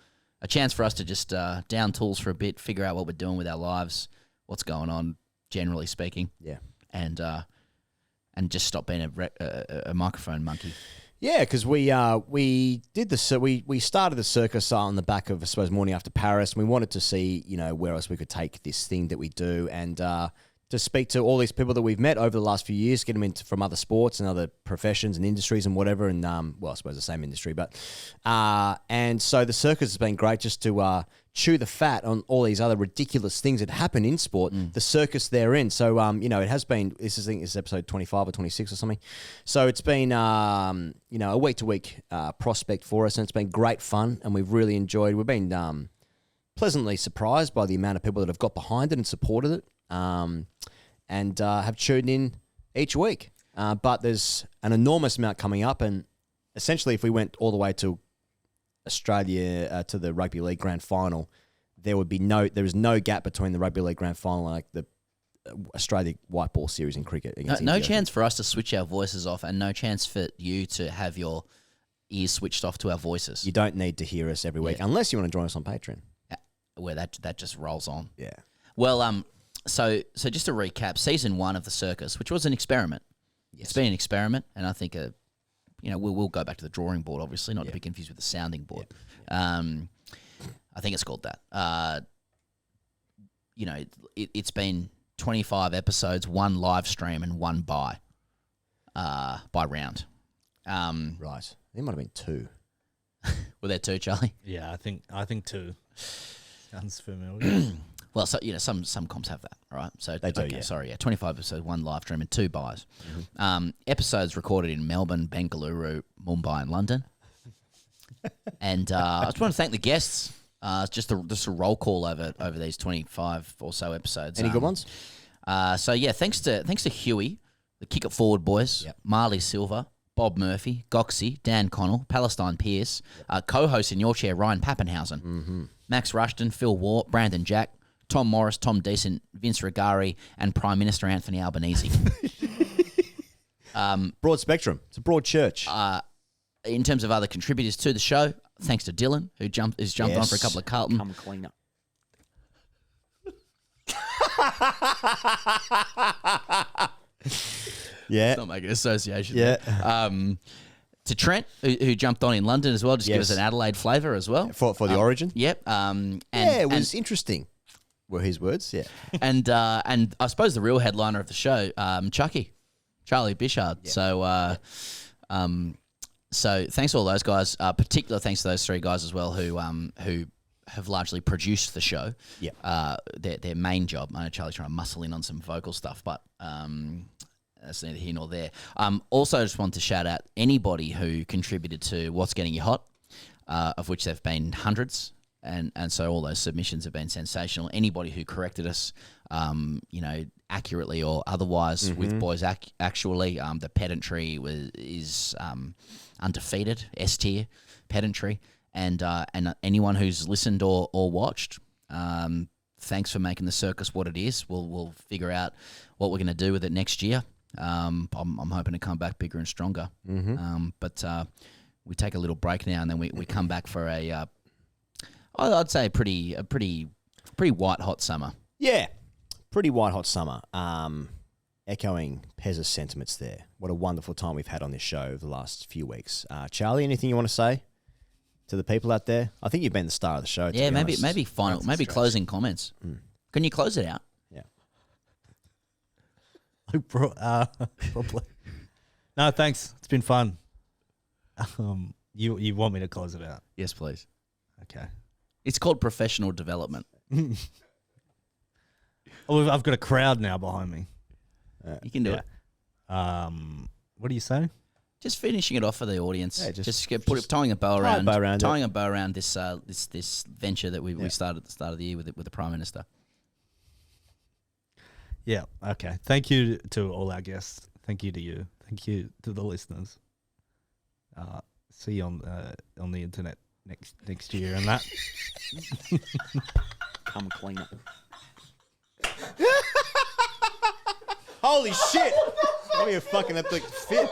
A chance for us to just down tools for a bit, figure out what we're doing with our lives, what's going on, generally speaking. Yeah. And just stop being a microphone monkey. Yeah, because we did we started the circus on the back of, I suppose, Morning After Paris. And we wanted to see, where else we could take this thing that we do, and to speak to all these people that we've met over the last few years, get them into from other sports and other professions and industries and whatever, and I suppose the same industry, but and so the circus has been great just to chew the fat on all these other ridiculous things that happen in sport, the circus they're in. So it has been, I think this is episode 25 or 26 or something. So it's been a week to week prospect for us, and it's been great fun, and we've really enjoyed. We've been pleasantly surprised by the amount of people that have got behind it and supported it. And have tuned in each week. But there's an enormous amount coming up, and essentially if we went all the way to Australia to the Rugby League Grand Final, there is no gap between the Rugby League Grand Final and like the Australia White Ball Series in cricket. No chance for us to switch our voices off, and no chance for you to have your ears switched off to our voices. You don't need to hear us every week unless you want to join us on Patreon. Where that just rolls on. Yeah. Well, So just to recap, season 1 of the circus, which was an experiment. Yes. It's been an experiment, and I think we'll go back to the drawing board, obviously, not to be confused with the sounding board. I think it's called that. It's been 25 episodes, 1 live stream, and 1 by round. Right. There might have been 2. Were there 2, Charlie? Yeah, I think 2. Sounds familiar. Well, so some comps have that, right? So they do. Yeah. Sorry, 25 episodes, 1 live stream, and 2 buys. Episodes recorded in Melbourne, Bengaluru, Mumbai, and London. And I just want to thank the guests. Just a roll call over these 25 or so episodes. Any good ones? Thanks to Huey, the Kick It Forward boys, Marley Silver, Bob Murphy, Goxie, Dan Connell, Palestine Pierce, co-host in your chair, Ryan Pappenhausen, Max Rushton, Phil Waugh, Brandon Jack, Tom Morris, Tom Decent, Vince Rugari, and Prime Minister Anthony Albanese. Broad spectrum. It's a broad church. In terms of other contributors to the show, thanks to Dylan, who jumped on for a couple of Carlton. Come cleaner. Yeah. Let's not make an association. Yeah. There. To Trent, who jumped on in London as well, just give us an Adelaide flavour as well. For the origin? Yep. It was interesting, were his words, yeah. And I suppose the real headliner of the show, Charlie Bishard. Yeah. So thanks to all those guys. Particular thanks to those 3 guys as well who have largely produced the show. Yeah. Their main job. I know Charlie's trying to muscle in on some vocal stuff, but that's neither here nor there. Also, I just want to shout out anybody who contributed to What's Getting You Hot, of which there have been hundreds. And so all those submissions have been sensational. Anybody who corrected us, accurately or otherwise with Boys Actually, the pedantry is undefeated, S tier pedantry. And anyone who's listened or watched, thanks for making the circus what it is. We'll figure out what we're going to do with it next year. I'm hoping to come back bigger and stronger. But we take a little break now, and then we come back for I'd say a pretty white hot summer. Yeah, pretty white hot summer. Echoing Pez's sentiments there. What a wonderful time we've had on this show over the last few weeks. Charlie, anything you want to say to the people out there? I think you've been the star of the show. Yeah, maybe closing comments. Can you close it out? Yeah. Probably. No, thanks. It's been fun. You want me to close it out? Yes, please. Okay. It's called professional development. I've got a crowd now behind me. You can do it. What do you say? Just finishing it off for the audience. Yeah, tying a bow around around this venture that we started at the start of the year with the Prime Minister. Yeah. Okay. Thank you to all our guests. Thank you to you. Thank you to the listeners. See you on the internet next year and that. come cleaner. Holy shit! Oh, you fucking epic fit.